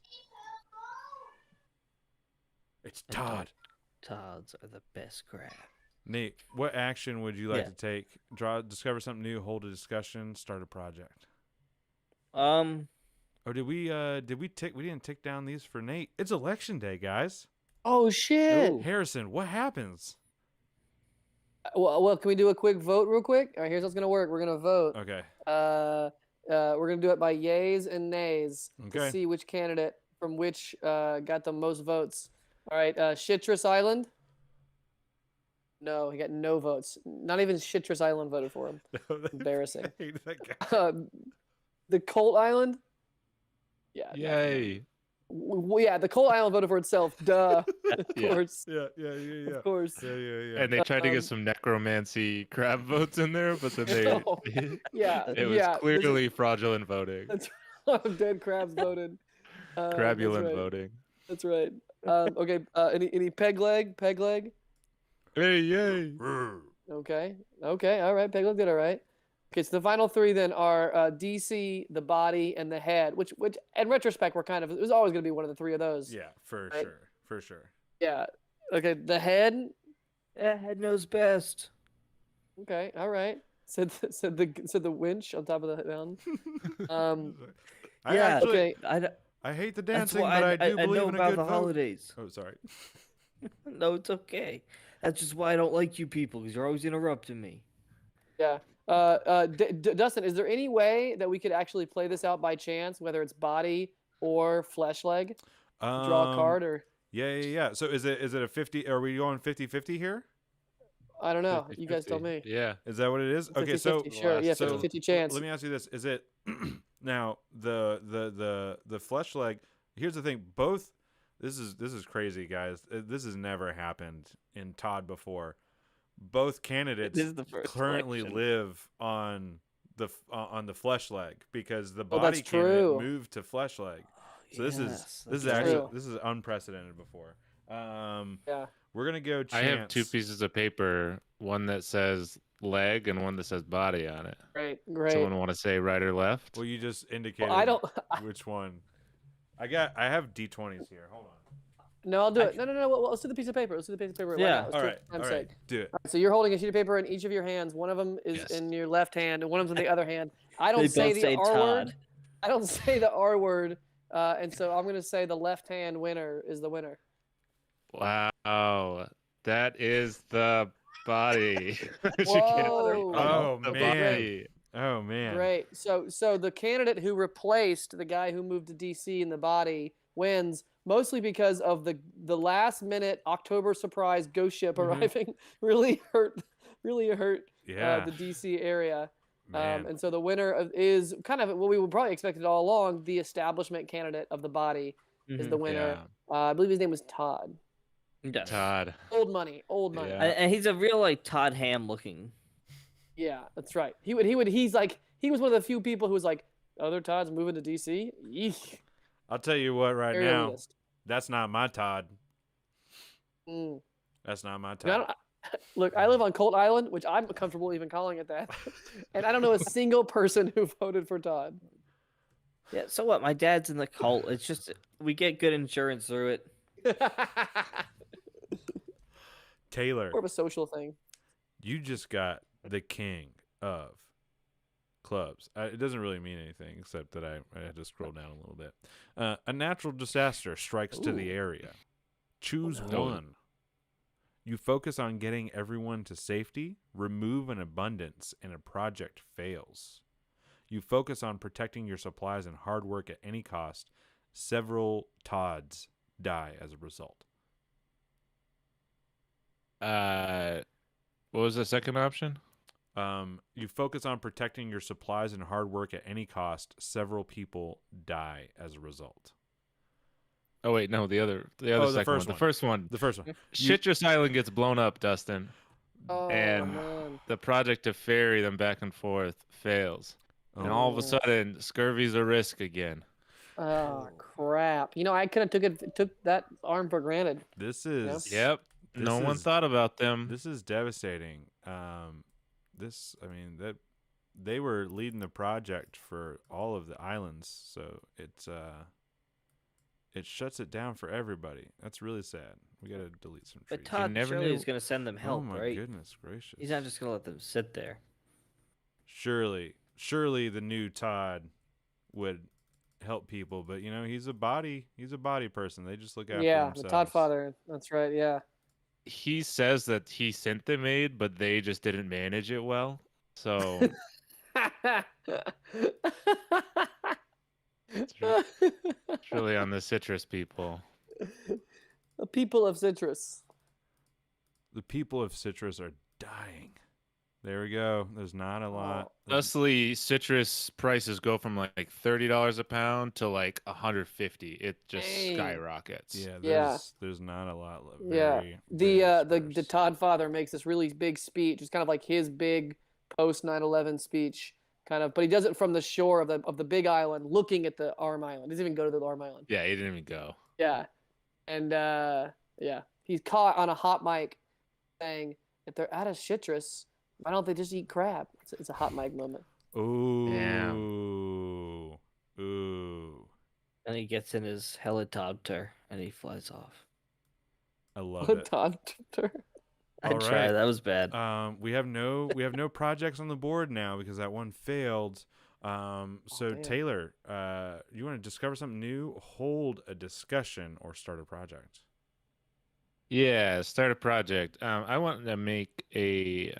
It's Todd. Todds are the best crab. Nate, what action would you like Yeah. to take? Discover something new, hold a discussion, start a project. Um, Oh, did we tick? We didn't tick down these for Nate. It's election day, guys. Oh shit. Ooh. Harrison, what happens? Well, can we do a quick vote real quick? All right, here's what's gonna work. We're gonna vote. Okay. We're gonna do it by yays and nays Okay. to see which candidate from which got the most votes. All right, Citrus Island. No, he got no votes. Not even Citrus Island voted for him. Embarrassing. I hate that guy. The Colt Island. Yeah. Yay. Well, yeah, the Colt Island voted for itself. Duh. Of Yeah. course. Yeah. Of course. Yeah. And they tried to Um, get some necromancy crab votes in there, but then they No. Yeah. it was yeah, clearly fraudulent voting. That's dead crabs voted. Crabulent that's right. voting. That's right. Okay. Any peg leg? Peg leg? Hey, yay. Okay. Okay. All right. Peg leg did all right. Okay. So the final three then are DC, the body, and the head. Which in retrospect were kind of it was always going to be one of the three of those. Yeah, for Right. sure. For sure. Yeah. Okay. The head. head knows best. Okay. All right. Said the winch on top of the mountain. I Yeah. actually, Okay. I hate the That's dancing, why but I do I believe know in a about good the vote. holidays. Oh, sorry. No, it's okay. That's just why I don't like you people, because you're always interrupting me. Yeah. Dustin, is there any way that we could actually play this out by chance, whether it's body or flesh leg? Draw a card or Yeah. So is it a 50? Are we going 50-50 here? I don't know. You guys tell 50-50. me. Yeah. Is that what it is? Okay, so 50-50, sure. Yeah, so 50-50 chance. let me ask you this: is it now the flesh leg? Here's the thing: both. This is crazy, guys. This has never happened in Todd before. Both candidates This is the first currently election. live on the flesh leg because the Oh, body that's candidate true. moved to flesh leg. So this Yes, is that's actually true. this is unprecedented before. Yeah. We're gonna go. Chance. I have two pieces of paper, one that says leg and one that says body on it. Great. Someone want to say right or left? Well, you just indicated. Well, I don't. Which one? I have D20s here. Hold on. No, I'll do it. No. Well, let's do the piece of paper. Let's do the piece of paper. Right Yeah. now. Let's All do right. it for All time's right. sake. Do it. All right, so you're holding a sheet of paper in each of your hands. One of them is Yes. in your left hand, and one of them's in the other hand. I don't They say both the say R Todd. word. I don't say the R word, and so I'm gonna say the left hand winner is the winner. Wow. That is the body. She can't Whoa. Oh, the man. body. Oh man. Great. So the candidate who replaced the guy who moved to DC in the body wins, mostly because of the last minute October surprise ghost ship Mhm. arriving really hurt Yeah. the DC area. Man. And so the winner is kind of what we would probably expected all along. The establishment candidate of the body is the Mhm. winner. Yeah. I believe his name was Todd. Yes. Todd. Old money. Yeah. And he's a real like Todd Ham looking. Yeah, that's right. He was one of the few people who was like, other Todd's moving to DC. Yeek. I'll tell you what. Right Very now, elitist. that's not my Todd. Mm. That's not my I Todd. don't- Look, I live on Colt Island, which I'm comfortable even calling it that, and I don't know a single person who voted for Todd. Yeah. So what? My dad's in the cult. It's just we get good insurance through it. Taylor, More of a social thing. you just got the king of clubs. It doesn't really mean anything except that I had to scroll down a little bit. A natural disaster strikes to the Ooh. area. Choose no. one. You focus on getting everyone to safety, remove an abundance, and a project fails. You focus on protecting your supplies and hard work at any cost. Several Todds die as a result. What was the second option? You focus on protecting your supplies and hard work at any cost. Several people die as a result. Oh wait, no, the other Oh, the second first one. The one. first one. The first one. Citrus Island gets blown up, Dustin, Oh and man. the project to ferry them back and forth fails. And all of a Oh. sudden, scurvy's a risk again. Oh crap! I could have took that arm for granted. This is Yep. No one is- thought about them. This is devastating. That they were leading the project for all of the islands, so it shuts it down for everybody. That's really sad. We gotta delete some trees. But Todd never surely knew- is going to send them Oh help, my right? goodness gracious! He's not just going to let them sit there. Surely the new Todd would help people, but he's a body person. They just look after Yeah, themselves. the Todd father. That's right. Yeah. He says that he sent them aid, but they just didn't manage it well. So it's really on the citrus people. The people of citrus. The people of citrus are dying. There we go. There's not a lot. Thusly, citrus prices go from like $30 a pound to like $150. It just Dang. skyrockets. Yeah, there's not a lot left. Yeah. The Todd father makes this really big speech. It's kind of like his big post 9/11 speech, kind of, but he does it from the shore of the big island, looking at the arm island. He doesn't even go to the arm island. Yeah, he didn't even go. Yeah, and he's caught on a hot mic saying, "If they're out of citrus, why don't they just eat crab?" It's a hot mic moment. Ooh. Damn. Ooh. And he gets in his helicopter and he flies off. I love What it. Todd? I All tried. right. That was bad. We have no projects on the board now because that one failed. So damn. Taylor, you want to discover something new, hold a discussion, or start a project? Yeah, start a project. I want to make a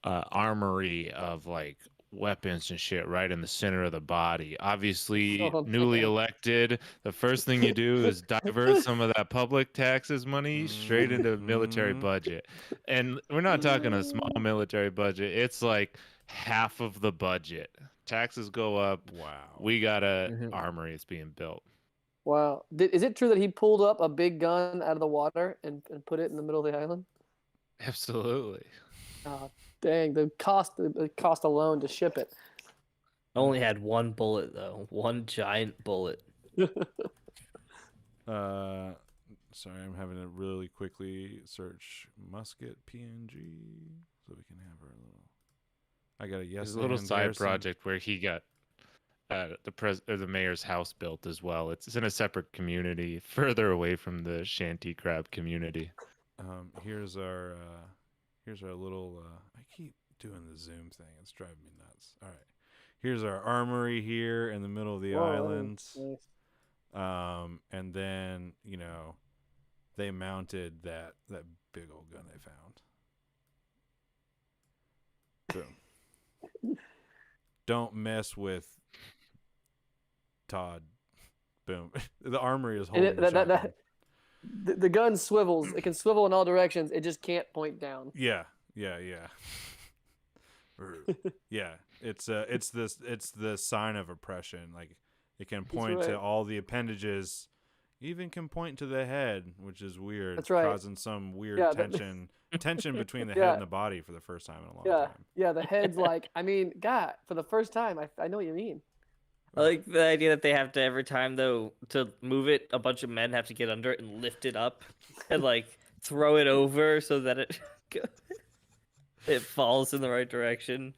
armory of like weapons and shit right in the center of the body. Obviously, Oh, newly man. elected, the first thing you do is divert some of that public taxes money straight into the military Mhm. budget. And we're not talking a small military budget. It's like half of the budget. Taxes go up. Wow. We got a Mhm. armory that's being built. Wow. Is it true that he pulled up a big gun out of the water and put it in the middle of the island? Absolutely. Oh, dang, the cost alone to ship it. Only had one bullet though. One giant bullet. Sorry, I'm having to really quickly search musket PNG so we can have our little. I got a yes. There's a little and side Harrison. project where he got the mayor's house built as well. It's in a separate community, further away from the shanty crab community. Here's our little. I keep doing the Zoom thing. It's driving me nuts. All right, here's our armory here in the middle of the Whoa, island. nice. And then they mounted that big old gun they found. Boom. Don't mess with Todd. Boom. The armory is holding the shotgun. The gun swivels. It can swivel in all directions. It just can't point down. Yeah. Yeah. It's the sign of oppression. Like it can point to right. all the appendages, even can point to the head, which is weird. That's right. Causing some weird Yeah, tension between the Yeah. head and the body for the first time in a long time. Yeah, the head's like, God, for the first time, I know what you mean. I like the idea that they have to every time though to move it, a bunch of men have to get under it and lift it up and like throw it over so that it falls in the right direction.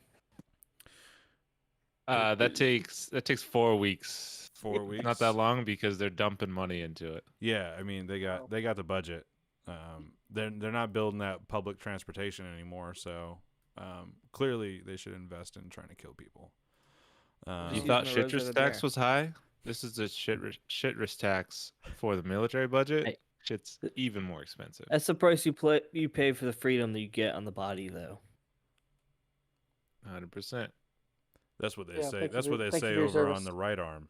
That takes 4 weeks. 4 weeks. Not that long because they're dumping money into it. Yeah, I mean they got the budget. They're not building that public transportation anymore, so clearly they should invest in trying to kill people. You Just thought using the roads citrus over tax there. was high? This is the citrus tax for the military budget. Hey. Shit's even more expensive. That's the price you pay for the freedom that you get on the body though. 100%. That's what they Yeah, say. thank you That's for- what they thank you say for your over service. on the right arm.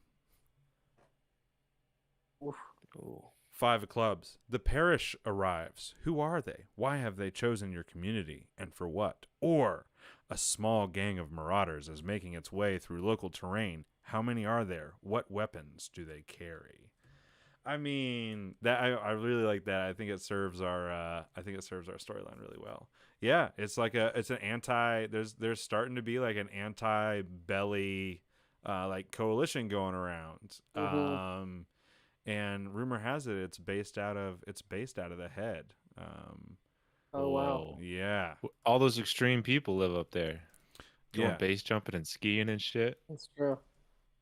Oof. Ooh. 5 of clubs. The parish arrives. Who are they? Why have they chosen your community, and for what? Or a small gang of marauders is making its way through local terrain. How many are there? What weapons do they carry? I mean that I really like that. I think it serves our storyline really well. Yeah, it's like it's an anti. There's starting to be like an anti-belly like coalition going around. And rumor has it it's based out of the head. Oh wow. Whoa. Yeah, All those extreme people live up there, going yeah. base jumping and skiing and shit. That's true.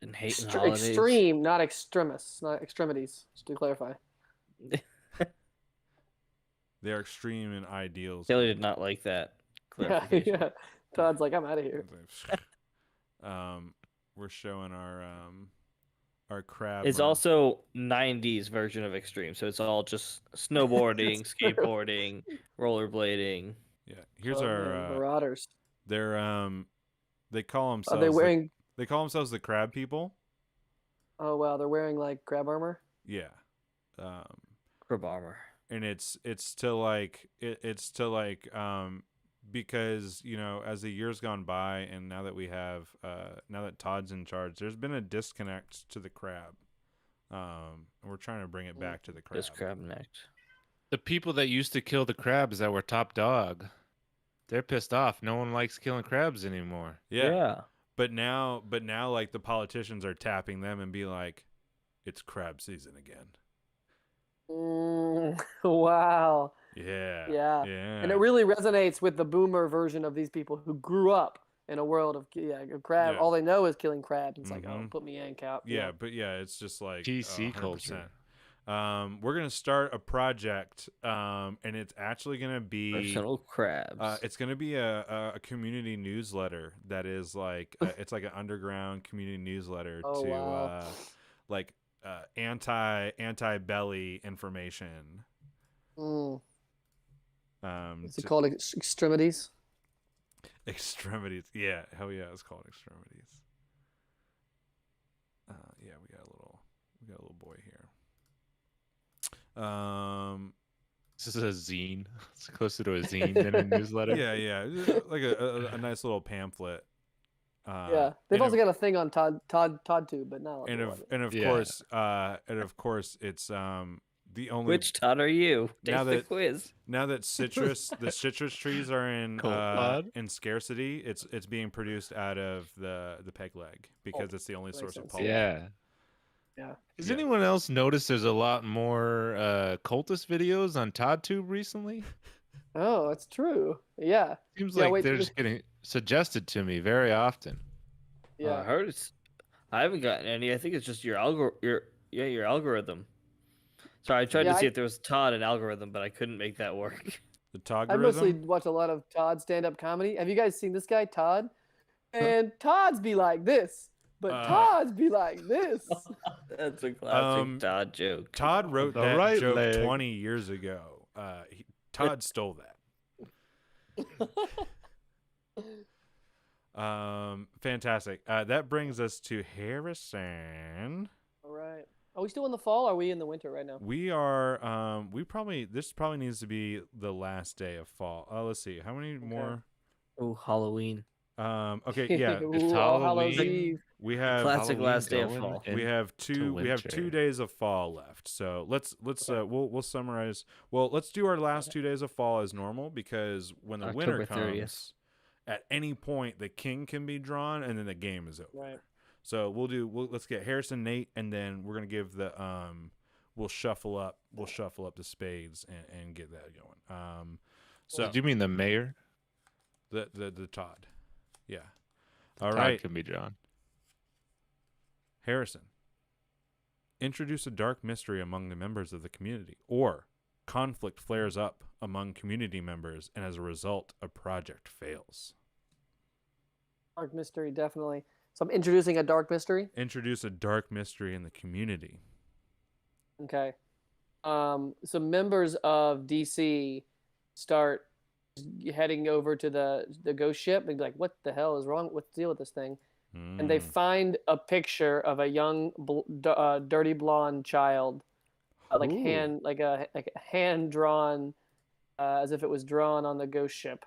And hating holidays. Extreme, not extremists, not extremities. Just to clarify. They are extreme in ideals. Taylor did not like that Yeah, clarification. yeah. Todd's like, I'm out of here. We're showing our crab. It's run. also 90s version of extreme, so it's all just snowboarding, That's true. skateboarding, rollerblading. Yeah. Here's Oh, our man, Marauders. they're they call Are themselves they wearing? they call themselves the crab people. Oh wow, they're wearing like crab armor. Yeah. Crab armor. And it's to like because as the years gone by and now that we have now that Todd's in charge, there's been a disconnect to the crab. And we're trying to bring it back to the crab. This crab next. The people that used to kill the crabs that were top dog, they're pissed off. No one likes killing crabs anymore. Yeah. But now like the politicians are tapping them and be like, it's crab season again. Wow. Yeah. Yeah. Yeah. And it really resonates with the boomer version of these people who grew up in a world of crab. Yeah. All they know is killing crabs. It's like, oh, Mhm. put me in, Cap. Yeah, but yeah, it's just like PC 100%. culture. We're gonna start a project, and it's actually gonna be Personal crabs. it's gonna be a community newsletter that is like it's like an underground community newsletter Oh, to wow. like anti belly information. Is it To- called extremities? extremities. Yeah, hell yeah, it's called extremities. Yeah, we got a little boy here. This is a zine. It's closer to a zine than a newsletter. Yeah, like a nice little pamphlet. Yeah, they've also got a thing on ToddTube, but not. and of Yeah. course it's the only Which Todd are you? Take now the that- quiz. now that the citrus trees are in Cool, bud. in scarcity, it's being produced out of the peg leg because it's the only makes source of sense. pollen. Yeah. Yeah. Has Yeah. anyone else noticed there's a lot more cultist videos on ToddTube recently? Oh, that's true. Yeah. Seems Yeah, like wait, they're this- just getting suggested to me very often. Yeah. I heard it's. I haven't gotten any. I think it's just your algorithm. Sorry, I tried Yeah, to see if there was Todd an algorithm, but I couldn't make that work. The I mostly Toggerism? watch a lot of Todd stand-up comedy. Have you guys seen this guy, Todd? And Todd's be like this, but Todd's be like this. That's a classic Um, Todd joke. Todd wrote The that right joke leg. 20 years ago. Todd stole that. Fantastic. That brings us to Harrison. All right. Are we still in the fall? Or are we in the winter right now? We are. This probably needs to be the last day of fall. Let's see. How many more? Oh, Halloween. Okay. Yeah. Ooh, All Hallows Halloween. Eve. We have. Classic Halloween last day of going fall. We have into we have 2 winter. days of fall left. So let's we'll summarize. Well, let's do our last 2 days of fall as normal because when the winter October 30th. comes, at any point the king can be drawn and then the game is over. Right. So let's get Harrison, Nate, and then we're gonna give the we'll shuffle up the spades and get that going. So Do you mean the mayor? the Todd, yeah. All Todd right, can be drawn. Harrison. Introduce a dark mystery among the members of the community, or conflict flares up among community members, and as a result, a project fails. Dark mystery, definitely. So I'm introducing a dark mystery. Introduce a dark mystery in the community. Okay. So members of DC start heading over to the ghost ship and be like, "What the hell is wrong? What's the deal with this thing?" And they find a picture of a young, dirty blonde child, like Ooh. hand drawn, as if it was drawn on the ghost ship.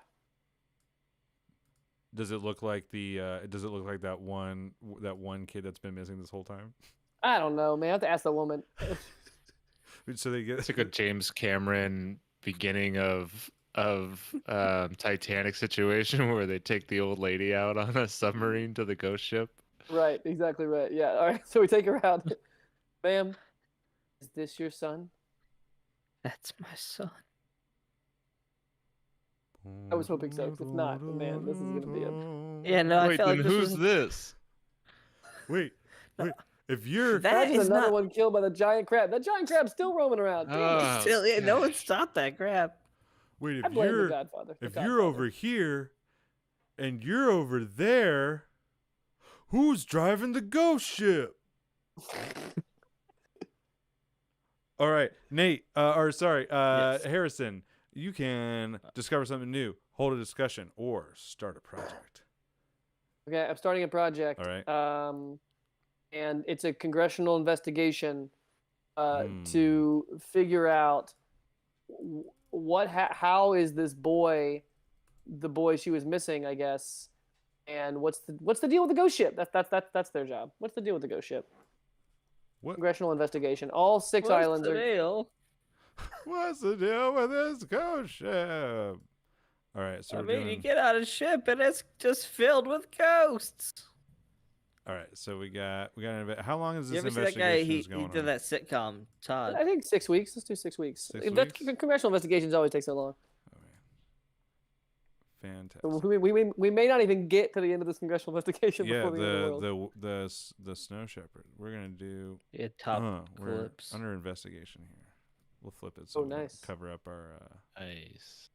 Does it look like that one kid that's been missing this whole time? I don't know, man. I have to ask the woman. So they get It's like a James Cameron beginning of Titanic situation where they take the old lady out on a submarine to the ghost ship. Right, exactly right. Yeah. All right. So we take her out. Ma'am, is this your son? That's my son. I was hoping so. 'Cause if not, man, this is gonna be a. Yeah, no, I Wait, felt then like this who's was this? Wait. If you're that Imagine is another not. one killed by the giant crab. That giant crab's still roaming around. Damn it. Oh, Still, yeah, no one gosh. stopped that grab. wait, I blame the Godfather. if you're over here and you're over there, who's driving the ghost ship? All right, Nate, Yes. Harrison, you can discover something new, hold a discussion, or start a project. Okay, I'm starting a project. All right. And it's a congressional investigation to figure out how is this boy, the boy she was missing, I guess, and what's the deal with the ghost ship? That's their job. What's the deal with the ghost ship? What? Congressional investigation. All 6 What's islands the are. deal? What's the deal with this ghost ship? All right, so I we're mean, doing. you get on a ship and it's just filled with ghosts. All right, so we got. How long is You this ever see that guy? investigation He is going did on? that sitcom, Todd. I think 6 weeks. Let's do 6 weeks. 6 That weeks? congressional investigations always take so long. Fantastic. So we may not even get to the end of this congressional investigation Yeah, before the end of the world. the snow shepherd. We're gonna do. Yeah, top We're clips. under investigation here. We'll flip it so Oh, we don't nice. cover up our Nice.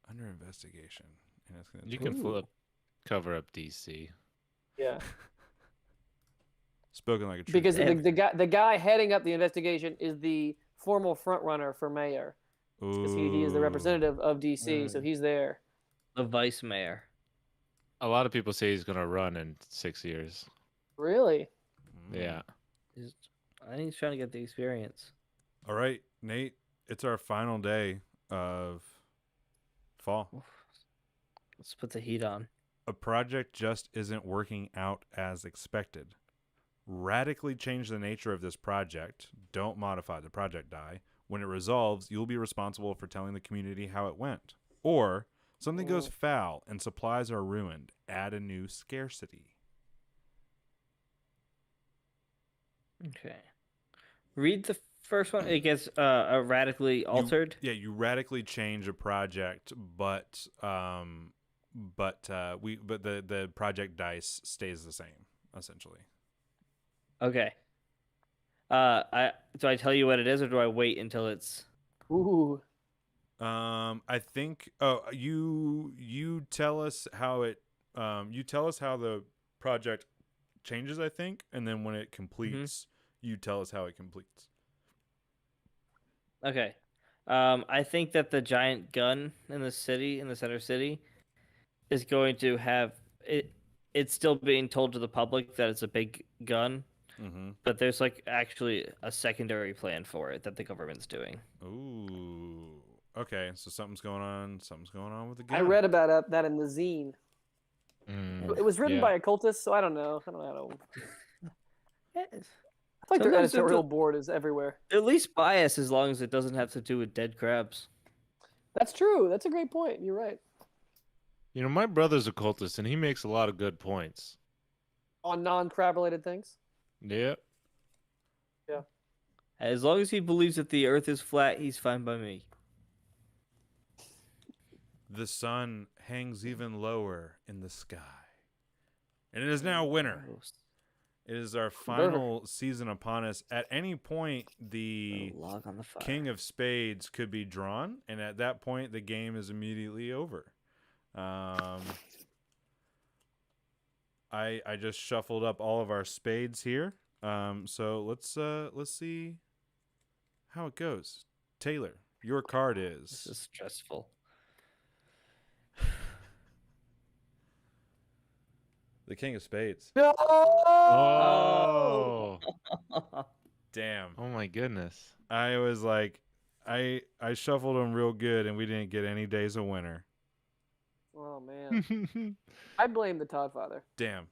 under investigation, and it's gonna. You tell can flip, cover up DC. Yeah. Spoken like a true. Because patriot. the guy heading up the investigation is the formal front runner for mayor. Because he is the Ooh. representative of DC, so he's there. The vice mayor. A lot of people say he's gonna run in 6 years. Really? Yeah. I think he's trying to get the experience. All right, Nate. It's our final day of fall. Let's put the heat on. A project just isn't working out as expected. Radically change the nature of this project. Don't modify the project die. When it resolves, you'll be responsible for telling the community how it went. Or something goes foul and supplies are ruined. Add a new scarcity. Okay. Read the first one. It gets radically altered. You radically change a project, but the project dice stays the same essentially. Okay. Do I tell you what it is, or do I wait until it's? Ooh. I think. Oh, you tell us how it. You tell us how the project changes. I think, and then when it completes, you tell us how it completes. Okay. I think that the giant gun in the center city, is going to have it. It's still being told to the public that it's a big gun, but there's like actually a secondary plan for it that the government's doing. Ooh. Okay, so something's going on. Something's going on with the gun. I read about that in the zine. It was written yeah. by a cultist, so I don't know. I don't know. I feel like their Sometimes it's editorial a- board is everywhere. At least bias, as long as it doesn't have to do with dead crabs. That's true. That's a great point. You're right. You know, my brother's a cultist, and he makes a lot of good points. On non-crab related things. Yeah. As long as he believes that the Earth is flat, he's fine by me. The sun hangs even lower in the sky. And it is now winter. It is our final season upon us. At any point, the Log on the fire. King of Spades could be drawn, and at that point, the game is immediately over. I just shuffled up all of our spades here. So let's see how it goes. Taylor, your card This is is stressful. the King of Spades. No! Oh. Damn. Oh my goodness. I was like, I shuffled them real good, and we didn't get any days of winter. Oh man. I blame the Todd father. Damn.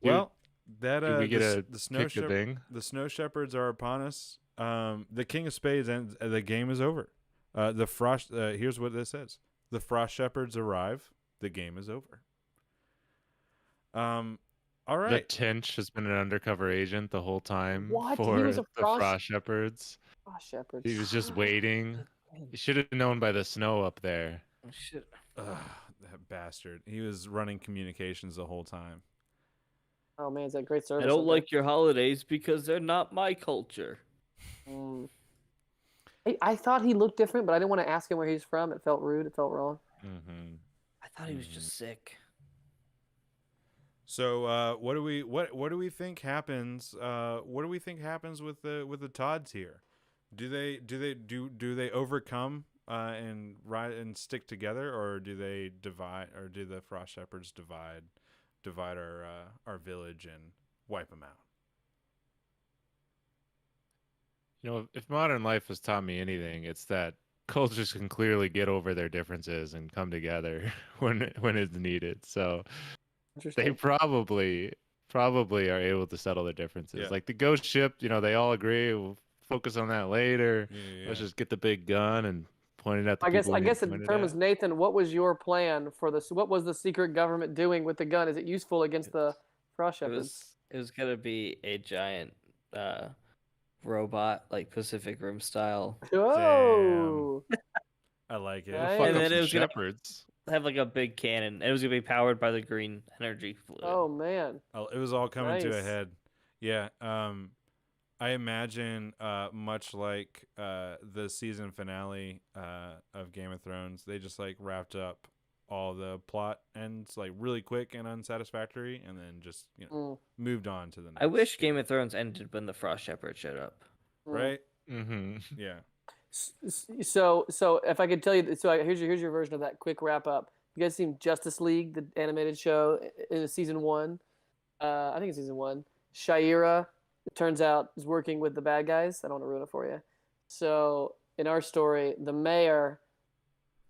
Dude, Well, that Do we get the snow pick a thing? the snow shepherds are upon us. The King of Spades ends. The game is over. The Frost. Here's what this says: the Frost Shepherds arrive. The game is over. All The right. Tinch has been an undercover agent the whole time What? He for was a the Frost Shepherds. shepherd. He was just waiting. He should have known by the snow up there. Oh, shit. Ugh, that bastard. He was running communications the whole time. Oh man, is that great service? I don't up there. like your holidays because they're not my culture. Mm. I thought he looked different, but I didn't want to ask him where he's from. It felt rude. It felt wrong. Mm-hmm. I thought he was just sick. So what do we think happens? What do we think happens with the Todds here? Do they overcome and ride and stick together, or do they divide, or do the Frost Shepherds divide our village and wipe them out? You know, if modern life has taught me anything, it's that cultures can clearly get over their differences and come together when it's needed. So they Interesting. probably are able to settle their differences. Yeah. Like the ghost ship, you know, they all agree. We'll focus on that later. Yeah. Let's just get the big gun and point it at the I people. guess it determines, Nathan, what was your plan for this? What was the secret government doing with the gun? Is it useful against the Frost Shepherds? It was gonna be a giant robot, like Pacific Rim style. Oh, I like it. Right. Fuck And up then some it was gonna- shepherds. Have like a big cannon. It was gonna be powered by the green energy fluid. oh man. It was all coming to a Nice. head. Yeah. I imagine, much like the season finale of Game of Thrones, they just like wrapped up all the plot ends like really quick and unsatisfactory, and then just moved on to the next. I wish Game of Thrones ended when the Frost Shepherd showed up. Right? Mm-hmm. Yeah. So if I could tell you, here's your version of that quick wrap up. You guys seen Justice League, the animated show, in season 1? I think it's season 1. Shaira, it turns out, is working with the bad guys. I don't want to ruin it for you. So in our story, the mayor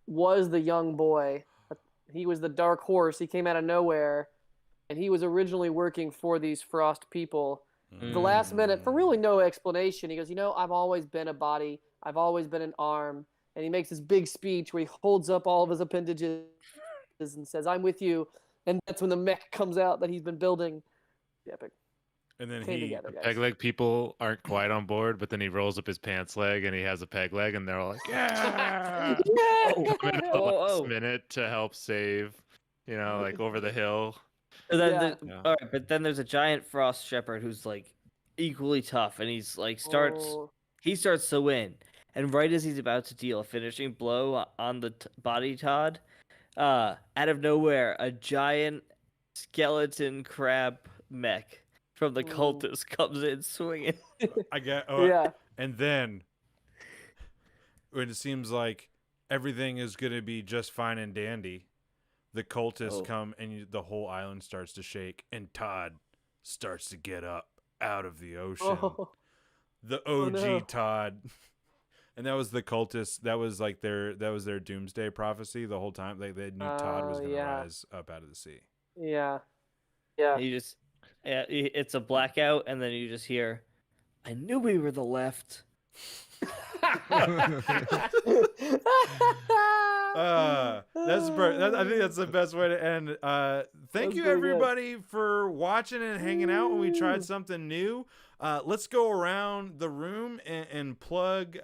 was the young boy. He was the dark horse. He came out of nowhere, and he was originally working for these Frost people. The last minute, for really no explanation, he goes, I've always been a body. I've always been an arm. And he makes this big speech where he holds up all of his appendages and says, I'm with you. And that's when the mech comes out that he's been building. Epic. And then Came together, guys. Peg leg people aren't quite on board, but then he rolls up his pants leg and he has a peg leg, and they're all like, "Yeah!" Come in at the last minute to help save, like over the hill. And then Yeah. all right, but then there's a giant Frost Shepherd who's like equally tough, and he's like he starts to win, and right as he's about to deal a finishing blow on the body Todd, out of nowhere, a giant skeleton crab mech from the cultists comes in swinging. I get. Yeah. And then, when it seems like everything is going to be just fine and dandy, the cultists come and the whole island starts to shake, and Todd starts to get up out of the ocean. The OG no. Todd. And that was the cultists. That was like their doomsday prophecy the whole time. They knew Todd was going to rise up out of the sea. Yeah. It's a blackout, and then you just hear, "I knew we were the left." I think that's the best way to end. Thank you everybody for watching and hanging out when we tried something new. Let's go around the room and plug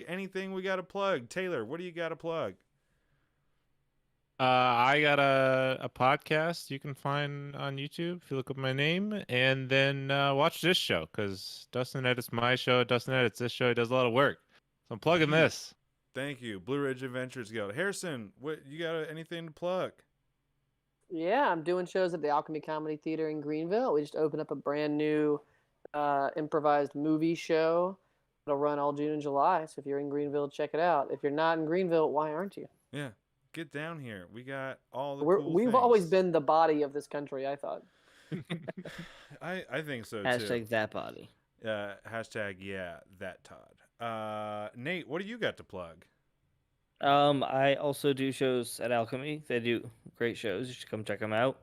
anything we got to plug. Taylor, what do you got to plug? I got a podcast you can find on YouTube if you look up my name, and then watch this show, because Dustin edits my show. Dustin edits this show. He does a lot of work, so I'm plugging this. Thank you, Blue Ridge Adventures Guild. Harrison, what you got? Anything to plug? Yeah, I'm doing shows at the Alchemy Comedy Theater in Greenville. We just opened up a brand new improvised movie show. It'll run all June and July. So if you're in Greenville, check it out. If you're not in Greenville, why aren't you? Yeah, get down here. We got all the We've always been the body of this country, I thought. I think so too. Hashtag that body. Hashtag yeah, that Todd. Nate, what do you got to plug? I also do shows at Alchemy. They do great shows. You should come check them out.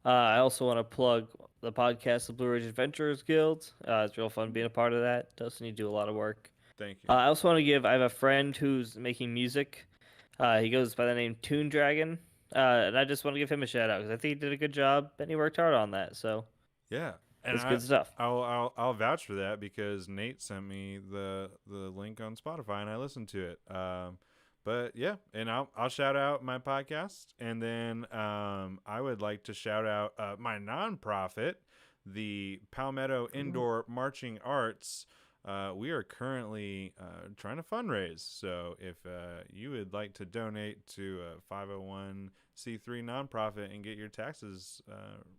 I also want to plug the podcast, the Blue Ridge Adventurers Guild. It's real fun being a part of that. Dustin, you do a lot of work. Thank you. I also want to I have a friend who's making music. He goes by the name Toon Dragon. And I just want to give him a shout out because I think he did a good job and he worked hard on that. So Yeah, and it's good stuff. I'll vouch for that because Nate sent me the link on Spotify and I listened to it. But yeah, and I'll shout out my podcast, and then I would like to shout out my nonprofit, the Palmetto Indoor Marching Arts. We are currently trying to fundraise, so if you would like to donate to a 501c3 nonprofit and get your taxes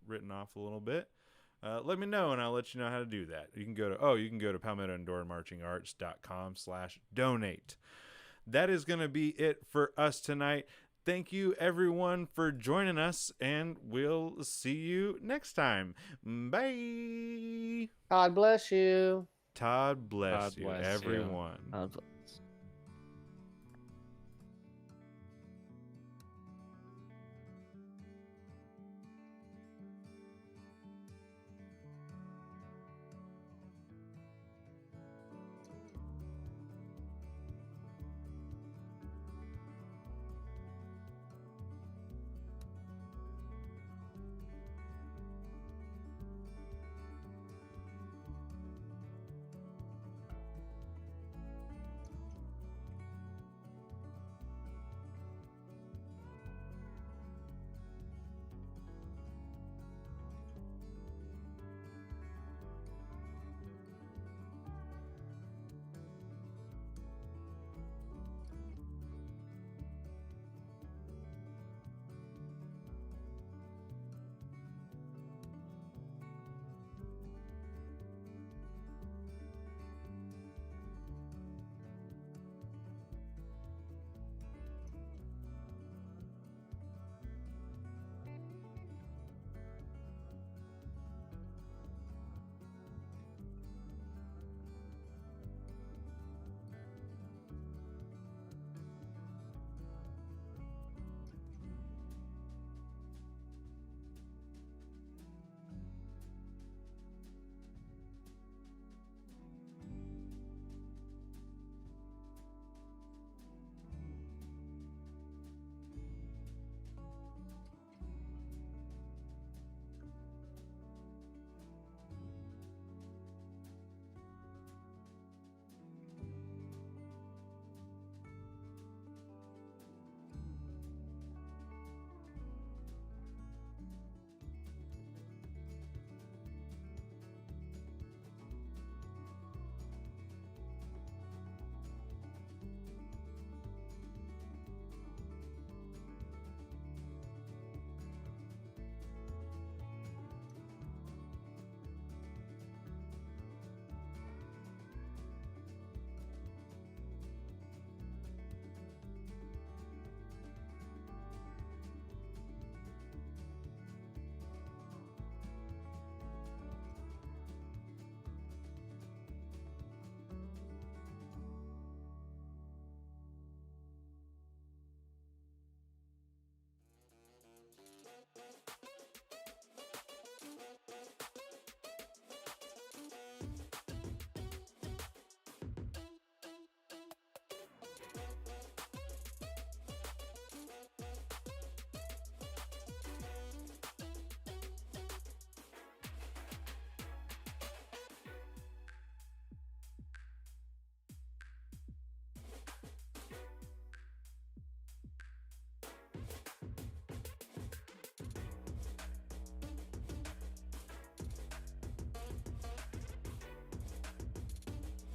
written off a little bit, let me know and I'll let you know how to do that. You can go to palmettoindoormarchingarts.com/donate. That is going to be it for us tonight. Thank you, everyone, for joining us, and we'll see you next time. Bye. God bless you. Todd bless God you, bless you. everyone.